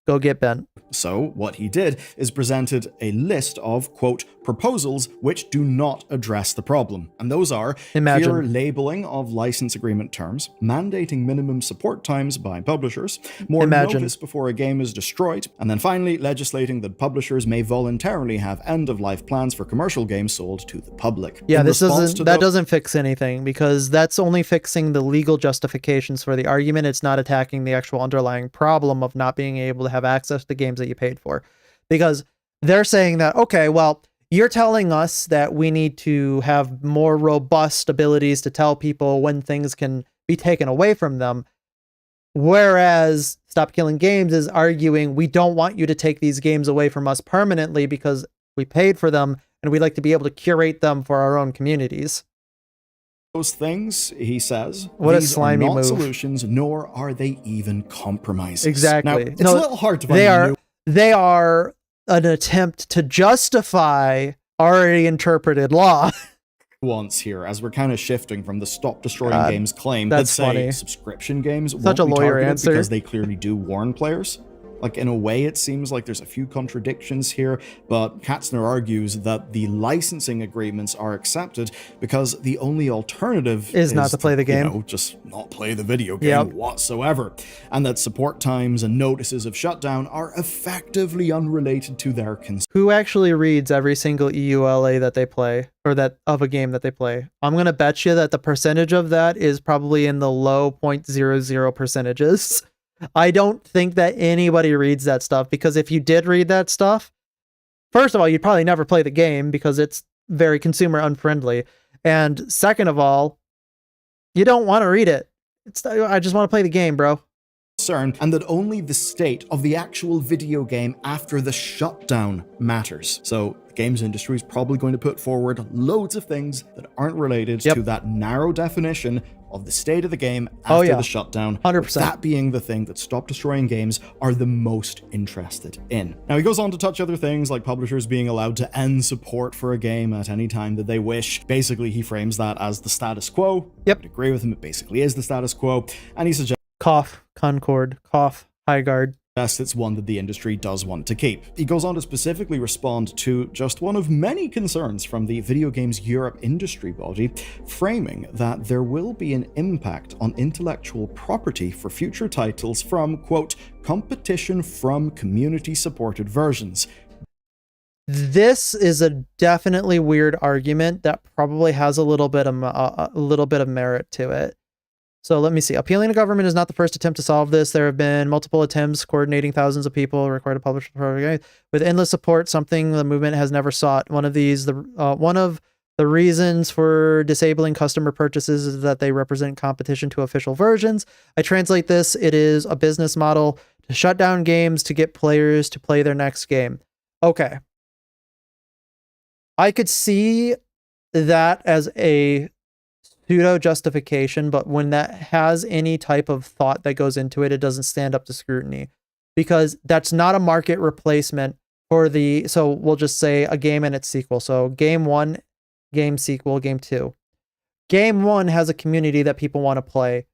Go get bent. So what he did is presented a list of, quote, proposals which do not address the problem. And those are clear labeling of license agreement terms, mandating minimum support times by publishers, more notice before a game is destroyed, and then finally legislating that publishers may voluntarily have end-of-life plans for commercial games sold to the public. Yeah, that doesn't fix anything, because that's only fixing the legal justifications for the argument. It's not attacking the actual underlying problem of not being able to have access to games that you paid for. Because they're saying that, okay, well, you're telling us that we need to have more robust abilities to tell people when things can be taken away from them. Whereas Stop Killing Games is arguing, we don't want you to take these games away from us permanently because we paid for them and we'd like to be able to curate them for our own communities. Those things, he says, what a slimy move. Solutions, nor are they even compromises. Exactly. Now, it's a little hard to find. They are an attempt to justify already interpreted law. Once here, as we're kind of shifting from the Stop Destroying Games claim that say subscription games such a lawyer answer because they clearly do warn players. Like, in a way, it seems like there's a few contradictions here, but Katzner argues that the licensing agreements are accepted because the only alternative is not to play the game. You know, just not play the video game whatsoever. And that support times and notices of shutdown are effectively unrelated to their concern. Who actually reads every single EULA that they play, or that of a game that they play? I'm going to bet you that the percentage of that is probably in the low 0.00 percentages. I don't think that anybody reads that stuff, because if you did read that stuff, first of all, you'd probably never play the game because it's very consumer unfriendly. And second of all, you don't want to read it. I just want to play the game, bro. And that only the state of the actual video game after the shutdown matters. So the games industry is probably going to put forward loads of things that aren't related to that narrow definition of the state of the game after the shutdown. 100%. That being the thing that Stop Destroying Games are the most interested in. Now, he goes on to touch other things like publishers being allowed to end support for a game at any time that they wish. Basically, he frames that as the status quo. Yep. I would agree with him. It basically is the status quo. And he suggests cough, Concord, cough, Highguard. It's one that the industry does want to keep. He goes on to specifically respond to just one of many concerns from the Video Games Europe industry body, framing that there will be an impact on intellectual property for future titles from, quote, competition from community-supported versions. This is a definitely weird argument that probably has a little bit of merit to it. So let me see. Appealing to government is not the first attempt to solve this. There have been multiple attempts coordinating thousands of people, recorded, published, with endless support, something the movement has never sought. One of the reasons for disabling customer purchases is that they represent competition to official versions. I translate this. It is a business model to shut down games to get players to play their next game. Okay. I could see that as a pseudo justification, but when that has any type of thought that goes into it, it doesn't stand up to scrutiny, because that's not a market replacement for so we'll just say a game and its sequel. So game 1, game sequel, game 2. Game 1 has a community that people want to play.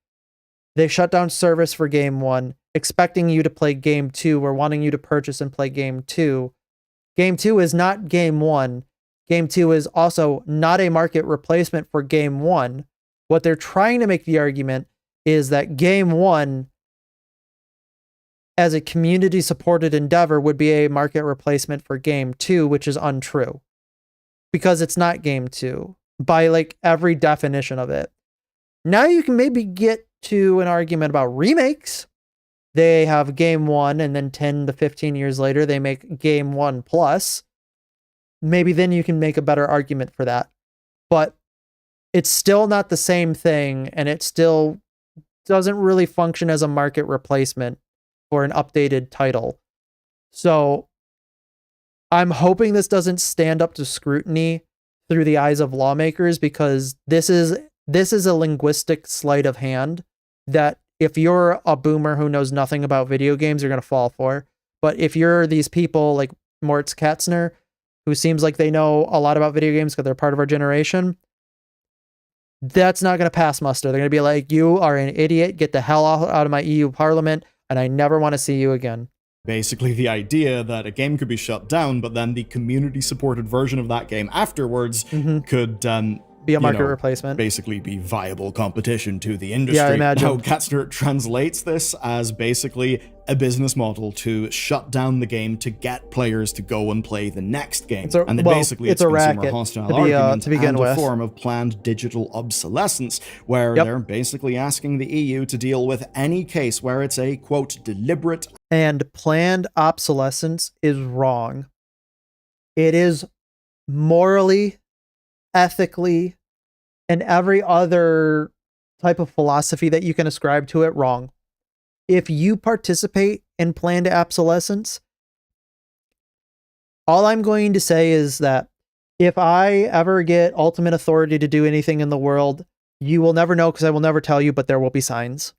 They shut down service for game 1, expecting you to play game 2 or wanting you to purchase and play game 2. Game 2 is not game 1. Game 2 is also not a market replacement for Game 1. What they're trying to make the argument is that Game 1, as a community-supported endeavor, would be a market replacement for Game 2, which is untrue. Because it's not Game 2, by like every definition of it. Now you can maybe get to an argument about remakes. They have Game 1, and then 10 to 15 years later, they make Game 1 Plus. Maybe then you can make a better argument for that. But it's still not the same thing, and it still doesn't really function as a market replacement for an updated title. So I'm hoping this doesn't stand up to scrutiny through the eyes of lawmakers, because this is a linguistic sleight of hand that if you're a boomer who knows nothing about video games, you're going to fall for. But if you're these people like Moritz Katzner, who seems like they know a lot about video games because they're part of our generation, that's not going to pass muster. They're going to be like, you are an idiot, get the hell out of my EU parliament, and I never want to see you again. Basically the idea that a game could be shut down, but then the community-supported version of that game afterwards could be a market replacement. Basically be viable competition to the industry. Yeah, I imagine. Now, Katzner translates this as basically a business model to shut down the game to get players to go and play the next game. It's a racket hostile argument to begin and with. A form of planned digital obsolescence, where they're basically asking the EU to deal with any case where it's a, quote, deliberate and planned obsolescence is wrong. It is morally, ethically, and every other type of philosophy that you can ascribe to it wrong. If you participate in planned obsolescence, all I'm going to say is that if I ever get ultimate authority to do anything in the world, you will never know because I will never tell you, but there will be signs.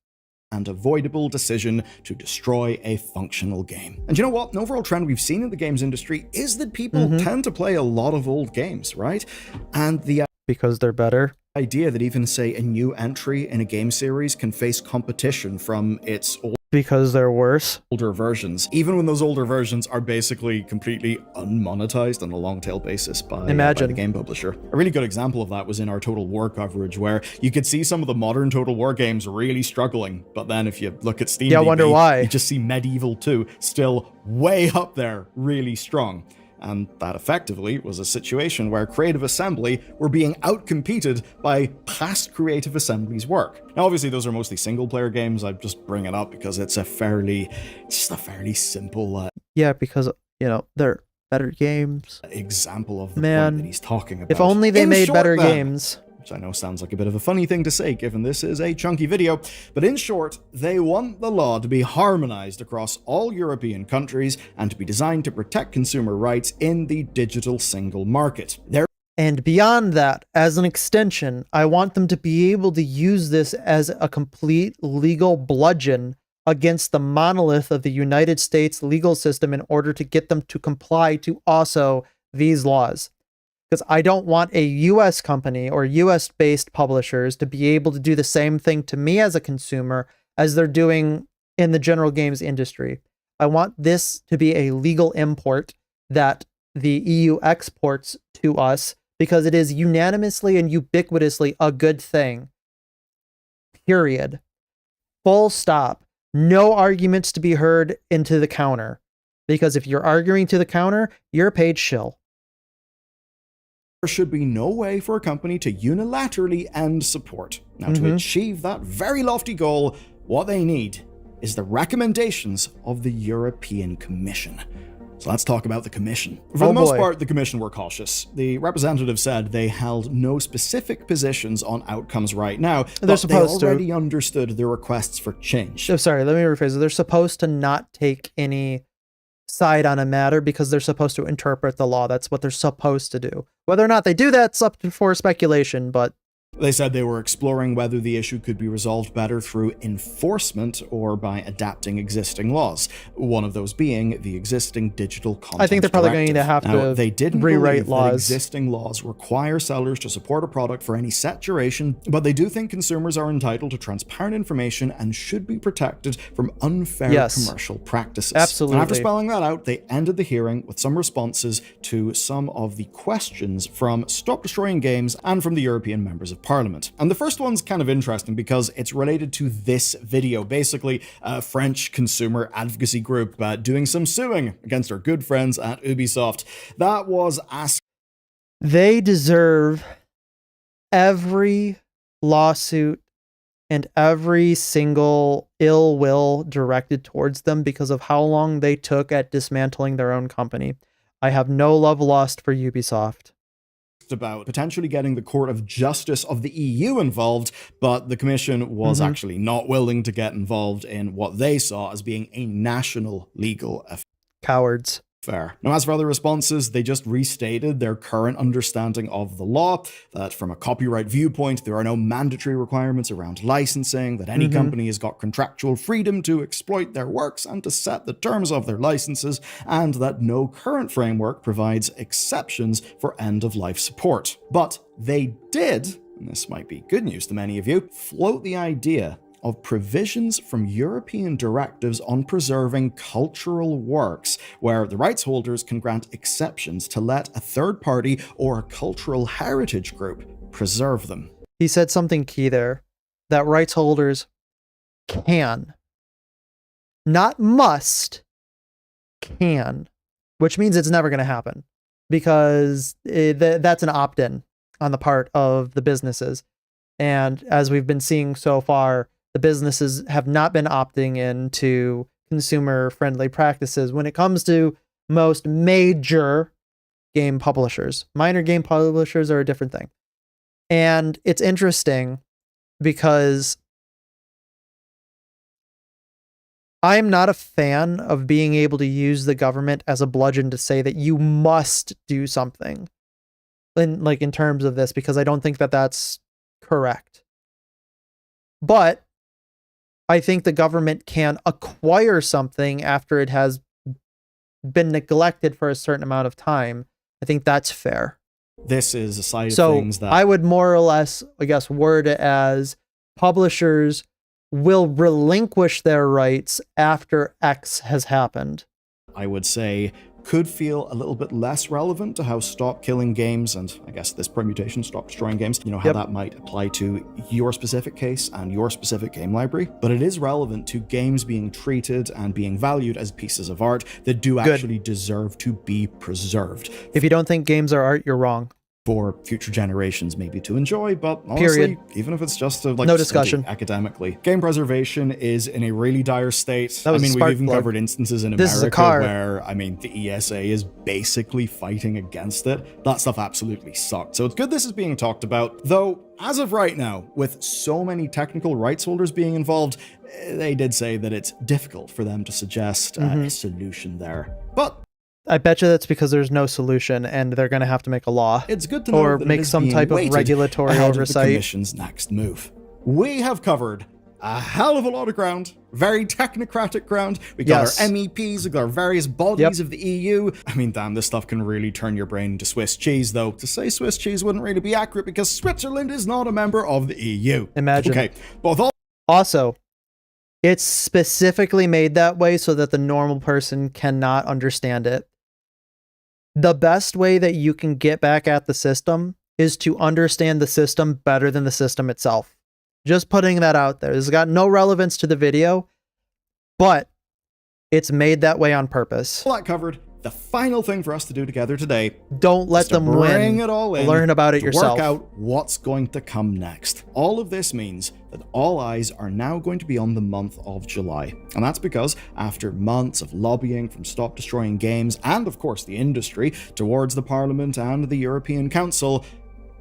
And avoidable decision to destroy a functional game. And you know what? An overall trend we've seen in the games industry is that people tend to play a lot of old games, right? And because they're better. idea that even, say, a new entry in a game series can face competition from its because they're worse. older versions, even when those older versions are basically completely unmonetized on a long tail basis by the game publisher. A really good example of that was in our Total War coverage, where you could see some of the modern Total War games really struggling, but then if you look at Steam, I wonder why. You just see Medieval 2 still way up there, really strong. And that effectively was a situation where Creative Assembly were being outcompeted by past Creative Assembly's work. Now, obviously, those are mostly single-player games. I just bring it up because it's a fairly simple... yeah, because, they're better games. Example of the point that he's talking about. If only they made better games. Which I know sounds like a bit of a funny thing to say, given this is a chunky video, but in short, they want the law to be harmonized across all European countries and to be designed to protect consumer rights in the digital single market. And beyond that, as an extension, I want them to be able to use this as a complete legal bludgeon against the monolith of the United States legal system in order to get them to comply to also these laws. Because I don't want a US company or US-based publishers to be able to do the same thing to me as a consumer as they're doing in the general games industry. I want this to be a legal import that the EU exports to us because it is unanimously and ubiquitously a good thing. Period. Full stop. No arguments to be heard into the counter. Because if you're arguing to the counter, you're a paid shill. There should be no way for a company to unilaterally end support. Now, to achieve that very lofty goal, what they need is the recommendations of the European Commission. So let's talk about the Commission. For the most part, the Commission were cautious. The representative said they held no specific positions on outcomes right now, but they already understood the requests for change. Oh, sorry, let me rephrase it. They're supposed to not take any side on a matter because they're supposed to interpret the law. That's what they're supposed to do. Whether or not they do that's up for speculation, but they said they were exploring whether the issue could be resolved better through enforcement or by adapting existing laws. One of those being the existing digital content. I think they're probably going to have to they didn't rewrite laws. That existing laws require sellers to support a product for any set duration, but they do think consumers are entitled to transparent information and should be protected from unfair commercial practices. Absolutely. And after spelling that out, they ended the hearing with some responses to some of the questions from Stop Destroying Games and from the European members of Parliament. And the first one's kind of interesting because it's related to this video. Basically, a French consumer advocacy group doing some suing against our good friends at Ubisoft. That was asked. They deserve every lawsuit and every single ill will directed towards them because of how long they took at dismantling their own company. I have no love lost for Ubisoft. About potentially getting the Court of Justice of the EU involved, but the Commission was actually not willing to get involved in what they saw as being a national legal affair. Cowards. Fair. Now, as for other responses, they just restated their current understanding of the law, that from a copyright viewpoint, there are no mandatory requirements around licensing, that any company has got contractual freedom to exploit their works and to set the terms of their licenses, and that no current framework provides exceptions for end-of-life support. But they did, and this might be good news to many of you, float the idea of provisions from European directives on preserving cultural works, where the rights holders can grant exceptions to let a third party or a cultural heritage group preserve them. He said something key there, that rights holders can, not must, can, which means it's never going to happen because that's an opt-in on the part of the businesses. And as we've been seeing so far, the businesses have not been opting into consumer-friendly practices when it comes to most major game publishers. Minor game publishers are a different thing. And it's interesting because I'm not a fan of being able to use the government as a bludgeon to say that you must do something in terms of this, because I don't think that that's correct. But I think the government can acquire something after it has been neglected for a certain amount of time. I think that's fair. This is a side of So things that I would more or less, I guess, word it as publishers will relinquish their rights after X has happened. I would say could feel a little bit less relevant to how Stop Killing Games, and I guess this permutation, Stop Destroying Games, how that might apply to your specific case and your specific game library. But it is relevant to games being treated and being valued as pieces of art that do actually deserve to be preserved. If you don't think games are art, you're wrong. For future generations maybe to enjoy, but honestly, even if it's just to no discussion academically, game preservation is in a really dire state. That was we've even covered instances in America where, the ESA is basically fighting against it. That stuff absolutely sucked. So it's good this is being talked about, though as of right now, with so many technical rights holders being involved, they did say that it's difficult for them to suggest a solution there. But I bet you that's because there's no solution and they're going to have to make a law. It's good to know or that make some type of regulatory oversight. The Commission's next move. We have covered a hell of a lot of ground, very technocratic ground. We got our MEPs, we got our various bodies of the EU. Damn, this stuff can really turn your brain into Swiss cheese, though. To say Swiss cheese wouldn't really be accurate because Switzerland is not a member of the EU. Imagine. Okay, Also, it's specifically made that way so that the normal person cannot understand it. The best way that you can get back at the system is to understand the system better than the system itself. Just putting that out there. It's got no relevance to the video, but it's made that way on purpose. All that covered. The final thing for us to do together today, don't let them win. It all in, learn about it yourself. Work out what's going to come next. All of this means that all eyes are now going to be on the month of July. And that's because after months of lobbying from Stop Destroying Games and of course the industry towards the Parliament and the European Council,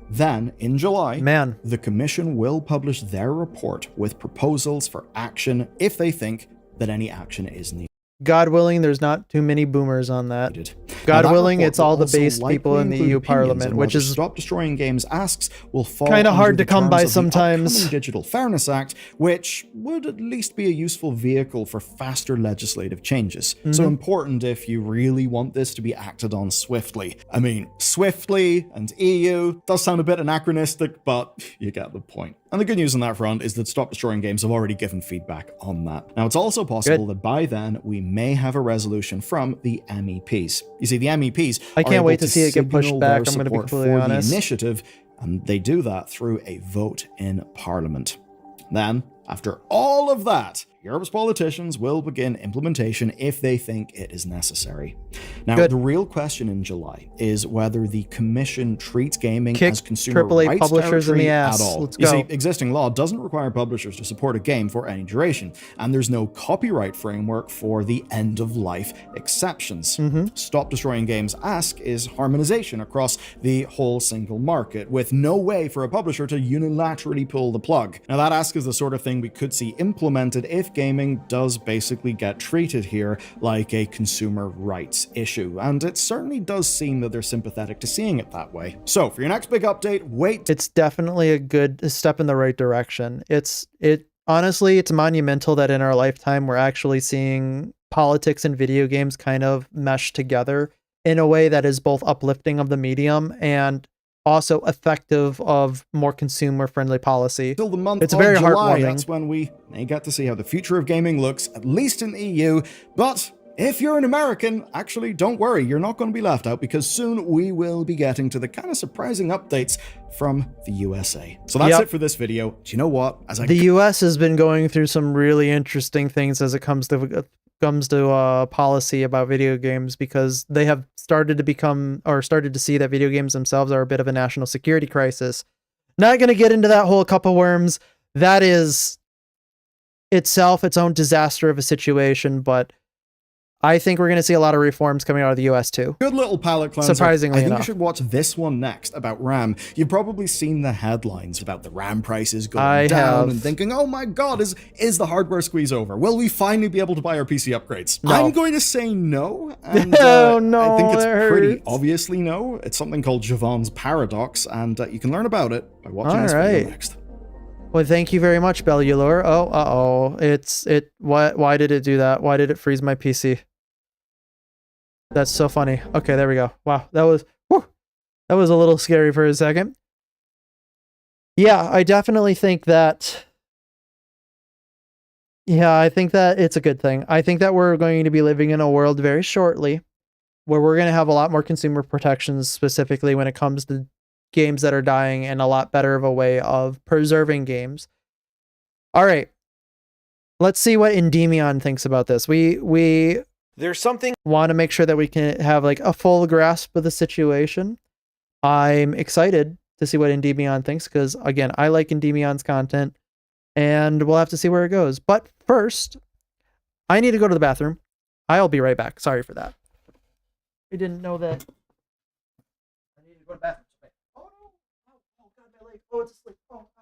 then in July, the Commission will publish their report with proposals for action if they think that any action is needed. God willing, there's not too many boomers on that. God willing, it's all the base people in the EU Parliament, which is Stop Destroying Games asks will fall kind of hard to come by the sometimes. Digital Fairness Act, which would at least be a useful vehicle for faster legislative changes. So important if you really want this to be acted on swiftly. Swiftly and EU does sound a bit anachronistic, but you get the point. And the good news on that front is that Stop Destroying Games have already given feedback on that. Now, it's also possible that by then we may have a resolution from the MEPs. You see, the MEPs I can't wait to see it get pushed back. I'm going to be completely honest. The initiative, and they do that through a vote in Parliament. Then, after all of that, Europe's politicians will begin implementation if they think it is necessary. Now, the real question in July is whether the Commission treats gaming as consumer AAA rights publishers in the ass. at all. Let's You go. see, existing law doesn't require publishers to support a game for any duration, and there's no copyright framework for the end-of-life exceptions. Stop Destroying Games' ask is harmonization across the whole single market, with no way for a publisher to unilaterally pull the plug. Now, that ask is the sort of thing we could see implemented if gaming does basically get treated here like a consumer rights issue, and it certainly does seem that they're sympathetic to seeing it that way. So, for your next big update, wait. It's definitely a good step in the right direction. Honestly, it's monumental that in our lifetime we're actually seeing politics and video games kind of mesh together in a way that is both uplifting of the medium and also effective of more consumer-friendly policy. Till the month it's of very July, heartwarming. That's when we may get to see how the future of gaming looks, at least in the EU. But if you're an American, actually, don't worry, you're not going to be left out, because soon we will be getting to the kind of surprising updates from the USA. So that's it for this video. Do you know what? The US has been going through some really interesting things as it comes to policy about video games, because they have started to see that video games themselves are a bit of a national security crisis. Not going to get into that whole cup of worms. That is itself its own disaster of a situation, but I think we're going to see a lot of reforms coming out of the US too. Good little palate cleanser. Surprisingly I think enough. you should watch this one next about RAM. You've probably seen the headlines about the RAM prices going down and thinking, oh my god, is the hardware squeeze over? Will we finally be able to buy our PC upgrades? No. I'm going to say no. And, Oh, no, I think it's that pretty hurts. obviously no. It's something called Javon's Paradox, and you can learn about it by watching All this right. video next. Well, thank you very much, Bellulure. Why did it do that? Why did it freeze my PC? That's so funny. Okay, there we go. Wow, that That was a little scary for a second. Yeah, I definitely think that... Yeah, I think that it's a good thing. I think that we're going to be living in a world very shortly where we're going to have a lot more consumer protections, specifically when it comes to games that are dying, and a lot better of a way of preserving games. All right. Let's see what Endymion thinks about this. We There's something want to make sure that we can have like a full grasp of the situation. I'm excited to see what Endymion thinks because, again, I like Endymion's content, and we'll have to see where it goes. But first, I need to go to the bathroom. I'll be right back. Sorry for that. I didn't know that. I need to go to the bathroom. Oh, no. Oh, God, my leg. Oh, it's asleep. Oh, oh.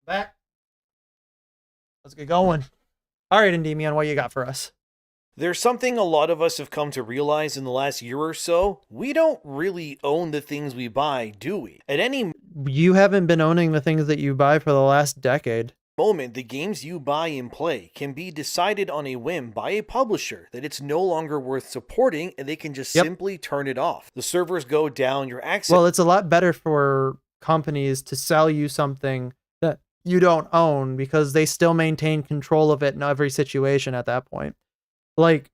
Back. Let's get going. All right, Endymion, what you got for us? There's something a lot of us have come to realize in the last year or so. We don't really own the things we buy, do we? At any You haven't been owning the things that you buy for the last decade. moment, the games you buy and play can be decided on a whim by a publisher that it's no longer worth supporting, and they can just simply turn it off. The servers go down, your access... Well, it's a lot better for companies to sell you something that you don't own because they still maintain control of it in every situation at that point. Like,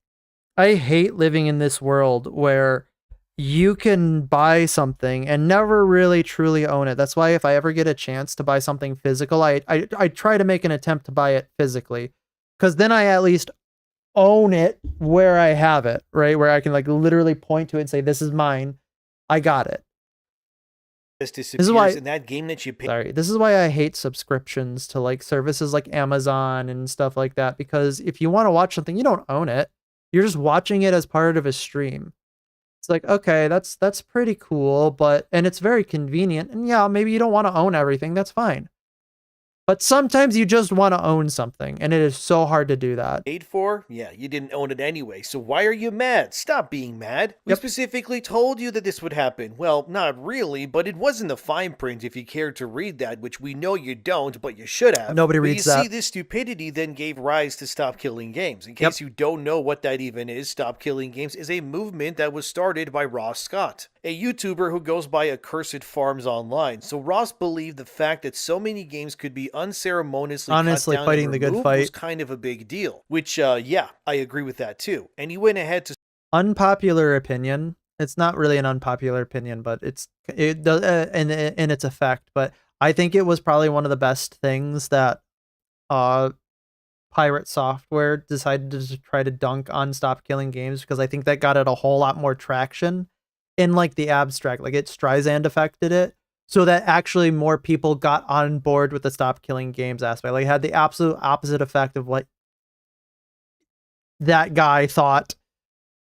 I hate living in this world where you can buy something and never really truly own it. That's why if I ever get a chance to buy something physical, I try to make an attempt to buy it physically, because then I at least own it where I have it, right? Where I can like literally point to it and say, this is mine. I got it. This is why in that game that you pay. Sorry, this is why I hate subscriptions to like services like Amazon and stuff like that, because if you want to watch something, you don't own it. You're just watching it as part of a stream. It's like, okay, that's pretty cool, and it's very convenient. And yeah, maybe you don't want to own everything. That's fine. But sometimes you just want to own something, and it is so hard to do that. Paid for? Yeah, you didn't own it anyway, so why are you mad? Stop being mad. We specifically told you that this would happen. Well, not really, but it was in the fine print if you cared to read that, which we know you don't, but you should have. Nobody reads that. You see, this stupidity then gave rise to Stop Killing Games. In case you don't know what that even is, Stop Killing Games is a movement that was started by Ross Scott, a YouTuber who goes by Accursed Farms Online. So Ross believed the fact that so many games could be unceremoniously honestly cut down fighting and the good removed fight was kind of a big deal, which yeah, I agree with that too. And he went ahead to unpopular opinion. It's not really an unpopular opinion, but it does in its effect. But I think it was probably one of the best things that Pirate Software decided to try to dunk on Stop Killing Games, because I think that got it a whole lot more traction in like the abstract, like it Streisand affected it, so that actually more people got on board with the Stop Killing Games aspect. Like it had the absolute opposite effect of what that guy thought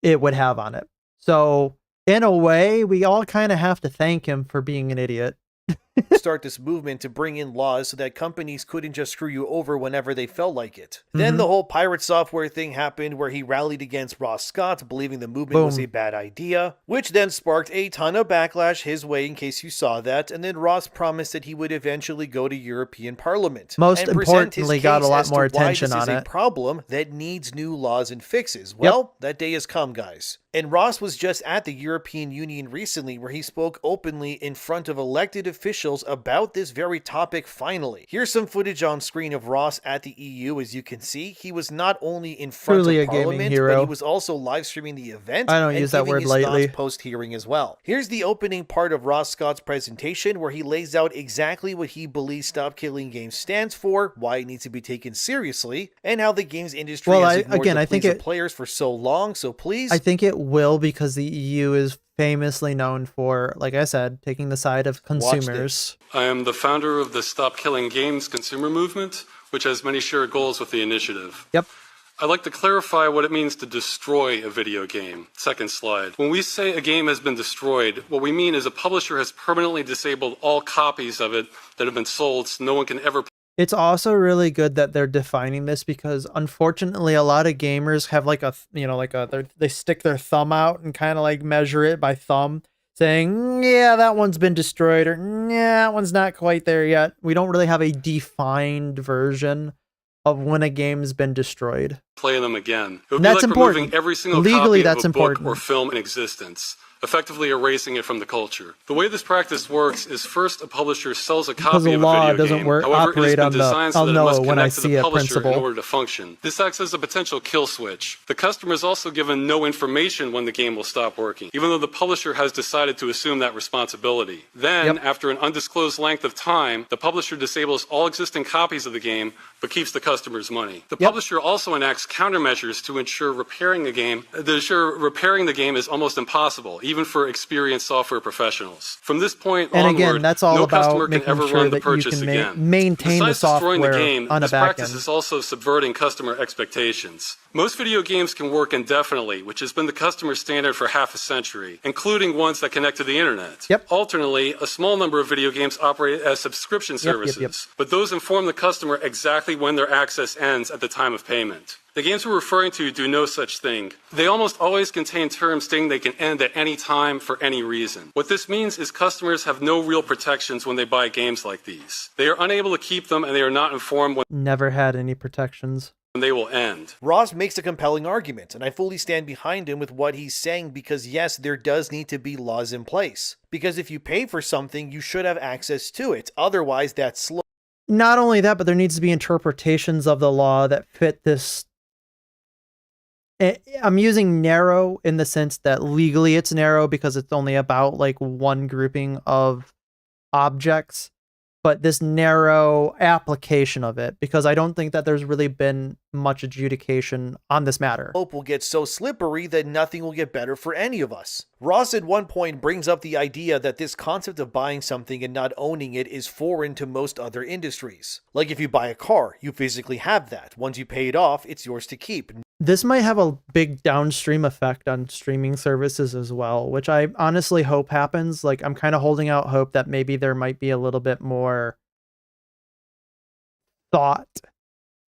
it would have on it. So in a way, we all kind of have to thank him for being an idiot. start this movement to bring in laws so that companies couldn't just screw you over whenever they felt like it. Then the whole Pirate Software thing happened, where he rallied against Ross Scott, believing the movement was a bad idea, which then sparked a ton of backlash his way, in case you saw that. And then Ross promised that he would eventually go to European Parliament. Most importantly, got a lot more attention on it. This is a problem that needs new laws and fixes. Well, that day has come, guys. And Ross was just at the European Union recently, where he spoke openly in front of elected officials officials about this very topic finally. Here's some footage on screen of Ross at the EU. As you can see, he was not only in front Truly of a gaming Parliament, hero. but he was also live streaming the event. I don't and use that giving word his lightly. thoughts post-hearing as well. Here's the opening part of Ross Scott's presentation where he lays out exactly what he believes Stop Killing Games stands for, why it needs to be taken seriously, and how the games industry has ignored the pleas of players for so long. So please, I think it will, because the EU is famously known for, like I said, taking the side of consumers. I am the founder of the Stop Killing Games consumer movement, which has many shared goals with the initiative. Yep. I'd like to clarify what it means to destroy a video game. Second slide. When we say a game has been destroyed, what we mean is a publisher has permanently disabled all copies of it that have been sold so no one can ever. It's also really good that they're defining this, because unfortunately a lot of gamers have like a, they stick their thumb out and kind of like measure it by thumb, saying, yeah, that one's been destroyed, or yeah, that one's not quite there yet. We don't really have a defined version of when a game's been destroyed. Play them again. It would That's be like important. removing every single Legally, copy that's of a book important. or film in existence, effectively erasing it from the culture. The way this practice works is first a publisher sells a Because copy the of a law video doesn't game. work, However, it has operate been on the designed so I'll that it know must when I connect to see the a publisher in principle. order to function. This acts as a potential kill switch. The customer is also given no information when the game will stop working, even though the publisher has decided to assume that responsibility. Then, after an undisclosed length of time, the publisher disables all existing copies of the game, but keeps the customer's money. The publisher also enacts countermeasures to ensure repairing the game. Repairing the game is almost impossible, even for experienced software professionals. From this point And onward, again, that's all no about customer can making ever sure run the that you purchase can again. maintain the Besides destroying software the game, on a this practice backend. is also subverting customer expectations. Most video games can work indefinitely, which has been the customer standard for half a century, including ones that connect to the internet. Alternately, a small number of video games operate as subscription services, but those inform the customer exactly when their access ends at the time of payment. The games we're referring to do no such thing. They almost always contain terms stating they can end at any time for any reason. What this means is customers have no real protections when they buy games like these. They are unable to keep them, and they are not informed when Never had any protections. they will end. Ross makes a compelling argument, and I fully stand behind him with what he's saying, because yes, there does need to be laws in place. Because if you pay for something, you should have access to it. Otherwise, that's slow. Not only that, but there needs to be interpretations of the law that fit this. I'm using narrow in the sense that legally it's narrow because it's only about like one grouping of objects, but this narrow application of it, because I don't think that there's really been much adjudication on this matter. Hope will get so slippery that nothing will get better for any of us. Ross at one point brings up the idea that this concept of buying something and not owning it is foreign to most other industries. Like if you buy a car, you physically have that. Once you pay it off, it's yours to keep. This might have a big downstream effect on streaming services as well, which I honestly hope happens. Like, I'm kind of holding out hope that maybe there might be a little bit more thought,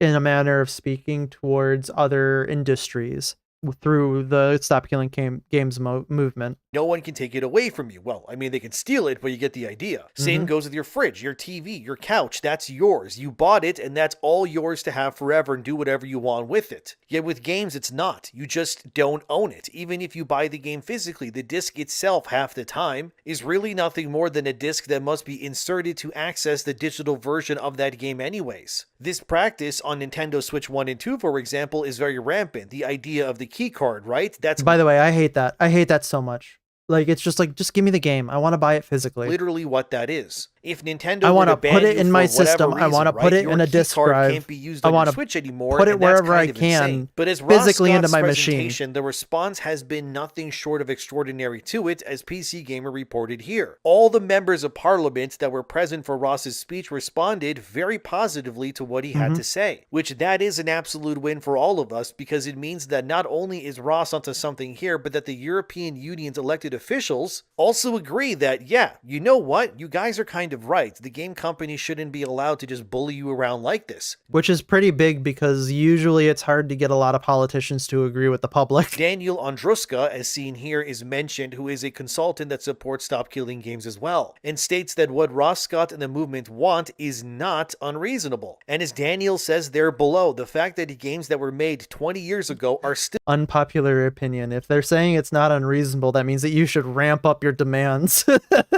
in a manner of speaking, towards other industries through the Stop Killing Games movement. No one can take it away from you. Well, I mean, they can steal it, but you get the idea. Same goes with your fridge, your TV, your couch. That's yours. You bought it, and that's all yours to have forever and do whatever you want with it. Yet with games, it's not. You just don't own it. Even if you buy the game physically, the disc itself, half the time, is really nothing more than a disc that must be inserted to access the digital version of that game anyways. This practice on Nintendo Switch 1 and 2, for example, is very rampant. The idea of the key card, right? That's, by the way, I hate that. I hate that so much. Like, it's just like, just give me the game. I want to buy it physically. Literally what that is. If Nintendo I want to ban put it you in for my whatever system. I reason, want to put it your in a key disk card drive. Can't be used I on want your to Switch anymore, put it and that's wherever I kind of can, insane. But as Ross physically into Scott's my machine. presentation, the response has been nothing short of extraordinary to it, as PC Gamer reported here. All the members of Parliament that were present for Ross's speech responded very positively to what he had to say, which that is an absolute win for all of us, because it means that not only is Ross onto something here, but that the European Union's elected officials also agree that, yeah, you know what? You guys are kind of right. The game company shouldn't be allowed to just bully you around like this. Which is pretty big, because usually it's hard to get a lot of politicians to agree with the public. Daniel Andruska, as seen here, is mentioned, who is a consultant that supports Stop Killing Games as well, and states that what Ross Scott and the movement want is not unreasonable. And as Daniel says there below, the fact that the games that were made 20 years ago are still unpopular opinion. If they're saying it's not unreasonable, that means that you should ramp up your demands.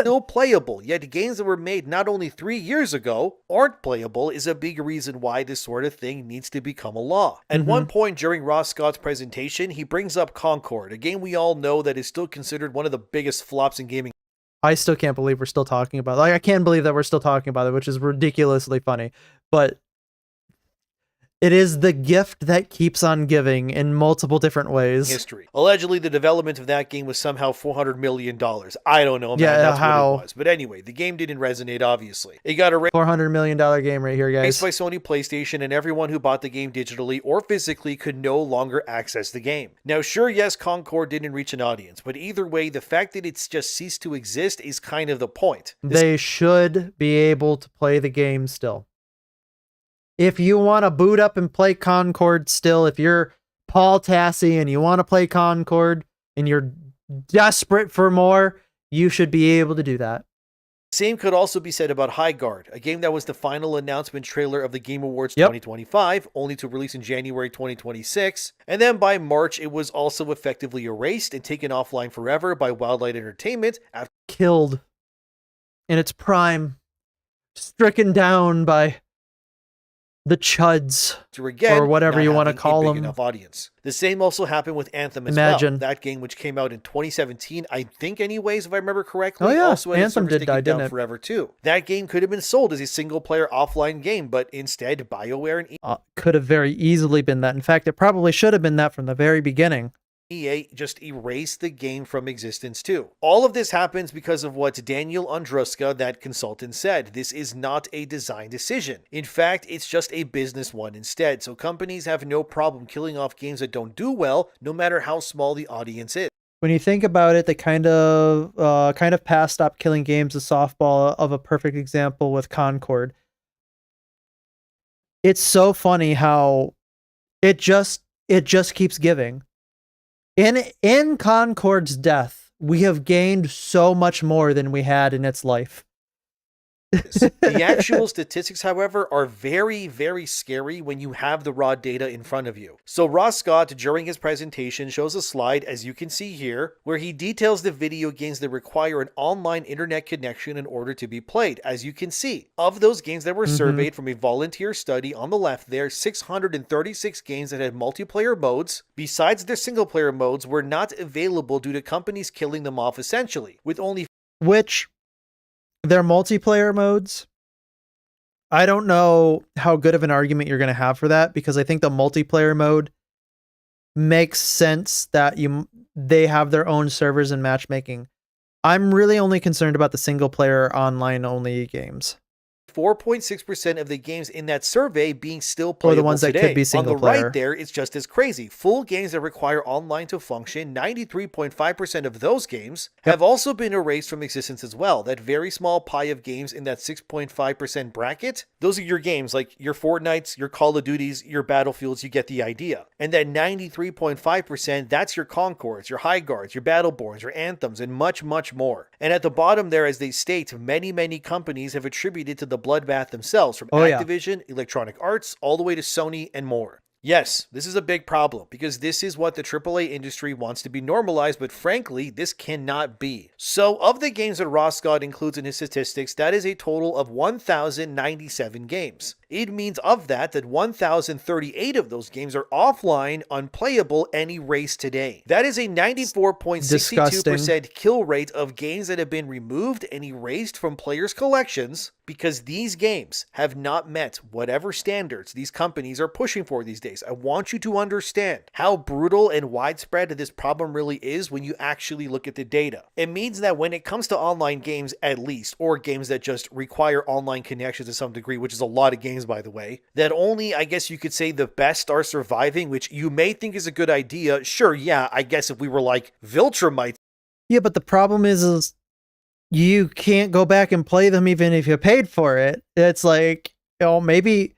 still playable, yet games that were made not only 3 years ago aren't playable is a big reason why this sort of thing needs to become a law. At one point during Ross Scott's presentation, he brings up Concord, a game we all know that is still considered one of the biggest flops in gaming. I still can't believe we're still talking about it. Like, I can't believe that we're still talking about it, which is ridiculously funny. But it is the gift that keeps on giving in multiple different ways. History. Allegedly, the development of that game was somehow $400 million. I don't know, man. Yeah, That's how? what it was. But anyway, the game didn't resonate, obviously. It got erased $400 million game right here, guys. by Sony PlayStation, and everyone who bought the game digitally or physically could no longer access the game. Now, sure, yes, Concord didn't reach an audience, but either way, the fact that it's just ceased to exist is kind of the point. They should be able to play the game still. If you want to boot up and play Concord still, if you're Paul Tassi and you want to play Concord and you're desperate for more, you should be able to do that. Same could also be said about High Guard, a game that was the final announcement trailer of the Game Awards 2025, only to release in January 2026. And then by March, it was also effectively erased and taken offline forever by Wildlight Entertainment after killed in its prime, stricken down by the chuds, again, or whatever you want to call them. Enough audience. The same also happened with Anthem as Imagine. well. That game, which came out in 2017, I think, anyways, if I remember correctly. Oh yeah, also had Anthem did die, down didn't it? forever too. That game could have been sold as a single-player offline game, but instead, BioWare and could have very easily been that. In fact, it probably should have been that from the very beginning. EA just erased the game from existence too. All of this happens because of what Daniel Andruska, that consultant, said. This is not a design decision. In fact, it's just a business one instead. So companies have no problem killing off games that don't do well, no matter how small the audience is. When you think about it, they kind of passed Stop Killing Games, a softball of a perfect example with Concord. It's so funny how it just keeps giving. In Concord's death, we have gained so much more than we had in its life. The actual statistics, however, are very, very scary when you have the raw data in front of you. So Ross Scott, during his presentation, shows a slide, as you can see here, where he details the video games that require an online internet connection in order to be played. As you can see, of those games that were surveyed from a volunteer study on the left there, 636 games that had multiplayer modes, besides their single-player modes, were not available due to companies killing them off essentially, with only their multiplayer modes, I don't know how good of an argument you're going to have for that, because I think the multiplayer mode makes sense that they have their own servers and matchmaking. I'm really only concerned about the single player online only games. 4.6% of the games in that survey being still playable or the ones today. That could be single player. On the right there, it's just as crazy. Full games that require online to function, 93.5% of those games have also been erased from existence as well. That very small pie of games in that 6.5% bracket, those are your games like your Fortnites, your Call of Duties, your Battlefields, you get the idea. And that 93.5%, that's your Concords, your High Guards, your Battleborns, your Anthems, and much, much more. And at the bottom there, as they state, many, many companies have attributed to the bloodbath themselves, from Activision, Electronic Arts, all the way to Sony and more. Yes, this is a big problem, because this is what the AAA industry wants to be normalized, but frankly, this cannot be. So, of the games that Ross Scott includes in his statistics, that is a total of 1,097 games. It means of that 1,038 of those games are offline, unplayable, and erased today. That is a 94.62% kill rate of games that have been removed and erased from players' collections, because these games have not met whatever standards these companies are pushing for these days. I want you to understand how brutal and widespread this problem really is when you actually look at the data. It means that when it comes to online games, at least, or games that just require online connections to some degree, which is a lot of games, by the way, that only, I guess you could say, the best are surviving, which you may think is a good idea. Sure, yeah, I guess if we were like Viltrumite. Yeah, but the problem is you can't go back and play them even if you paid for it. It's like, maybe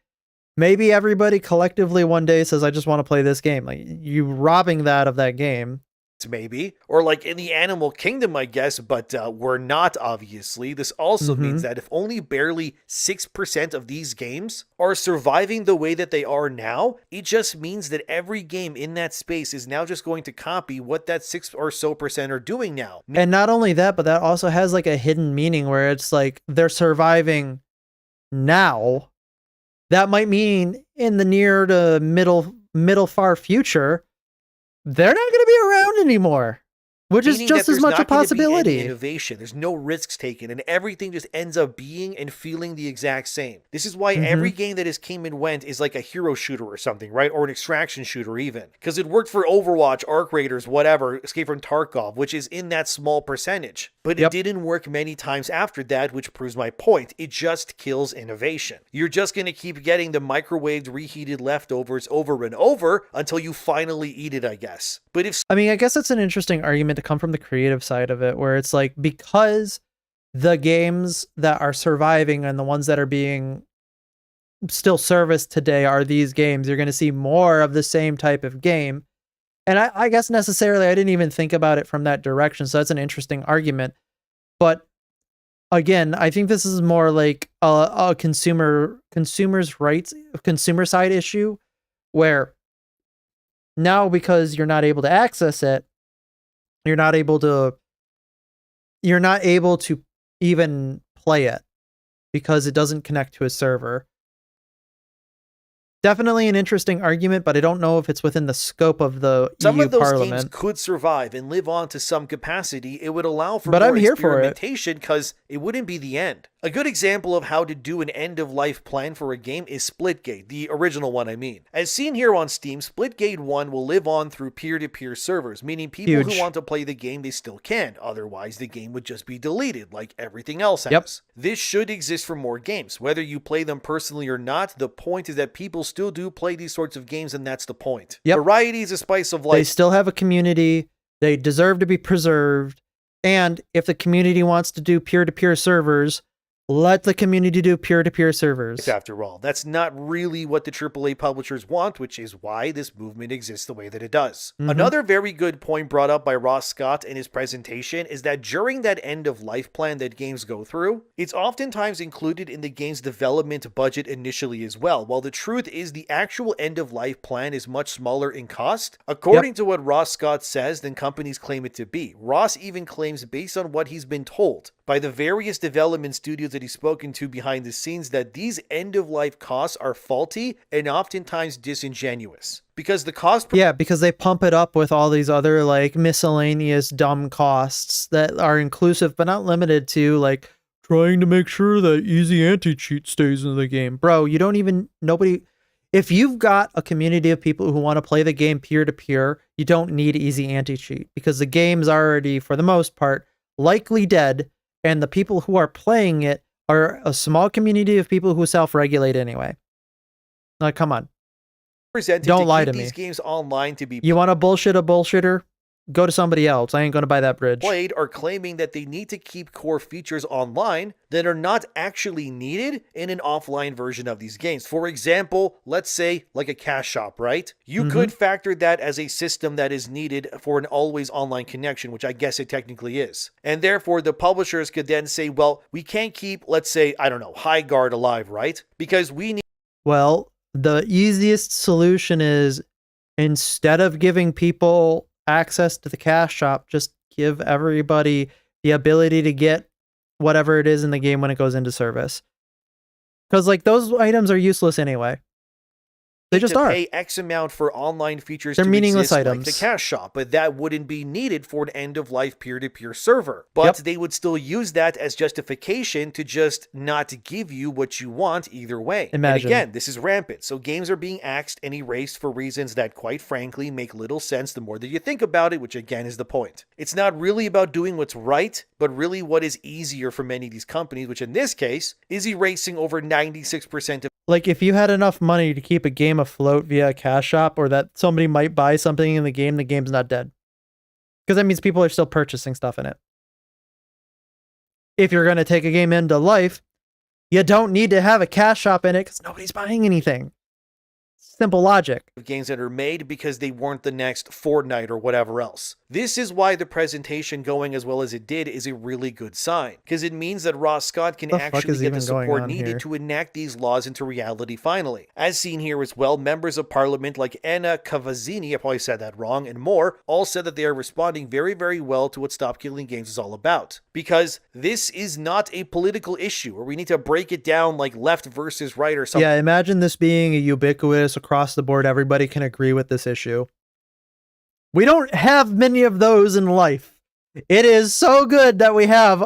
everybody collectively one day says, I just want to play this game. Like, you robbing that of that game. maybe, or like in the animal kingdom, I guess, but we're not, obviously. This also means that if only barely 6% of these games are surviving the way that they are now, it just means that every game in that space is now just going to copy what that 6 or so percent are doing now. And not only that, but that also has like a hidden meaning where it's like they're surviving now. That might mean in the near to middle far future, they're not going to be around anymore, which is just as much a possibility. Innovation. There's no risks taken, and everything just ends up being and feeling the exact same. This is why every game that has came and went is like a hero shooter or something, right? Or an extraction shooter even. Because it worked for Overwatch, Arc Raiders, whatever, Escape from Tarkov, which is in that small percentage. But it didn't work many times after that, which proves my point. It just kills innovation. You're just going to keep getting the microwaved, reheated leftovers over and over until you finally eat it, I guess. But if... I mean, I guess that's an interesting argument to come from the creative side of it, where it's like, because the games that are surviving and the ones that are being still serviced today are these games, you're going to see more of the same type of game. And I guess necessarily I didn't even think about it from that direction. So that's an interesting argument. But again, I think this is more like a consumer's rights, consumer side issue, where now because you're not able to access it, you're not able to even play it because it doesn't connect to a server. Definitely an interesting argument, but I don't know if it's within the scope of the some EU of those Parliament. games could survive and live on to some capacity. It would allow for But more I'm here for it. experimentation because it wouldn't be the end. A good example of how to do an end-of-life plan for a game is Splitgate, the original one I mean. As seen here on Steam, Splitgate 1 will live on through peer-to-peer servers, meaning people who want to play the game, they still can. Otherwise, the game would just be deleted, like everything else has. This should exist for more games. Whether you play them personally or not, the point is that people still do play these sorts of games, and that's the point. Variety is a spice of life. They still have a community. They deserve to be preserved. And if the community wants to do peer-to-peer servers, let the community do peer-to-peer servers. After all, that's not really what the AAA publishers want, which is why this movement exists the way that it does. Another very good point brought up by Ross Scott in his presentation is that during that end-of-life plan that games go through, it's oftentimes included in the game's development budget initially as well, while the truth is the actual end-of-life plan is much smaller in cost, according to what Ross Scott says, than companies claim it to be. Ross even claims, based on what he's been told by the various development studios that he's spoken to behind the scenes, that these end-of-life costs are faulty and oftentimes disingenuous. Because the cost... because they pump it up with all these other like miscellaneous dumb costs that are inclusive but not limited to like trying to make sure that easy anti-cheat stays in the game. Bro, you don't even... If you've got a community of people who want to play the game peer-to-peer, you don't need easy anti-cheat because the game's already, for the most part, likely dead, and the people who are playing it are a small community of people who self-regulate anyway. Like, come on. Don't lie to me. These games online to be... You want to bullshit a bullshitter? Go to somebody else. I ain't going to buy that bridge. Played are claiming that they need to keep core features online that are not actually needed in an offline version of these games. For example, let's say like a cash shop, right? You could factor that as a system that is needed for an always online connection, which I guess it technically is. And therefore, the publishers could then say, well, we can't keep, let's say, I don't know, Highguard alive, right? Because we need... Well, the easiest solution is, instead of giving people access to the cash shop, just give everybody the ability to get whatever it is in the game when it goes into service. Because like those items are useless anyway. They just are. Pay X amount for online features. They're meaningless items, items. like the cash shop, but that wouldn't be needed for an end-of-life peer-to-peer server. But they would still use that as justification to just not give you what you want either way. Imagine. And again, this is rampant. So games are being axed and erased for reasons that, quite frankly, make little sense the more that you think about it, which again is the point. It's not really about doing what's right, but really what is easier for many of these companies, which in this case is erasing over 96% of... Like, if you had enough money to keep a game afloat via a cash shop, or that somebody might buy something in the game's not dead. Because that means people are still purchasing stuff in it. If you're going to take a game into life, you don't need to have a cash shop in it because nobody's buying anything. simple logic. Games that are made because they weren't the next Fortnite or whatever else. This is why the presentation going as well as it did is a really good sign, because it means that Ross Scott can actually get the support needed to enact these laws into reality finally. As seen here as well, members of parliament like Anna Cavazzini, I probably said that wrong, and more, all said that they are responding very, very well to what Stop Killing Games is all about. Because this is not a political issue, or we need to break it down like left versus right or something. Yeah, imagine this being a ubiquitous across the board, everybody can agree with this issue. We don't have many of those in life. It is so good that we have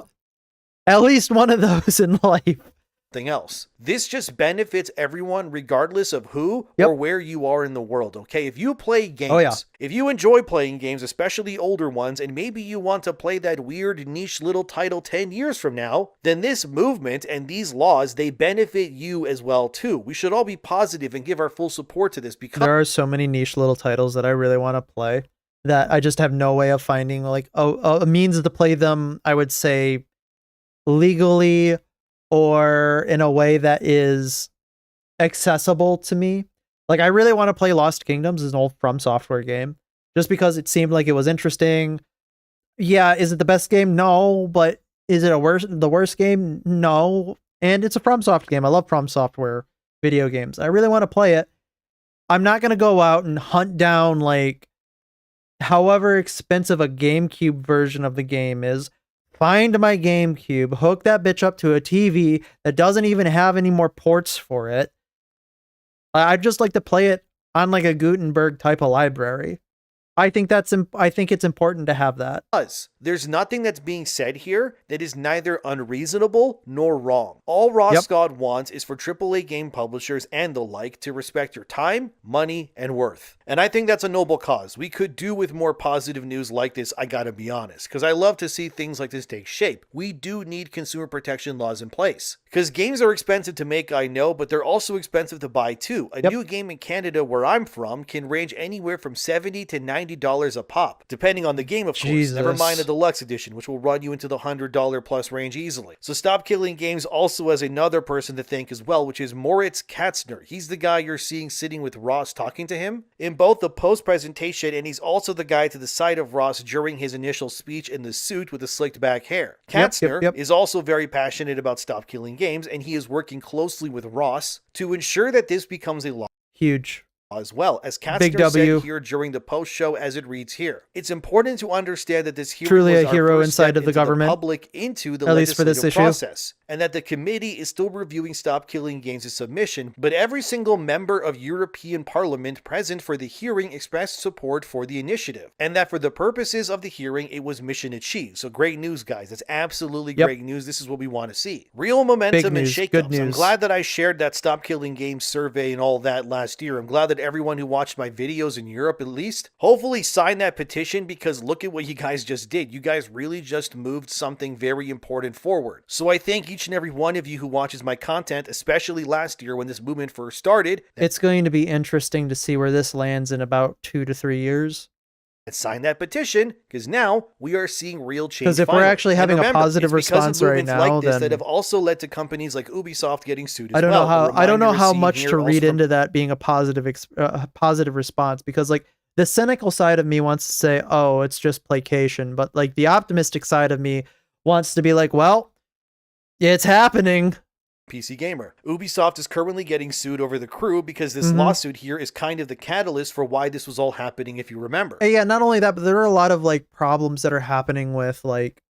at least one of those in life. Else. This just benefits everyone regardless of who or where you are in the world, okay? If you play games, if you enjoy playing games, especially older ones, and maybe you want to play that weird niche little title 10 years from now, then this movement and these laws, they benefit you as well too. We should all be positive and give our full support to this, because there are so many niche little titles that I really want to play that I just have no way of finding like a means to play them, I would say, legally or in a way that is accessible to me. Like, I really want to play Lost Kingdoms, as an old From Software game, just because it seemed like it was interesting. Yeah, is it the best game? No, but is it the worst game? No. And it's a FromSoft game. I love From Software video games. I really want to play it. I'm not going to go out and hunt down, like, however expensive a GameCube version of the game is. Find my GameCube, hook that bitch up to a TV that doesn't even have any more ports for it. I'd just like to play it on like a Gutenberg type of library. I think it's important to have that. There's nothing that's being said here that is neither unreasonable nor wrong. All Ross Scott wants is for AAA game publishers and the like to respect your time, money, and worth. And I think that's a noble cause. We could do with more positive news like this, I gotta be honest, because I love to see things like this take shape. We do need consumer protection laws in place. Because games are expensive to make, I know, but they're also expensive to buy too. A new game in Canada, where I'm from, can range anywhere from $70 to $90 a pop, depending on the game, of course. Never mind a deluxe edition, which will run you into the $100 plus range easily. So Stop Killing Games also has another person to thank as well, which is Moritz Katzner. He's the guy you're seeing sitting with Ross talking to him in both the post-presentation, and he's also the guy to the side of Ross during his initial speech in the suit with the slicked back hair. Katzner is also very passionate about Stop Killing Games, and he is working closely with Ross to ensure that this becomes a law. Huge. As well, as Katzner said here during the post-show, as it reads here. It's important to understand that this hearing truly was a hero our inside of the government, public into the at least for this issue, process, and that the committee is still reviewing Stop Killing Games' submission, but every single member of European Parliament present for the hearing expressed support for the initiative, and that for the purposes of the hearing, it was mission achieved. So great news, guys. That's absolutely great news. This is what we want to see. Real momentum and shakeups. I'm glad that I shared that Stop Killing Games survey and all that last year. I'm glad that everyone who watched my videos in Europe, at least, hopefully signed that petition, because look at what you guys just did. You guys really just moved something very important forward. So I thank each and every one of you who watches my content, especially last year when this movement first started. It's going to be interesting to see where this lands in about 2 to 3 years. Sign that petition, because now we are seeing real change. Because if we're actually having a positive response right now, like this then that have also led to companies like Ubisoft getting sued as I don't know how much to read into that that being a positive response, because like the cynical side of me wants to say, oh, it's just placation, but like the optimistic side of me wants to be like, well, it's happening. PC Gamer. Ubisoft is currently getting sued over The Crew because this lawsuit here is kind of the catalyst for why this was all happening, if you remember. Yeah, not only that, but there are a lot of like problems that are happening with like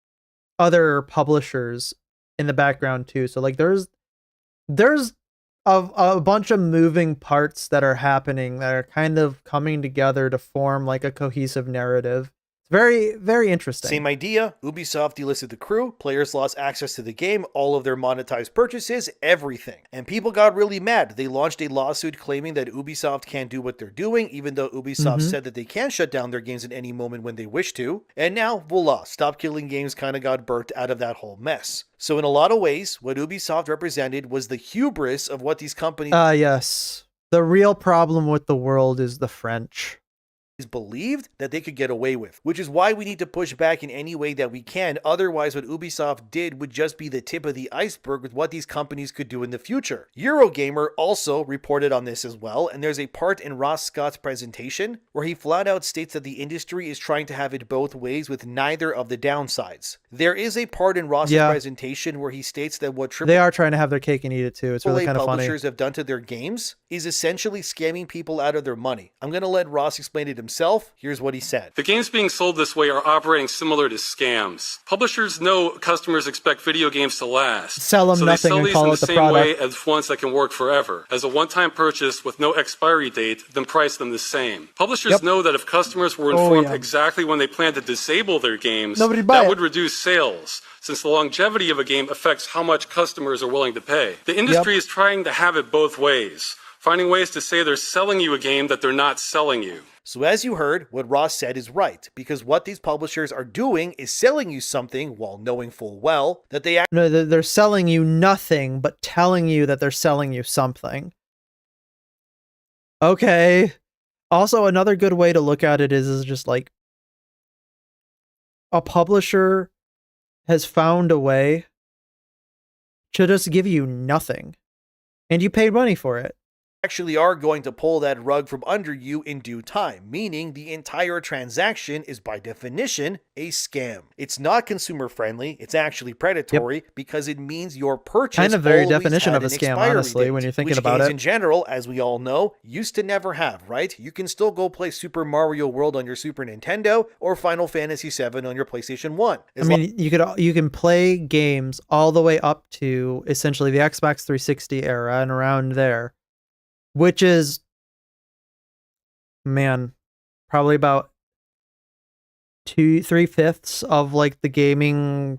other publishers in the background too. So like there's a bunch of moving parts that are happening that are kind of coming together to form like a cohesive narrative. Very, very interesting. Same idea. Ubisoft delisted The Crew, players lost access to the game, all of their monetized purchases, everything. And people got really mad. They launched a lawsuit claiming that Ubisoft can't do what they're doing, even though Ubisoft said that they can shut down their games at any moment when they wish to. And now, voila, Stop Killing Games kind of got burnt out of that whole mess. So in a lot of ways, what Ubisoft represented was the hubris of what these companies... yes. The real problem with the world is the French. believed that they could get away with, which is why we need to push back in any way that we can. Otherwise, what Ubisoft did would just be the tip of the iceberg with what these companies could do in the future. Eurogamer also reported on this as well, and there's a part in Ross Scott's presentation where he flat out states that the industry is trying to have it both ways with neither of the downsides. There is a part in Ross's presentation where he states that what they are trying to have their cake and eat it too. It's really kind of funny. Publishers have done to their games is essentially scamming people out of their money. I'm going to let Ross explain it himself. Here's what he said. The games being sold this way are operating similar to scams. Publishers know customers expect video games to last. Sell them so nothing and call it the same product. way as ones that can work forever. As a one-time purchase with no expiry date, then price them the same. Publishers know that if customers were informed exactly when they plan to disable their games, that would reduce sales, since the longevity of a game affects how much customers are willing to pay. The industry is trying to have it both ways, finding ways to say they're selling you a game that they're not selling you. So as you heard, what Ross said is right, because what these publishers are doing is selling you something while knowing full well that they they're selling you nothing, but telling you that they're selling you something. Okay. Also, another good way to look at it is just like a publisher has found a way to just give you nothing, and you paid money for it. Actually are going to pull that rug from under you in due time, meaning the entire transaction is by definition a scam. It's not consumer friendly, it's actually predatory because it means your purchase kind of very definition of a scam, honestly, date, when you're thinking which about games it. In general, as we all know, used to never have, right? You can still go play Super Mario World on your Super Nintendo or Final Fantasy VII on your PlayStation 1. I mean, you can play games all the way up to essentially the Xbox 360 era and around there, which is, man, probably about 3/5 of like the games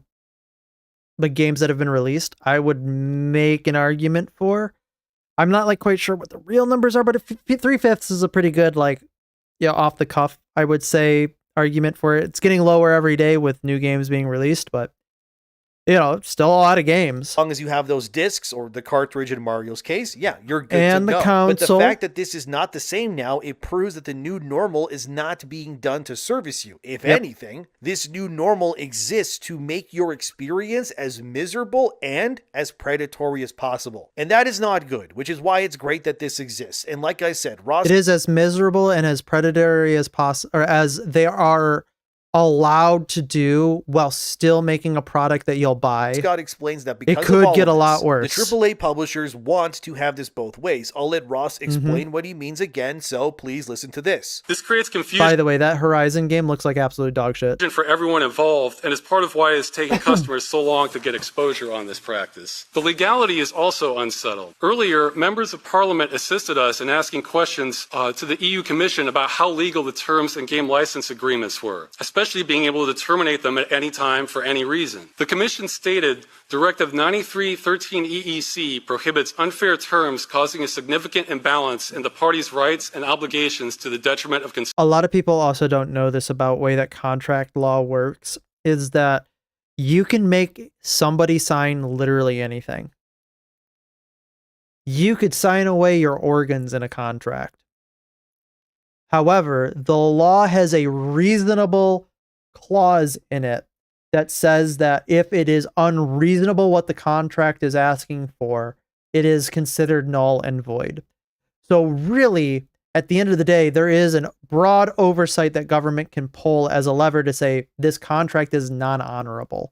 that have been released. I would make an argument for. I'm not like quite sure what the real numbers are, but 3/5 is a pretty good, like, off the cuff, I would say, argument for it. It's getting lower every day with new games being released, but still a lot of games. As long as you have those discs or the cartridge in Mario's case, yeah, you're good and to the go. console. But the fact that this is not the same now, it proves that the new normal is not being done to service you. If anything, this new normal exists to make your experience as miserable and as predatory as possible. And that is not good, which is why it's great that this exists. And like I said, Ross, it is as miserable and as predatory as possible, or as they are allowed to do, while still making a product that you'll buy. Scott explains that because it could of all get of a lot this, worse. The AAA publishers want to have this both ways. I'll let Ross explain what he means again, so please listen to this. This creates confusion. By the way, that Horizon game looks like absolute dog shit for everyone involved, and is part of why it's taken customers so long to get exposure on this practice. The legality is also unsettled. Earlier, members of Parliament assisted us in asking questions to the EU Commission about how legal the terms and game license agreements were, especially being able to terminate them at any time for any reason. The Commission stated Directive 9313 EEC prohibits unfair terms causing a significant imbalance in the parties' rights and obligations to the detriment of consumers. A lot of people also don't know this about way that contract law works, is that you can make somebody sign literally anything. You could sign away your organs in a contract. However, the law has a reasonable clause in it that says that if it is unreasonable what the contract is asking for, it is considered null and void. So really, at the end of the day, there is a broad oversight that government can pull as a lever to say this contract is non-honorable.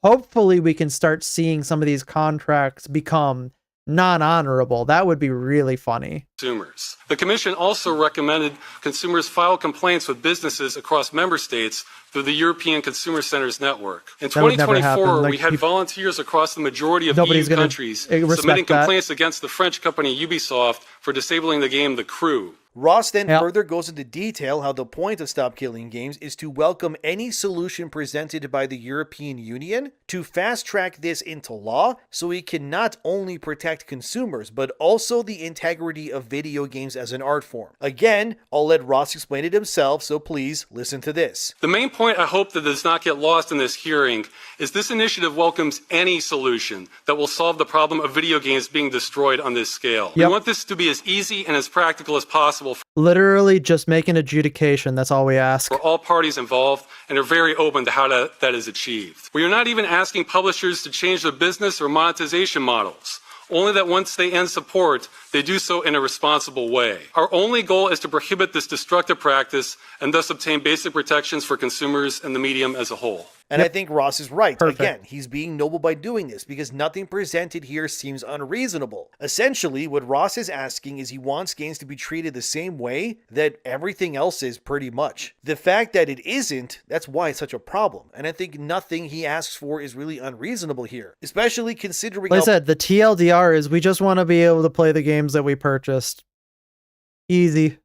Hopefully we can start seeing some of these contracts become non-honorable. That would be really funny. Consumers. The Commission also recommended consumers file complaints with businesses across member states through the European Consumer Centers Network. In 2024, we had volunteers across the majority of EU countries submitting complaints against the French company Ubisoft for disabling the game The Crew. Ross then further goes into detail how the point of Stop Killing Games is to welcome any solution presented by the European Union to fast-track this into law so it can not only protect consumers but also the integrity of of video games as an art form. Again, I'll let Ross explain it himself, so please listen to this. The main point I hope that does not get lost in this hearing is this initiative welcomes any solution that will solve the problem of video games being destroyed on this scale. We want this to be as easy and as practical as possible. Literally just make an adjudication, that's all we ask. For all parties involved, and are very open to how that is achieved. We are not even asking publishers to change their business or monetization models. Only that once they end support, they do so in a responsible way. Our only goal is to prohibit this destructive practice and thus obtain basic protections for consumers and the medium as a whole. And I think Ross is right. Perfect. Again, he's being noble by doing this because nothing presented here seems unreasonable. Essentially, what Ross is asking is he wants games to be treated the same way that everything else is pretty much. The fact that it isn't, that's why it's such a problem. And I think nothing he asks for is really unreasonable here, especially considering like I said, the TLDR is we just want to be able to play the games that we purchased. Easy.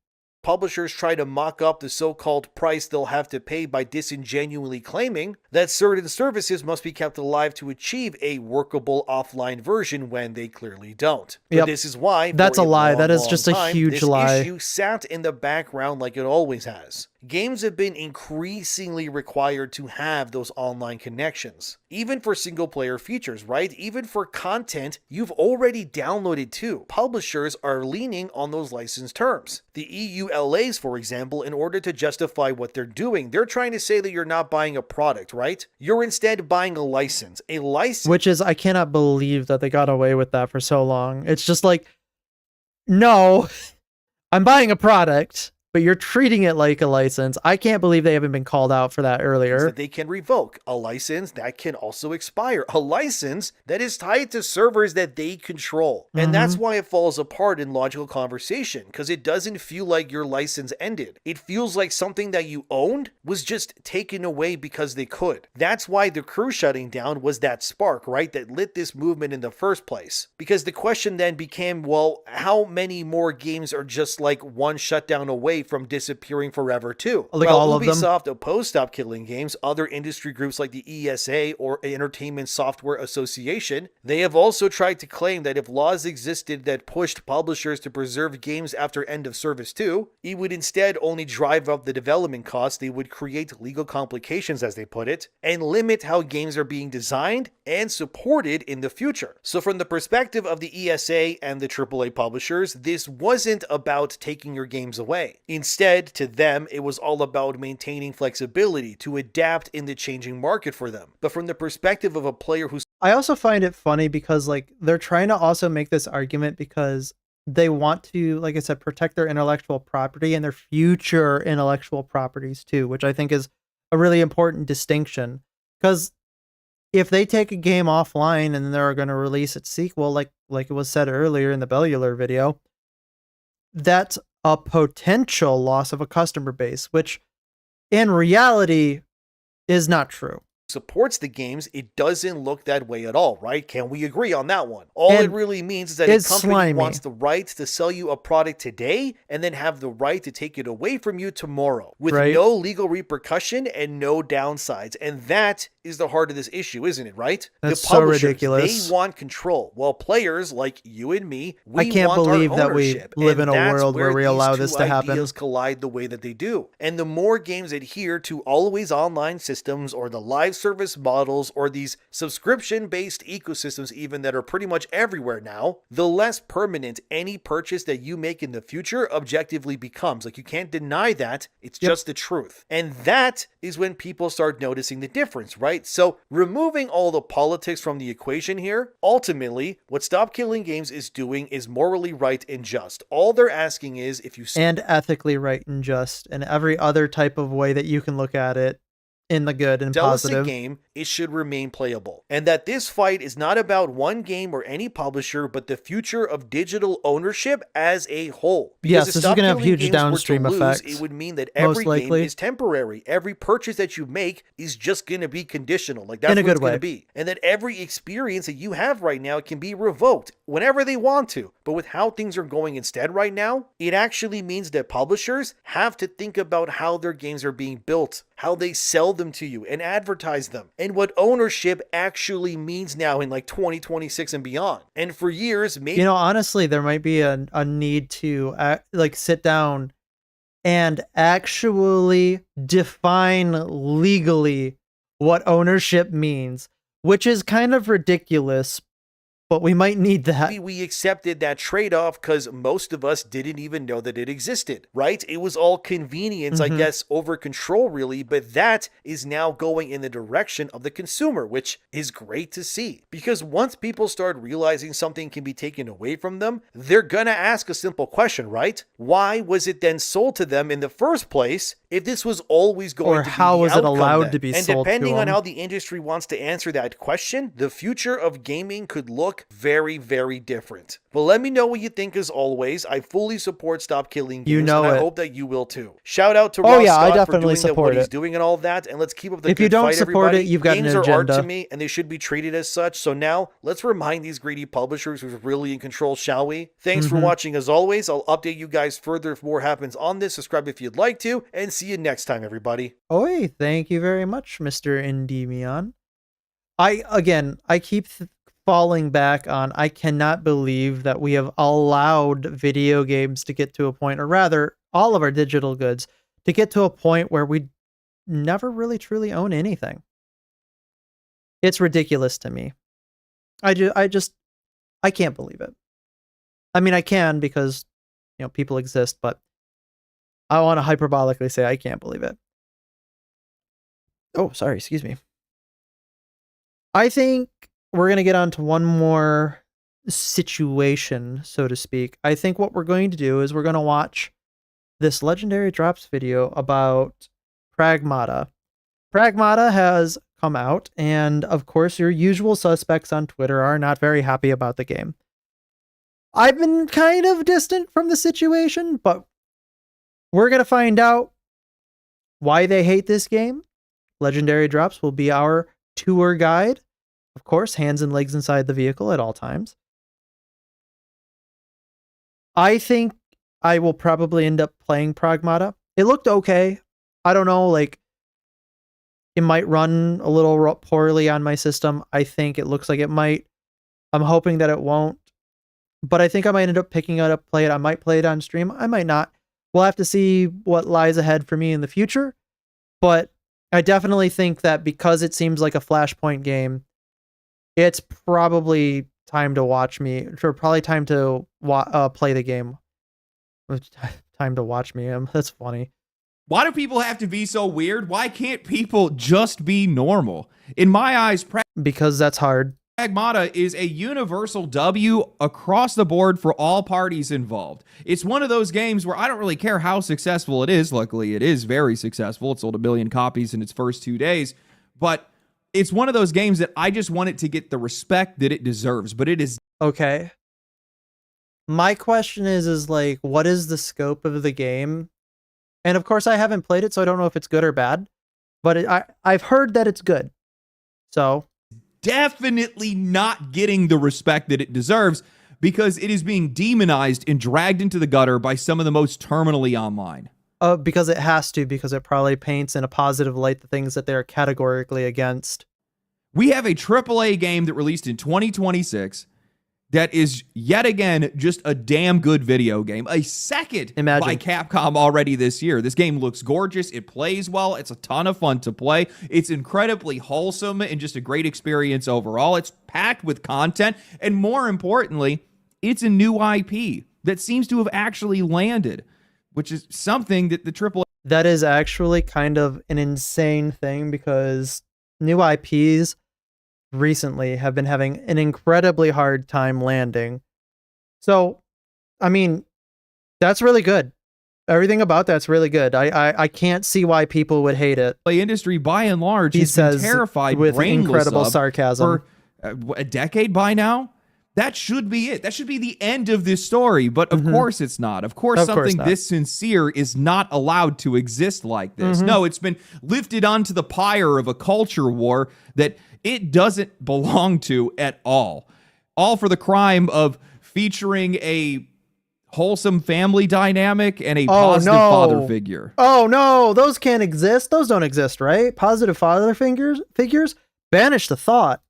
Publishers try to mock up the so-called price they'll have to pay by disingenuously claiming that certain services must be kept alive to achieve a workable offline version when they clearly don't. But this is why that's a lie. That is just a huge lie. This issue sat in the background like it always has. Games have been increasingly required to have those online connections, even for single-player features, right? Even for content you've already downloaded too. Publishers are leaning on those license terms. The EULAs, for example, in order to justify what they're doing, they're trying to say that you're not buying a product, right? You're instead buying a license. A license. Which is, I cannot believe that they got away with that for so long. It's just like, no, I'm buying a product, but you're treating it like a license. I can't believe they haven't been called out for that earlier. That they can revoke. A license that can also expire. A license that is tied to servers that they control. And that's why it falls apart in logical conversation, because it doesn't feel like your license ended. It feels like something that you owned was just taken away because they could. That's why the Crew shutting down was that spark, right? That lit this movement in the first place. Because the question then became, well, how many more games are just like one shutdown away from disappearing forever too? Like all of them. Ubisoft opposed Stop Killing Games, other industry groups like the ESA or Entertainment Software Association, they have also tried to claim that if laws existed that pushed publishers to preserve games after end of service too, it would instead only drive up the development costs. They would create legal complications, as they put it, and limit how games are being designed and supported in the future. So from the perspective of the ESA and the AAA publishers, this wasn't about taking your games away. Instead, to them, it was all about maintaining flexibility to adapt in the changing market for them. But from the perspective of a player who's... I also find it funny because like they're trying to also make this argument because they want to, like I said, protect their intellectual property and their future intellectual properties too, which I think is a really important distinction. Because if they take a game offline and they're going to release its sequel, like it was said earlier in the Bellular video, that's a potential loss of a customer base, which in reality is not true. Supports the games, it doesn't look that way at all, right? Can we agree on that one? All it really means is that a company wants the right to sell you a product today and then have the right to take it away from you tomorrow with no legal repercussion and no downsides. And that is the heart of this issue, isn't it, right? That's the publishers, so ridiculous. They want control, while players like you and me, we I can't want believe our that we ownership. live in a And world where we allow this to happen. Ideas collide the way that they do. And the more games adhere to always online systems or the live service models or these subscription-based ecosystems even that are pretty much everywhere now, the less permanent any purchase that you make in the future objectively becomes. Like, you can't deny that. It's just the truth. And that is when people start noticing the difference, right? So removing all the politics from the equation here, ultimately, what Stop Killing Games is doing is morally right and just. All they're asking is if you... And ethically right and just, and every other type of way that you can look at it in the good and positive. A game, it should remain playable. And that this fight is not about one game or any publisher, but the future of digital ownership as a whole. Because yes, this is going to have huge downstream effects. It would mean that every game is temporary. Every purchase that you make is just going to be conditional. Like, that's what it's going to be. And that every experience that you have right now can be revoked whenever they want to. But with how things are going instead right now, it actually means that publishers have to think about how their games are being built, how they sell them to you and advertise them. and what ownership actually means now in like 2026 and beyond. And for years, maybe... honestly, there might be a need to sit down and actually define legally what ownership means, which is kind of ridiculous, but we might need that. We accepted that trade-off because most of us didn't even know that it existed, right? It was all convenience, I guess, over control, really, but that is now going in the direction of the consumer, which is great to see. Because once people start realizing something can be taken away from them, they're gonna ask a simple question, right? Why was it then sold to them in the first place if this was always going to be the outcome? Or how was it allowed to be sold to them? And depending on how the industry wants to answer that question, the future of gaming could look very, very different. But let me know what you think as always. I fully support Stop Killing Games, and I hope that you will too. Shout out to Ross Scott for doing what he's doing and all of that, and let's keep up the good fight, everybody. If you don't support it, you've got an agenda. Games are art to me, and they should be treated as such. So now, let's remind these greedy publishers who's really in control, shall we? Thanks for watching as always. I'll update you guys further if more happens on this. Subscribe if you'd like to, and see you next time, everybody. Oi, thank you very much, Mr. Endymion. I keep falling back on, I cannot believe that we have allowed video games to get to a point, or rather, all of our digital goods to get to a point where we never really truly own anything. It's ridiculous to me. I can't believe it. I mean, I can because, people exist, but I want to hyperbolically say I can't believe it. Oh, sorry, excuse me. I think we're going to get on to one more situation, so to speak. I think what we're going to do is we're going to watch this Legendary Drops video about Pragmata. Pragmata has come out, and of course your usual suspects on Twitter are not very happy about the game. I've been kind of distant from the situation, but we're going to find out why they hate this game. Legendary Drops will be our tour guide. Of course, hands and legs inside the vehicle at all times. I think I will probably end up playing Pragmata. It looked okay. I don't know, it might run a little poorly on my system. I think it looks like it might. I'm hoping that it won't. But I think I might end up picking it up, play it. I might play it on stream. I might not. We'll have to see what lies ahead for me in the future. But I definitely think that because it seems like a Flashpoint game, it's probably time to watch me, or probably time to play the game. Time to watch me. That's funny. Why do people have to be so weird? Why can't people just be normal? In my eyes, because that's hard. Pragmata is a universal W across the board for all parties involved. It's one of those games where I don't really care how successful it is. Luckily, it is very successful. It sold 1 million copies in its first 2 days. But it's one of those games that I just want it to get the respect that it deserves. But it is... Okay. My question is what is the scope of the game? And of course, I haven't played it, so I don't know if it's good or bad. But I've heard that it's good. So... definitely not getting the respect that it deserves because it is being demonized and dragged into the gutter by some of the most terminally online. Because it has to, because it probably paints in a positive light the things that they're categorically against. We have a AAA game that released in 2026 that is yet again just a damn good video game. A second by Capcom already this year. This game looks gorgeous. It plays well. It's a ton of fun to play. It's incredibly wholesome and just a great experience overall. It's packed with content. And more importantly, it's a new IP that seems to have actually landed, which is something that the AAA... That is actually kind of an insane thing because new IPs recently have been having an incredibly hard time landing. So, I mean, that's really good. Everything about that's really good. I can't see why people would hate it. The industry, by and large, has been terrified with incredible sarcasm for a decade by now. That should be it. That should be the end of this story. But of course it's not. Of course something this sincere is not allowed to exist like this. No, it's been lifted onto the pyre of a culture war that it doesn't belong to at all. All for the crime of featuring a wholesome family dynamic and a positive father figure. Oh no, those can't exist. Those don't exist, right? Positive father figures? Banish the thought.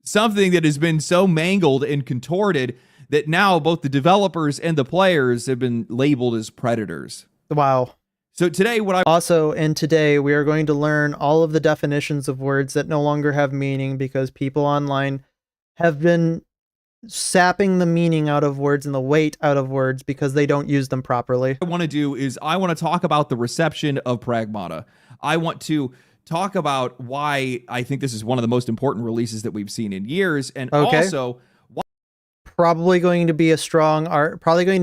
Something that has been so mangled and contorted that now both the developers and the players have been labeled as predators. Wow. So today, today we are going to learn all of the definitions of words that no longer have meaning because people online have been sapping the meaning out of words and the weight out of words because they don't use them properly. What I want to do is I want to talk about the reception of Pragmata. I want to talk about why I think this is one of the most important releases that we've seen in years, and also probably going to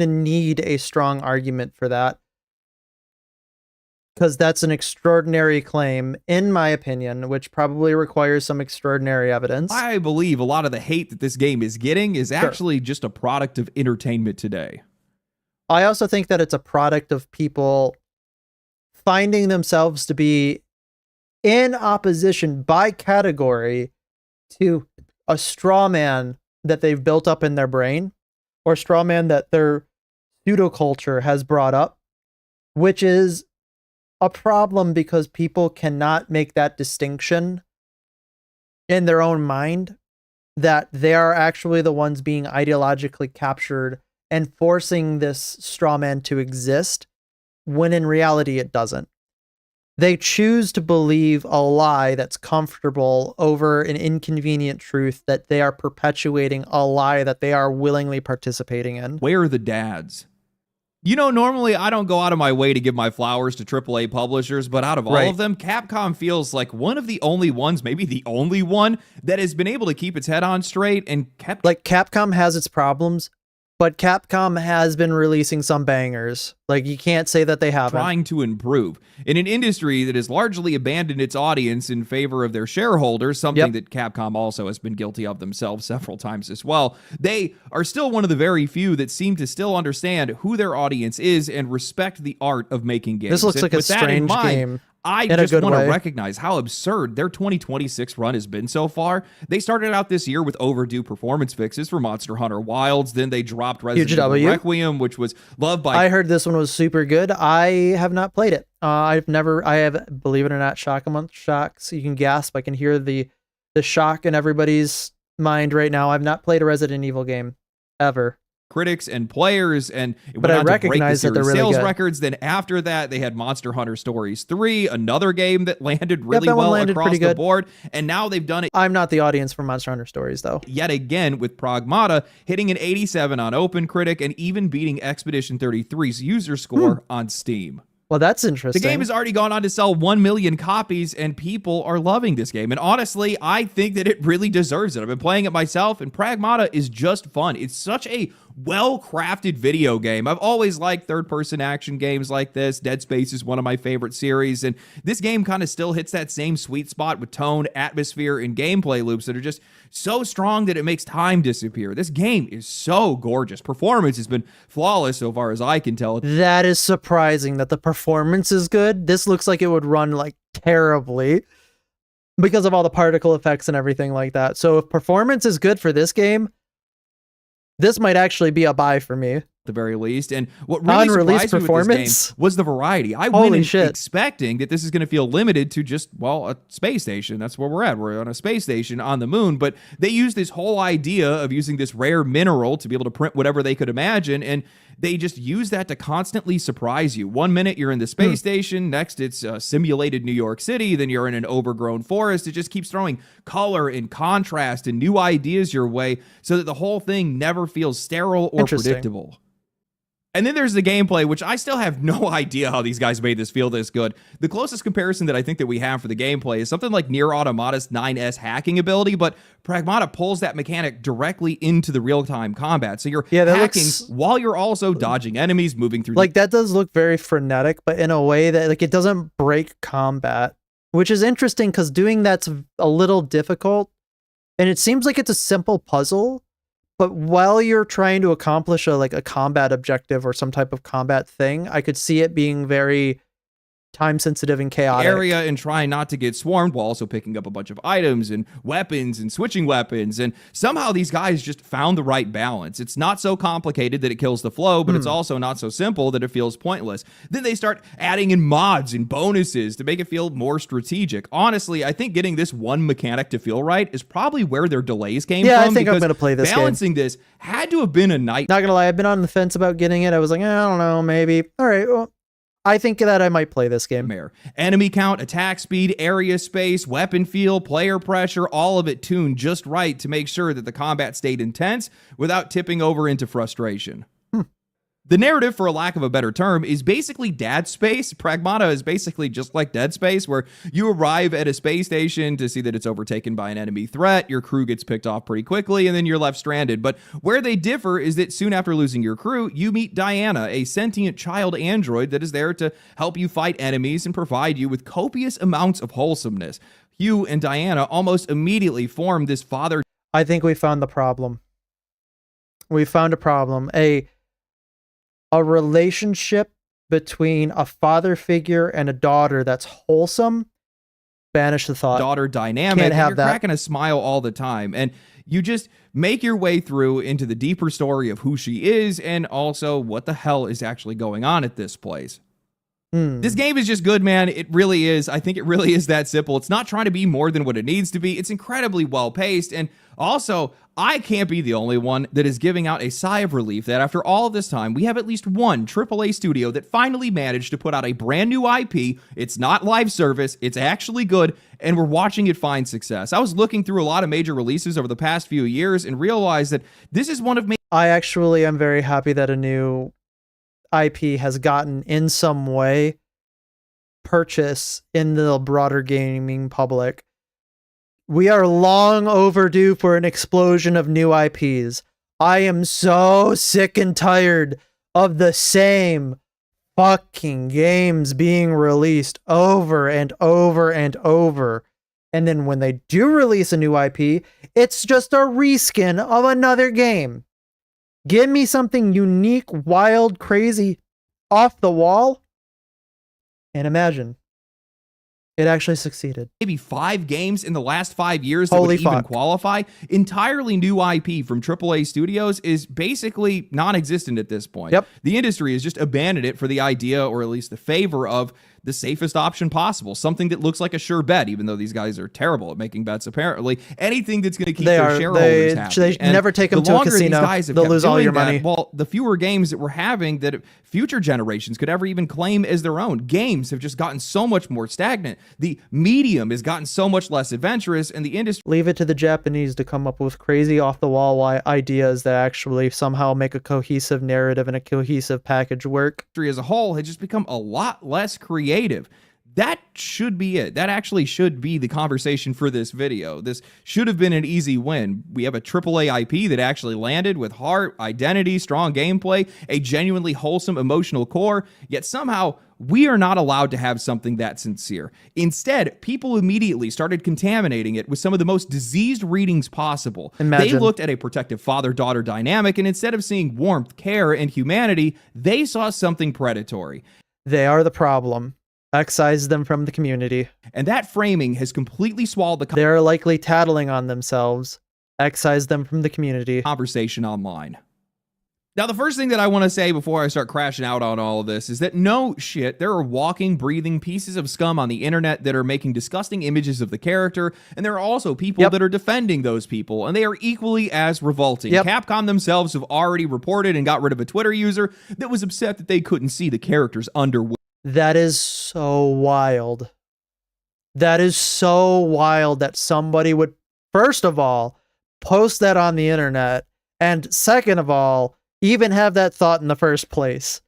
need a strong argument for that, because that's an extraordinary claim, in my opinion, which probably requires some extraordinary evidence. I believe a lot of the hate that this game is getting is actually just a product of entertainment today. I also think that it's a product of people finding themselves to be in opposition by category to a straw man that they've built up in their brain, or straw man that their pseudoculture has brought up, which is a problem because people cannot make that distinction in their own mind, that they are actually the ones being ideologically captured and forcing this straw man to exist, when in reality it doesn't. They choose to believe a lie that's comfortable over an inconvenient truth that they are perpetuating, a lie that they are willingly participating in. Where are the dads? You know, normally I don't go out of my way to give my flowers to AAA publishers, but out of all of them, Capcom feels like one of the only ones, maybe the only one, that has been able to keep its head on straight and kept... Like, Capcom has its problems, but Capcom has been releasing some bangers. Like, you can't say that they haven't. Trying to improve. In an industry that has largely abandoned its audience in favor of their shareholders, something that Capcom also has been guilty of themselves several times as well, they are still one of the very few that seem to still understand who their audience is and respect the art of making games. This looks like a strange game. I just want to recognize how absurd their 2026 run has been so far. They started out this year with overdue performance fixes for Monster Hunter Wilds. Then they dropped Resident Evil Requiem, which was loved by... I heard this one was super good. I have not played it. I have, believe it or not, shock amongst shocks. You can gasp. I can hear the shock in everybody's mind right now. I've not played a Resident Evil game ever. Critics and players, and but I recognize that they're really sales good. records. Then after that, they had Monster Hunter Stories 3, another game that landed really well across the board, and now they've done it. I'm not the audience for Monster Hunter Stories, though. Yet again with Pragmata, hitting an 87 on OpenCritic and even beating Expedition 33's user score on Steam. Well, that's interesting. The game has already gone on to sell 1 million copies, and people are loving this game. And honestly, I think that it really deserves it. I've been playing it myself, and Pragmata is just fun. It's such a well-crafted video game. I've always liked third-person action games like this. Dead Space is one of my favorite series, and this game kind of still hits that same sweet spot with tone, atmosphere, and gameplay loops that are just so strong that it makes time disappear. This game is so gorgeous. Performance has been flawless so far as I can tell. That is surprising that the performance is good. This looks like it would run like terribly because of all the particle effects and everything like that. So if performance is good for this game, this might actually be a buy for me. The very least. And what really surprised me with this game was the variety. I went in expecting that this is going to feel limited to just, well, a space station. That's where we're at. We're on a space station on the moon. But they used this whole idea of using this rare mineral to be able to print whatever they could imagine, and they just use that to constantly surprise you. 1 minute you're in the space station, next it's simulated New York City, then you're in an overgrown forest. It just keeps throwing color and contrast and new ideas your way so that the whole thing never feels sterile or predictable. And then there's the gameplay, which I still have no idea how these guys made this feel this good. The closest comparison that I think that we have for the gameplay is something like Nier Automata's 9S hacking ability, but Pragmata pulls that mechanic directly into the real-time combat. So you're hacking while you're also dodging enemies, moving through... Like, that does look very frenetic, but in a way that, like, it doesn't break combat, which is interesting because doing that's a little difficult, and it seems like it's a simple puzzle. But while you're trying to accomplish a combat objective or some type of combat thing, I could see it being very time sensitive and chaotic area and trying not to get swarmed while also picking up a bunch of items and weapons and switching weapons. And somehow these guys just found the right balance. It's not so complicated that it kills the flow, but it's also not so simple that it feels pointless. Then they start adding in mods and bonuses to make it feel more strategic. Honestly, I think getting this one mechanic to feel right is probably where their delays came from. Yeah, I think I'm going to play this balancing this had to have been a night. Not going to lie, I've been on the fence about getting it. I was like, I don't know, maybe. All right, well, I think that I might play this game. Enemy count, attack speed, area space, weapon feel, player pressure, all of it tuned just right to make sure that the combat stayed intense without tipping over into frustration. The narrative, for a lack of a better term, is basically Dead Space. Pragmata is basically just like Dead Space, where you arrive at a space station to see that it's overtaken by an enemy threat, your crew gets picked off pretty quickly, and then you're left stranded. But where they differ is that soon after losing your crew, you meet Diana, a sentient child android that is there to help you fight enemies and provide you with copious amounts of wholesomeness. Hugh and Diana almost immediately form this father. I think we found the problem. We found a problem. A relationship between a father figure and a daughter that's wholesome. Banish the thought. Daughter dynamic. Can't have you're that. Cracking a smile all the time. And you just make your way through into the deeper story of who she is and also what the hell is actually going on at this place. This game is just good, man. It really is. I think it really is that simple. It's not trying to be more than what it needs to be. It's incredibly well paced. And also, I can't be the only one that is giving out a sigh of relief that after all of this time, we have at least one AAA studio that finally managed to put out a brand new IP. It's not live service. It's actually good. And we're watching it find success. I was looking through a lot of major releases over the past few years and realized that this is one of I actually am very happy that a new IP has gotten in some way purchase in the broader gaming public. We are long overdue for an explosion of new IPs. I am so sick and tired of the same fucking games being released over and over and over. And then when they do release a new IP, it's just a reskin of another game. Give me something unique, wild, crazy, off the wall, and imagine. It actually succeeded. Maybe 5 games in the last 5 years that would even qualify. Entirely new IP from AAA studios is basically non-existent at this point. Yep. The industry has just abandoned it for the idea, or at least the favor of, the safest option possible. Something that looks like a sure bet, even though these guys are terrible at making bets, apparently. Anything that's going to keep their shareholders happy. They never take them to a casino. They'll lose all your money. Well, the fewer games that we're having that future generations could ever even claim as their own. Games have just gotten so much more stagnant. The medium has gotten so much less adventurous, and the industry... Leave it to the Japanese to come up with crazy off-the-wall ideas that actually somehow make a cohesive narrative and a cohesive package work. As a whole had just become a lot less creative. That should be it. That actually should be the conversation for this video. This should have been an easy win. We have a AAA IP that actually landed with heart, identity, strong gameplay, a genuinely wholesome emotional core, yet somehow we are not allowed to have something that sincere. Instead, people immediately started contaminating it with some of the most diseased readings possible. Imagine. They looked at a protective father-daughter dynamic, and instead of seeing warmth, care, and humanity, they saw something predatory. They are the problem. Excise them from the community. And that framing has completely swallowed the they're likely tattling on themselves. Excise them from the community. Conversation online. Now, the first thing that I want to say before I start crashing out on all of this is that no shit, there are walking, breathing pieces of scum on the internet that are making disgusting images of the character, and there are also people that are defending those people, and they are equally as revolting. Capcom themselves have already reported and got rid of a Twitter user that was upset that they couldn't see the character's underwear. That is so wild. That is so wild that somebody would, first of all, post that on the internet, and second of all, even have that thought in the first place.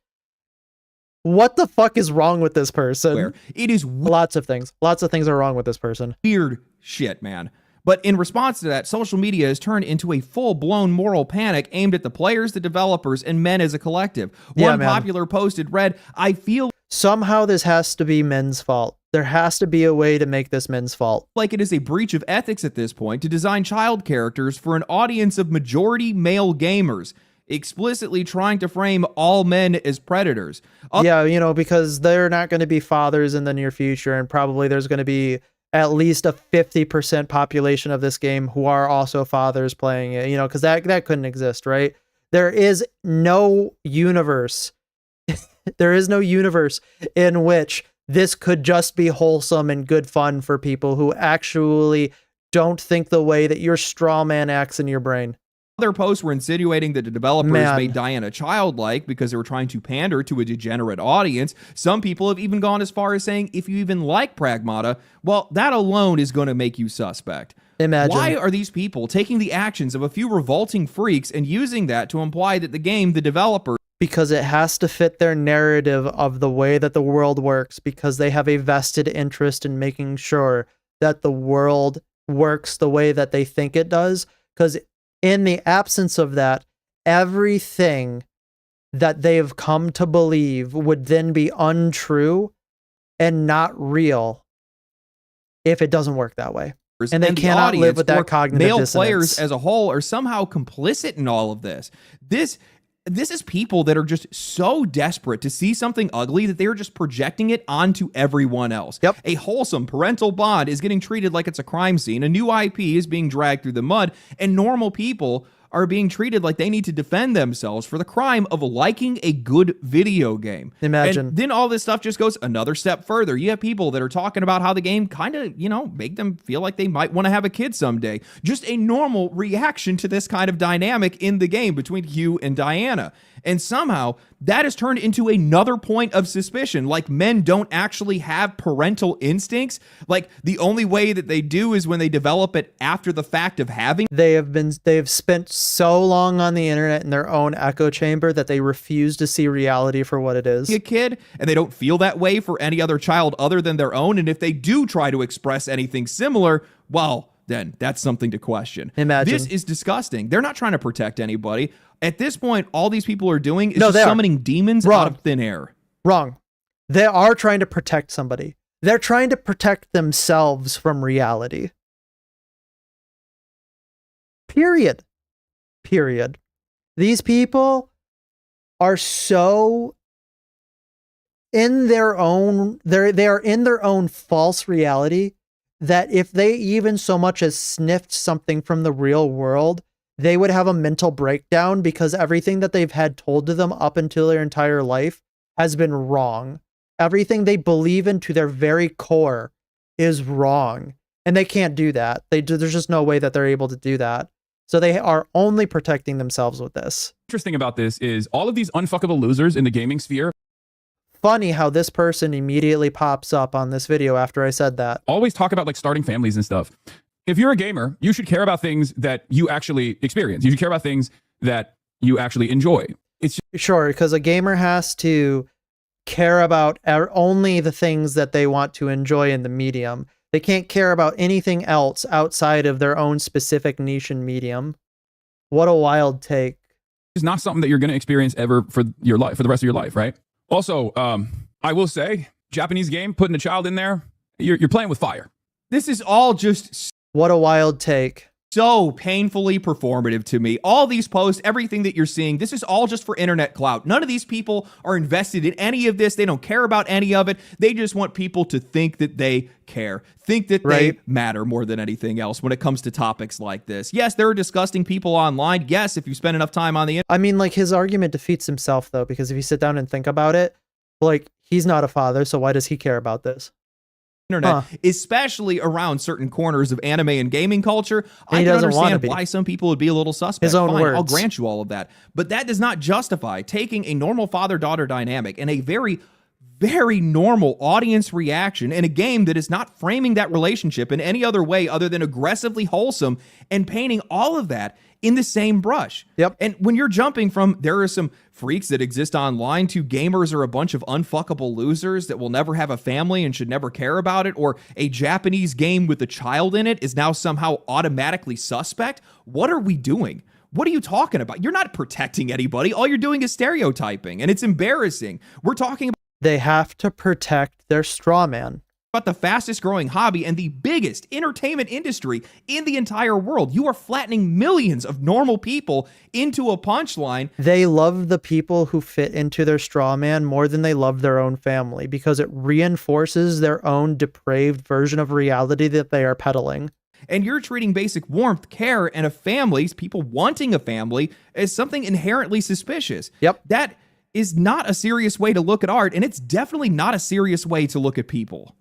What the fuck is wrong with this person? Where it is lots of things. Lots of things are wrong with this person. Weird shit, man. But in response to that, social media has turned into a full-blown moral panic aimed at the players, the developers, and men as a collective. One popular post had read, I feel somehow this has to be men's fault. There has to be a way to make this men's fault. Like it is a breach of ethics at this point to design child characters for an audience of majority male gamers. explicitly trying to frame all men as predators. Yeah, you know, because they're not going to be fathers in the near future, and probably there's going to be at least a 50% population of this game who are also fathers playing it, you know, because that couldn't exist, right? There is no universe. There is no universe in which this could just be wholesome and good fun for people who actually don't think the way that your straw man acts in your brain. Other posts were insinuating that the developers made Diana childlike because they were trying to pander to a degenerate audience. Some people have even gone as far as saying, if you even like Pragmata, well, that alone is going to make you suspect. Imagine. Why are these people taking the actions of a few revolting freaks and using that to imply that the game, the developer... Because it has to fit their narrative of the way that the world works, because they have a vested interest in making sure that the world works the way that they think it does. Because in the absence of that, everything that they've come to believe would then be untrue and not real if it doesn't work that way. And they cannot live with that cognitive dissonance. Male players as a whole are somehow complicit in all of this. This is people that are just so desperate to see something ugly that they're just projecting it onto everyone else. Yep. A wholesome parental bond is getting treated like it's a crime scene. A new IP is being dragged through the mud, and normal people are being treated like they need to defend themselves for the crime of liking a good video game. Imagine. And then all this stuff just goes another step further. You have people that are talking about how the game kind of, you know, make them feel like they might want to have a kid someday. Just a normal reaction to this kind of dynamic in the game between Hugh and Diana. And somehow that has turned into another point of suspicion. Like, men don't actually have parental instincts. Like, the only way that they do is when they develop it after the fact of having. They've spent so long on the internet in their own echo chamber that they refuse to see reality for what it is. A kid, and they don't feel that way for any other child other than their own. And if they do try to express anything similar, well, then that's something to question. Imagine. This is disgusting. They're not trying to protect anybody. At this point, all these people are doing is just summoning demons out of thin air. Wrong. They are trying to protect somebody. They're trying to protect themselves from reality. Period. These people are so in their own, they are in their own false reality that if they even so much as sniffed something from the real world, they would have a mental breakdown because everything that they've had told to them up until their entire life has been wrong. Everything they believe in to their very core is wrong. And they can't do that. There's just no way that they're able to do that. So they are only protecting themselves with this. Interesting about this is all of these unfuckable losers in the gaming sphere. Funny how this person immediately pops up on this video after I said that. Always talk about like starting families and stuff. If you're a gamer, you should care about things that you actually experience. You should care about things that you actually enjoy. It's just sure, because a gamer has to care about only the things that they want to enjoy in the medium. They can't care about anything else outside of their own specific niche and medium. What a wild take. It's not something that you're going to experience ever for your life, for the rest of your life, right? Also, I will say, Japanese game, putting a child in there, you're playing with fire. This is all just... What a wild take. So painfully performative to me. All these posts, everything that you're seeing, this is all just for internet clout. None of these people are invested in any of this. They don't care about any of it. They just want people to think that they care, think that they matter more than anything else when it comes to topics like this. Yes, there are disgusting people online. Yes, if you spend enough time on the internet. I mean, like, his argument defeats himself, though, because if you sit down and think about it, like, he's not a father, so why does he care about this? Internet, especially around certain corners of anime and gaming culture, I can understand why some people would be a little suspect. His own words. I'll grant you all of that. But that does not justify taking a normal father-daughter dynamic and a very, very normal audience reaction in a game that is not framing that relationship in any other way other than aggressively wholesome and painting all of that in the same brush. Yep. And when you're jumping from there are some freaks that exist online to gamers are a bunch of unfuckable losers that will never have a family and should never care about it, or a Japanese game with a child in it is now somehow automatically suspect, what are we doing? What are you talking about? You're not protecting anybody. All you're doing is stereotyping, and it's embarrassing. We're talking about... They have to protect their straw man. about the fastest growing hobby and the biggest entertainment industry in the entire world. You are flattening millions of normal people into a punchline. They love the people who fit into their straw man more than they love their own family because it reinforces their own depraved version of reality that they are peddling. And you're treating basic warmth, care, and a family, people wanting a family, as something inherently suspicious. Yep. That is not a serious way to look at art, and it's definitely not a serious way to look at people.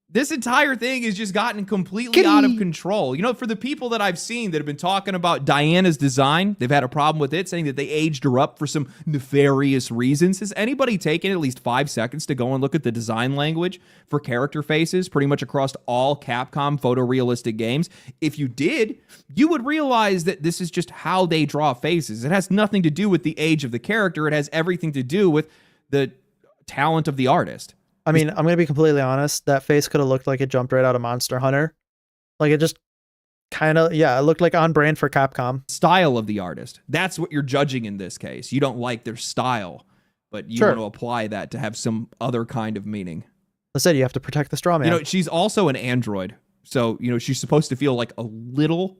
This entire thing has just gotten completely out of control. You know, for the people that I've seen that have been talking about Diana's design, they've had a problem with it, saying that they aged her up for some nefarious reasons. Has anybody taken at least 5 seconds to go and look at the design language for character faces pretty much across all Capcom photorealistic games? If you did, you would realize that this is just how they draw faces. It has nothing to do with the age of the character. It has everything to do with the talent of the artist. I mean, I'm going to be completely honest. That face could have looked like it jumped right out of Monster Hunter. Like it just kind of, yeah, it looked like on brand for Capcom. Style of the artist. That's what you're judging in this case. You don't like their style, but you want to apply that to have some other kind of meaning. I said you have to protect the straw man. You know, she's also an android. So, you know, she's supposed to feel like a little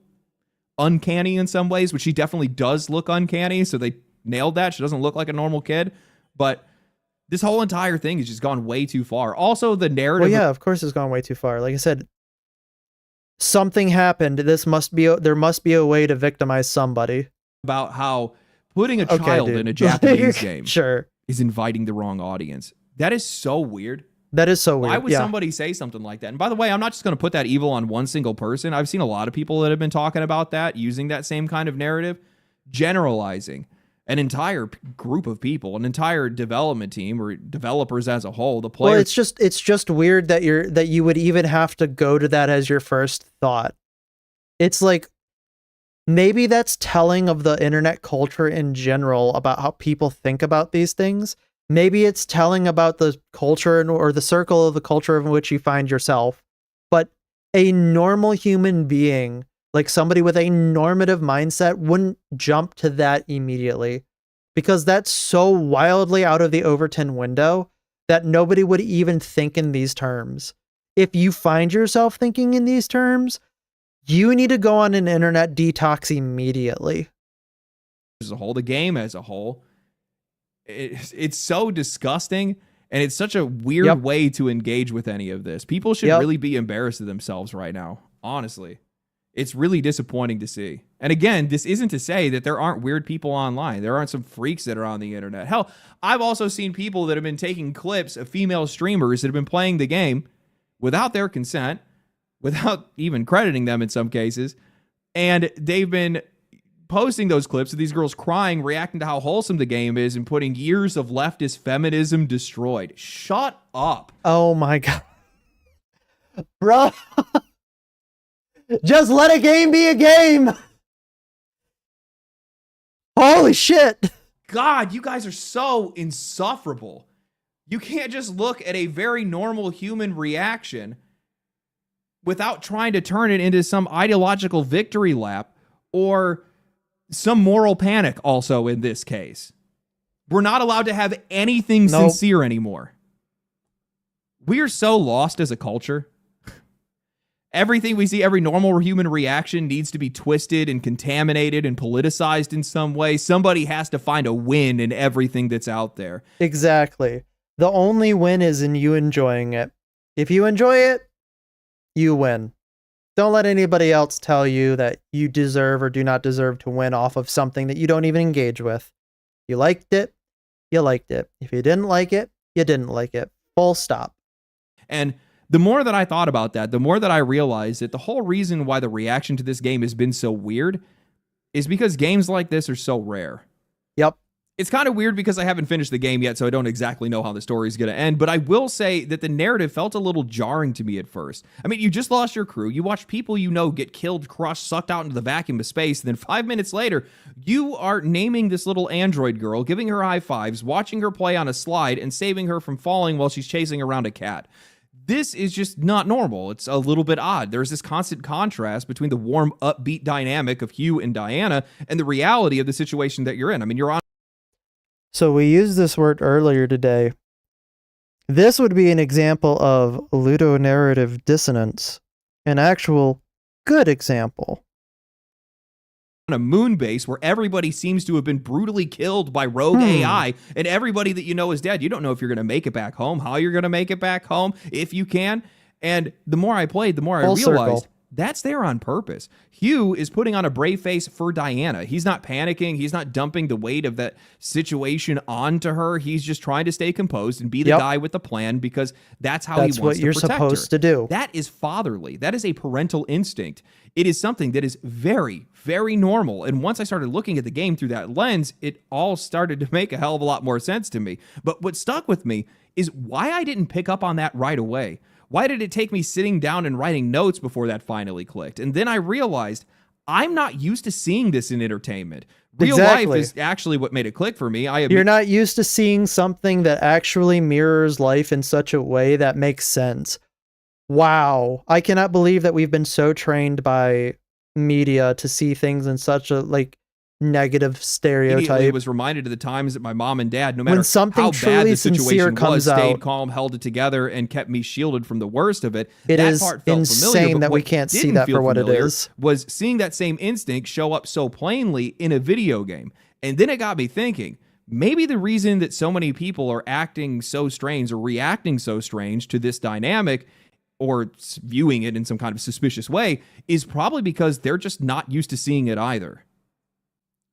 uncanny in some ways, which she definitely does look uncanny. So they nailed that. She doesn't look like a normal kid, but this whole entire thing has just gone way too far. Also, the narrative. Well, yeah, of course it's gone way too far. Like I said, something happened. There must be a way to victimize somebody. About how putting a child in a Japanese game is inviting the wrong audience. That is so weird. That is so weird. Why would somebody say something like that? And by the way, I'm not just going to put that evil on one single person. I've seen a lot of people that have been talking about that, using that same kind of narrative, generalizing an entire group of people, an entire development team or developers as a whole. The players. Well, it's just weird that you would even have to go to that as your first thought. It's like maybe that's telling of the internet culture in general about how people think about these things. Maybe it's telling about the culture or the circle of the culture in which you find yourself. But a normal human being, like somebody with a normative mindset, wouldn't jump to that immediately because that's so wildly out of the Overton window that nobody would even think in these terms. If you find yourself thinking in these terms, you need to go on an internet detox immediately. As a whole, the game as a whole, it's so disgusting, and it's such a weird way to engage with any of this. People should really be embarrassed of themselves right now, honestly. It's really disappointing to see. And again, this isn't to say that there aren't weird people online. There aren't some freaks that are on the internet. Hell, I've also seen people that have been taking clips of female streamers that have been playing the game without their consent, without even crediting them in some cases, and they've been posting those clips of these girls crying, reacting to how wholesome the game is, and putting years of leftist feminism destroyed. Shut up. Oh my God. Bro. Just let a game be a game. Holy shit. God, you guys are so insufferable. You can't just look at a very normal human reaction without trying to turn it into some ideological victory lap or some moral panic also in this case. We're not allowed to have anything sincere anymore. We are so lost as a culture. Everything we see, every normal human reaction needs to be twisted and contaminated and politicized in some way. Somebody has to find a win in everything that's out there. Exactly. The only win is in you enjoying it. If you enjoy it, you win. Don't let anybody else tell you that you deserve or do not deserve to win off of something that you don't even engage with. You liked it, you liked it. If you didn't like it, you didn't like it. Full stop. And the more that I thought about that, the more that I realized that the whole reason why the reaction to this game has been so weird is because games like this are so rare. Yep. It's kind of weird because I haven't finished the game yet, so I don't exactly know how the story is going to end, but I will say that the narrative felt a little jarring to me at first. I mean, you just lost your crew, you watched people you know get killed, crushed, sucked out into the vacuum of space, and then 5 minutes later, you are naming this little android girl, giving her high fives, watching her play on a slide, and saving her from falling while she's chasing around a cat. This is just not normal. It's a little bit odd. There's this constant contrast between the warm, upbeat dynamic of Hugh and Diana and the reality of the situation that you're in. I mean, you're on. So we used this word earlier today. This would be an example of ludonarrative dissonance, an actual good example. On a moon base where everybody seems to have been brutally killed by rogue AI, and everybody that you know is dead. You don't know if you're going to make it back home, how you're going to make it back home, if you can. And the more I played, the more I realized that's there on purpose. Hugh is putting on a brave face for Diana. He's not panicking. He's not dumping the weight of that situation onto her. He's just trying to stay composed and be the guy with the plan, because that's how he wants to protect her. That's what you're supposed to do. That is fatherly. That is a parental instinct. It is something that is very, very normal. And once I started looking at the game through that lens, it all started to make a hell of a lot more sense to me. But what stuck with me is why I didn't pick up on that right away. Why did it take me sitting down and writing notes before that finally clicked? And then I realized I'm not used to seeing this in entertainment. Real life is actually what made it click for me. You're not used to seeing something that actually mirrors life in such a way that makes sense. Wow. I cannot believe that we've been so trained by media to see things in such a negative stereotype. I was reminded of the times that my mom and dad, no matter how bad the situation was, stayed calm, held it together, and kept me shielded from the worst of it. It is insane that we can't see that for what it is. Was seeing that same instinct show up so plainly in a video game. And then it got me thinking, maybe the reason that so many people are acting so strange or reacting so strange to this dynamic, or viewing it in some kind of suspicious way, is probably because they're just not used to seeing it either.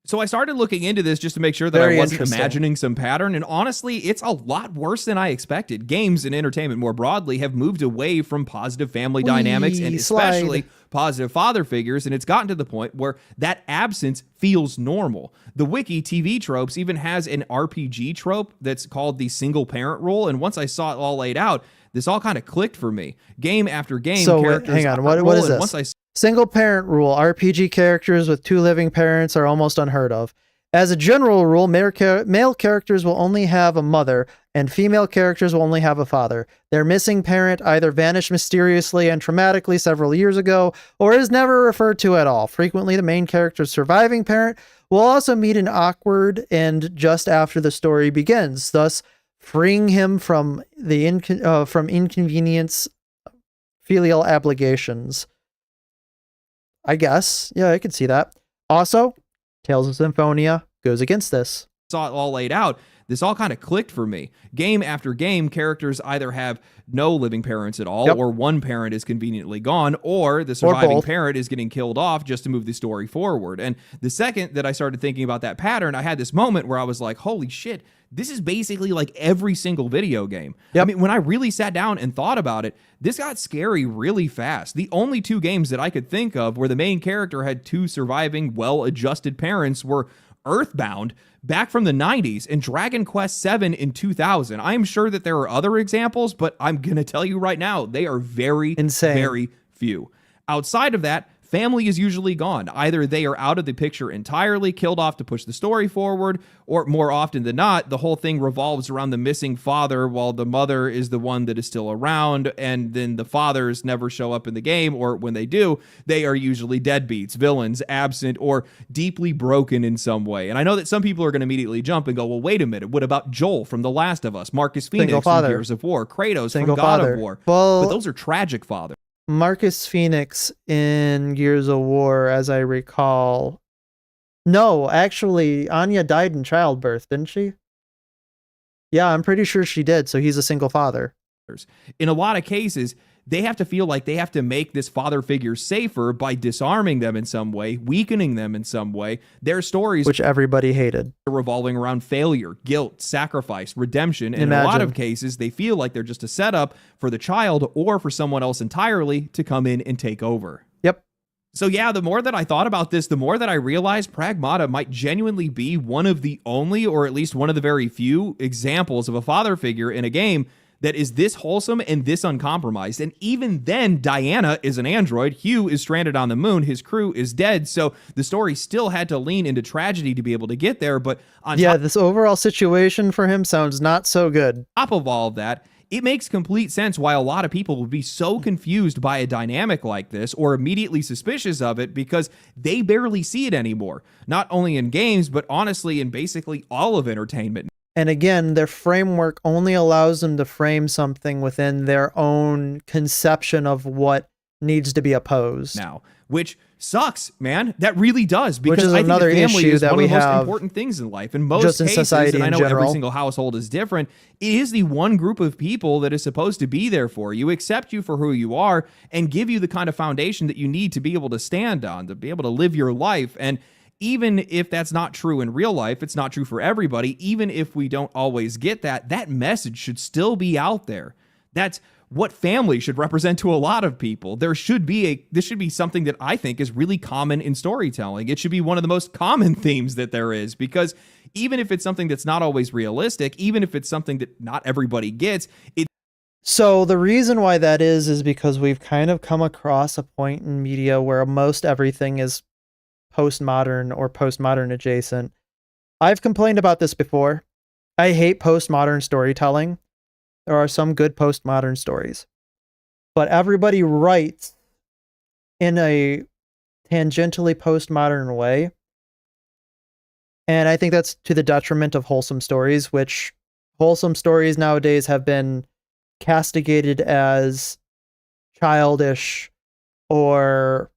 So I started looking into this just to make sure that I wasn't imagining some pattern, and honestly, it's a lot worse than I expected. Games and entertainment more broadly have moved away from positive family dynamics, and especially positive father figures, and it's gotten to the point where that absence feels normal. The Wiki TV Tropes even has an RPG trope that's called the single parent rule, and once I saw it all laid out, this all kind of clicked for me. Game after game, characters... hang on, what is this? Single parent rule. RPG characters with 2 living parents are almost unheard of. As a general rule, male characters will only have a mother, and female characters will only have a father. Their missing parent either vanished mysteriously and traumatically several years ago, or is never referred to at all. Frequently, the main character's surviving parent will also meet an awkward end just after the story begins, thus freeing him from the inconvenience filial obligations. I guess. Yeah, I could see that. Also, Tales of Symphonia goes against this. Saw it all laid out. This all kind of clicked for me. Game after game, characters either have no living parents at all, or one parent is conveniently gone, or the surviving parent is getting killed off just to move the story forward. And the second that I started thinking about that pattern, I had this moment where I was like, holy shit, this is basically like every single video game. I mean, when I really sat down and thought about it, this got scary really fast. The only 2 games that I could think of where the main character had 2 surviving, well-adjusted parents were Earthbound back from the 90s and Dragon Quest VII in 2000. I'm sure that there are other examples, but I'm going to tell you right now, they are very, very few. Outside of that, family is usually gone. Either they are out of the picture entirely, killed off to push the story forward, or more often than not, the whole thing revolves around the missing father while the mother is the one that is still around, and then the fathers never show up in the game, or when they do, they are usually deadbeats, villains, absent, or deeply broken in some way. And I know that some people are going to immediately jump and go, well, wait a minute, what about Joel from The Last of Us, Marcus Phoenix from Gears of War, Kratos from God of War? But those are tragic fathers. Marcus Phoenix in Gears of War, as I recall. No, actually, Anya died in childbirth, didn't she? Yeah, I'm pretty sure she did, so he's a single father. In a lot of cases, they have to feel like they have to make this father figure safer by disarming them in some way, weakening them in some way. Their stories, which everybody hated, are revolving around failure, guilt, sacrifice, redemption. And in a lot of cases, they feel like they're just a setup for the child or for someone else entirely to come in and take over. Yep. So yeah, the more that I thought about this, the more that I realized Pragmata might genuinely be one of the only, or at least one of the very few, examples of a father figure in a game that is this wholesome and this uncompromised. And even then, Diana is an android, Hugh is stranded on the moon, his crew is dead, so the story still had to lean into tragedy to be able to get there. But on this overall situation for him sounds not so good. Top of all of that, it makes complete sense why a lot of people would be so confused by a dynamic like this or immediately suspicious of it, because they barely see it anymore. Not only in games, but honestly in basically all of entertainment. And again, their framework only allows them to frame something within their own conception of what needs to be opposed. Now, which sucks, man. That really does, because which is I another think family issue is that one we of the most have important things in life. In most just in cases, society and I know in every general. single household is different, it is the one group of people that is supposed to be there for you, accept you for who you are, and give you the kind of foundation that you need to be able to stand on, to be able to live your life. And even if that's not true in real life, it's not true for everybody, even if we don't always get that, that message should still be out there. That's what family should represent to a lot of people. This should be something that I think is really common in storytelling. It should be one of the most common themes that there is, because even if it's something that's not always realistic, even if it's something that not everybody gets, So the reason why that is because we've kind of come across a point in media where most everything is postmodern or postmodern adjacent. I've complained about this before. I hate postmodern storytelling. There are some good postmodern stories, but everybody writes in a tangentially postmodern way. And I think that's to the detriment of wholesome stories, which wholesome stories nowadays have been castigated as childish or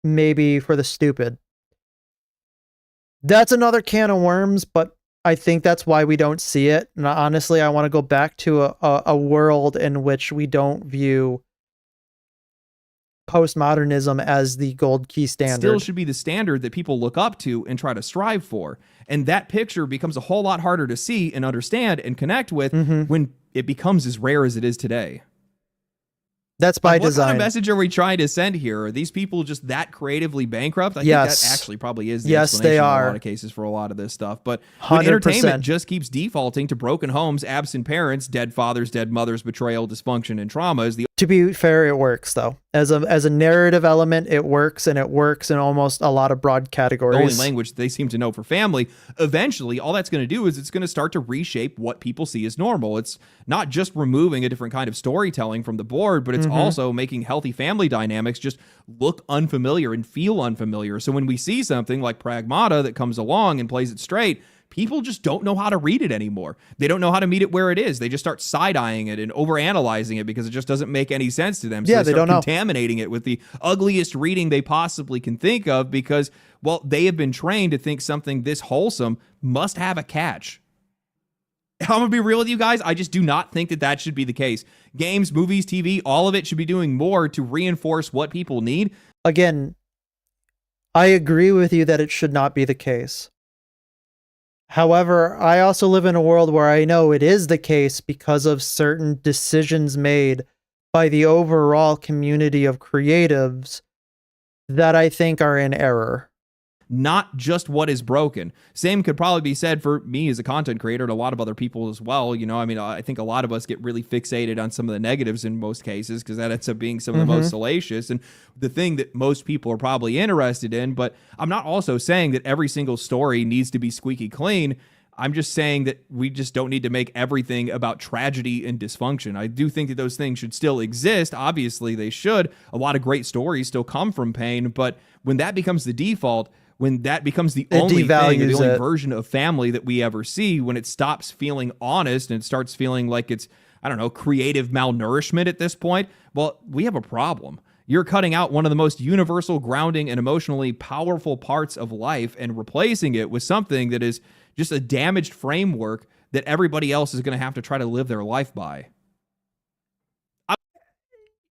maybe for the stupid. That's another can of worms, but I think that's why we don't see it. And honestly, I want to go back to a world in which we don't view postmodernism as the gold key standard. Still should be the standard that people look up to and try to strive for. And that picture becomes a whole lot harder to see and understand and connect with when it becomes as rare as it is today. That's by design. What kind of message are we trying to send here? Are these people just that creatively bankrupt? I think that actually probably is the explanation in a lot of cases for a lot of this stuff. But when 100%. entertainment just keeps defaulting to broken homes, absent parents, dead fathers, dead mothers, betrayal, dysfunction, and trauma is the... To be fair, it works though. As a narrative element, it works, and it works in almost a lot of broad categories. The only language they seem to know for family. Eventually, all that's going to do is it's going to start to reshape what people see as normal. It's not just removing a different kind of storytelling from the board, but it's also making healthy family dynamics just look unfamiliar and feel unfamiliar. So when we see something like Pragmata that comes along and plays it straight, people just don't know how to read it anymore. They don't know how to meet it where it is. They just start side-eyeing it and overanalyzing it because it just doesn't make any sense to them. So they start contaminating it with the ugliest reading they possibly can think of because, well, they have been trained to think something this wholesome must have a catch. I'm going to be real with you guys. I just do not think that that should be the case. Games, movies, TV, all of it should be doing more to reinforce what people need. Again, I agree with you that it should not be the case. However, I also live in a world where I know it is the case because of certain decisions made by the overall community of creatives that I think are in error. Not just what is broken. Same could probably be said for me as a content creator and a lot of other people as well. You know, I mean, I think a lot of us get really fixated on some of the negatives in most cases because that ends up being some of the most salacious and the thing that most people are probably interested in. But I'm not also saying that every single story needs to be squeaky clean. I'm just saying that we just don't need to make everything about tragedy and dysfunction. I do think that those things should still exist. Obviously, they should. A lot of great stories still come from pain. But when that becomes the default, when that becomes the only thing, or the only version of family that we ever see, when it stops feeling honest and it starts feeling like it's, I don't know, creative malnourishment at this point, well, we have a problem. You're cutting out one of the most universal, grounding, and emotionally powerful parts of life and replacing it with something that is just a damaged framework that everybody else is going to have to try to live their life by.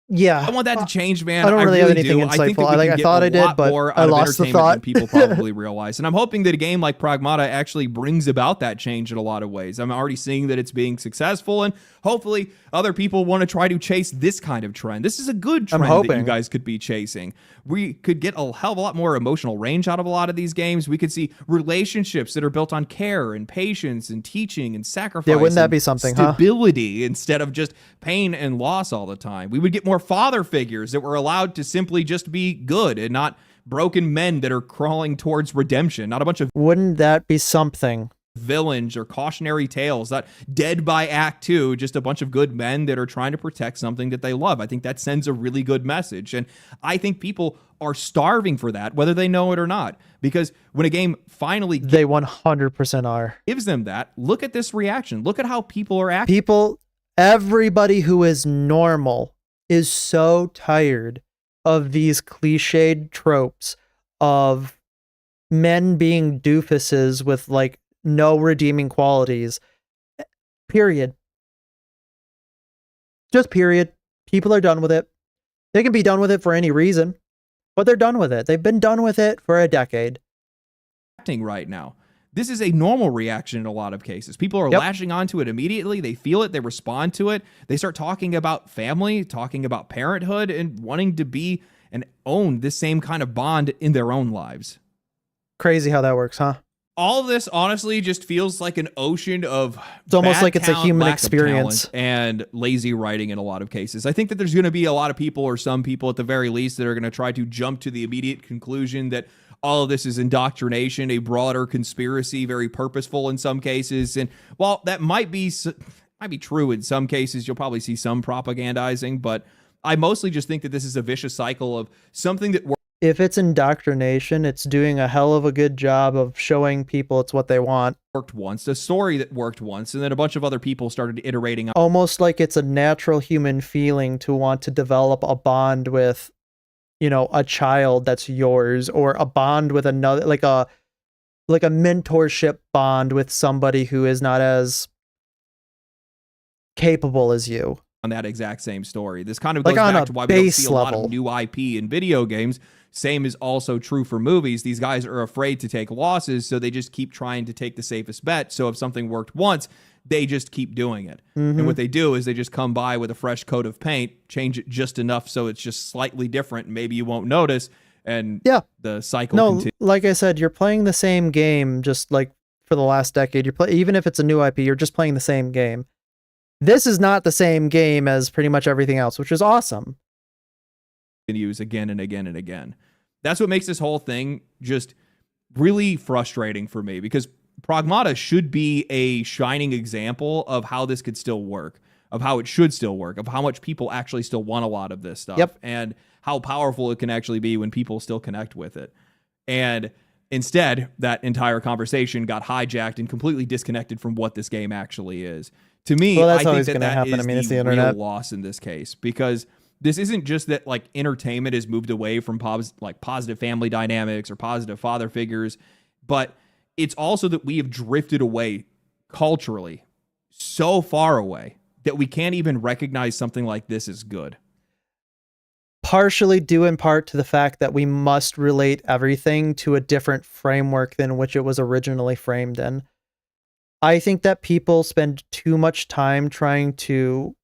Yeah, I want that to change, man. I don't really have anything do. insightful. I think that we can I get thought a I did, lot but more I out of lost the entertainment thought. than people probably realize. And I'm hoping that a game like Pragmata actually brings about that change in a lot of ways. I'm already seeing that it's being successful, and hopefully other people want to try to chase this kind of trend. This is a good trend that you guys could be chasing. We could get a hell of a lot more emotional range out of a lot of these games. We could see relationships that are built on care and patience and teaching and sacrifice. Yeah, wouldn't that be something, stability instead of just pain and loss all the time. We would get more father figures that were allowed to simply just be good and not broken men that are crawling towards redemption, not a bunch of... Wouldn't that be something villains or cautionary tales, that Dead by Act 2, just a bunch of good men that are trying to protect something that they love. I think that sends a really good message. And I think people are starving for that, whether they know it or not. Because when a game finally they 100% are. Gives them that, look at this reaction. Look at how people are acting. Everybody who is normal is so tired of these cliched tropes of men being doofuses with like no redeeming qualities. Period. Just period. People are done with it. They can be done with it for any reason, but they're done with it. They've been done with it for a decade. Right now, this is a normal reaction in a lot of cases. People are lashing onto it immediately. They feel it. They respond to it. They start talking about family, talking about parenthood, and wanting to be and own this same kind of bond in their own lives. Crazy how that works, huh? All of this honestly just feels like an ocean of it's almost like it's a human experience and lazy writing in a lot of cases. I think that there's going to be a lot of people, or some people at the very least, that are going to try to jump to the immediate conclusion that all of this is indoctrination, a broader conspiracy, very purposeful in some cases. And while that might be true in some cases, you'll probably see some propagandizing, but I mostly just think that this is a vicious cycle of something that if it's indoctrination, it's doing a hell of a good job of showing people it's what they want. Worked once, a story that worked once, and then a bunch of other people started iterating. Almost like it's a natural human feeling to want to develop a bond with, you know, a child that's yours, or a bond with another, like a mentorship bond with somebody who is not as capable as you. On that exact same story. This kind of goes back to why we don't see a lot of new IP in video games. Same is also true for movies. These guys are afraid to take losses, so they just keep trying to take the safest bet. So if something worked once, they just keep doing it. And what they do is they just come by with a fresh coat of paint, change it just enough so it's just slightly different, and maybe you won't notice, and the cycle continues. Like I said, you're playing the same game just like for the last decade. Even if it's a new IP, you're just playing the same game. This is not the same game as pretty much everything else, which is awesome. Use again and again and again. That's what makes this whole thing just really frustrating for me, because Pragmata should be a shining example of how this could still work, of how it should still work, of how much people actually still want a lot of this stuff, and how powerful it can actually be when people still connect with it. And instead, that entire conversation got hijacked and completely disconnected from what this game actually is. To me, I think that is the real loss in this case, because this isn't just that like entertainment has moved away from positive family dynamics or positive father figures, but it's also that we have drifted away culturally so far away that we can't even recognize something like this as good. Partially due in part to the fact that we must relate everything to a different framework than which it was originally framed in. I think that people spend too much time trying to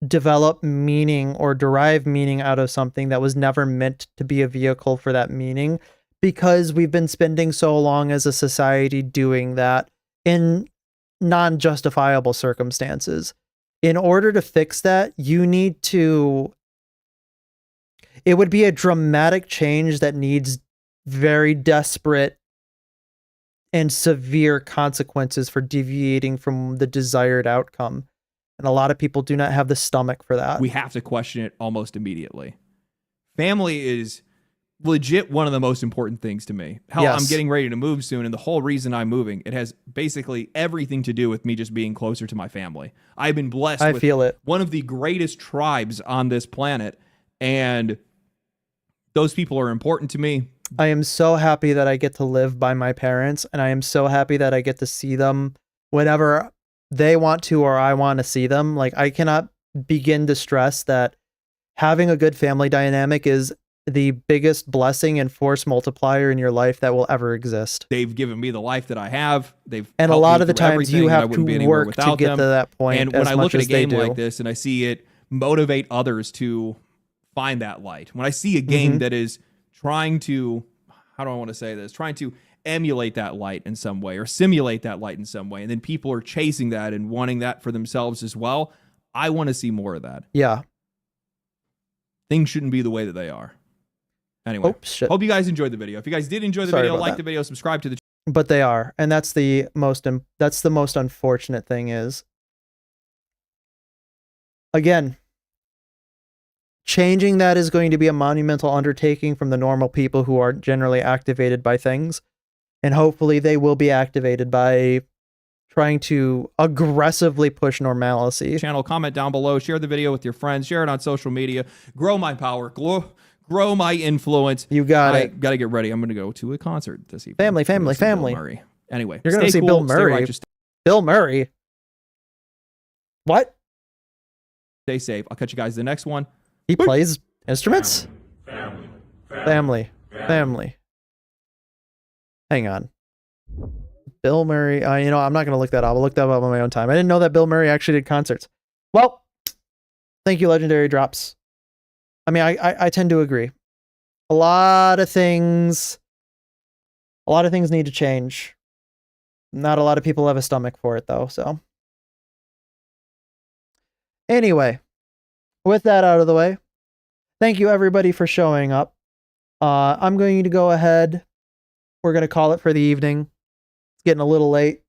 develop meaning or derive meaning out of something that was never meant to be a vehicle for that meaning, because we've been spending so long as a society doing that in non-justifiable circumstances. In order to fix that, it would be a dramatic change that needs very desperate and severe consequences for deviating from the desired outcome. And a lot of people do not have the stomach for that. We have to question it almost immediately. Family is legit one of the most important things to me. Hell, I'm getting ready to move soon, and the whole reason I'm moving, it has basically everything to do with me just being closer to my family. I've been blessed with one of the greatest tribes on this planet, and those people are important to me. I am so happy that I get to live by my parents, and I am so happy that I get to see them whenever they want to or I want to see them. Like, I cannot begin to stress that having a good family dynamic is the biggest blessing and force multiplier in your life that will ever exist. They've given me the life that I have. And a lot of the times you have to work to get to that point. And when I look at a game like this and I see it motivate others to find that light, when I see a game that is trying to, how do I want to say this, trying to emulate that light in some way or simulate that light in some way, and then people are chasing that and wanting that for themselves as well, I want to see more of that. Yeah. Things shouldn't be the way that they are. Anyway, hope you guys enjoyed the video. If you guys did enjoy the video, like the video, subscribe to the channel. But they are, and that's the most unfortunate thing is, again, changing that is going to be a monumental undertaking from the normal people who aren't generally activated by things, and hopefully they will be activated by trying to aggressively push normalcy. Channel, comment down below, share the video with your friends, share it on social media, grow my power, grow my influence. You got it. Got to get ready. I'm going to go to a concert this evening. Family. Bill Murray. Anyway, you're going to see cool, Bill Murray. Bill Murray. What? Stay safe. I'll catch you guys in the next one. He plays instruments? Family. Hang on. Bill Murray. I'm not going to look that up. I'll look that up on my own time. I didn't know that Bill Murray actually did concerts. Well, thank you, Legendary Drops. I mean, I tend to agree. A lot of things need to change. Not a lot of people have a stomach for it, though, so. Anyway, with that out of the way, thank you, everybody, for showing up. I'm going to go ahead. We're going to call it for the evening. It's getting a little late.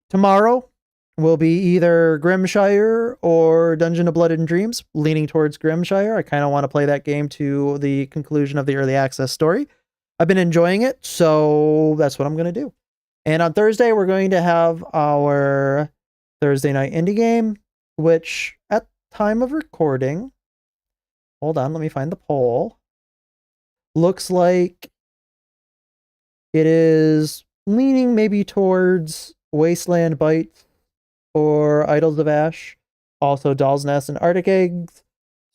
Tomorrow will be either Grimshire or Dungeon of Blood and Dreams, leaning towards Grimshire. I kind of want to play that game to the conclusion of the early access story. I've been enjoying it, so that's what I'm going to do. And on Thursday, we're going to have our Thursday night indie game, which at time of recording, hold on, let me find the poll. Looks like it is leaning maybe towards Wasteland Bites or Idols of Ash, also Doll's Nest and Arctic Eggs.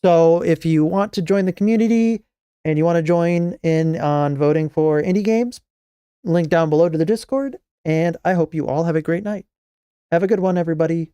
So if you want to join the community and you want to join in on voting for indie games, link down below to the Discord, and I hope you all have a great night. Have a good one, everybody.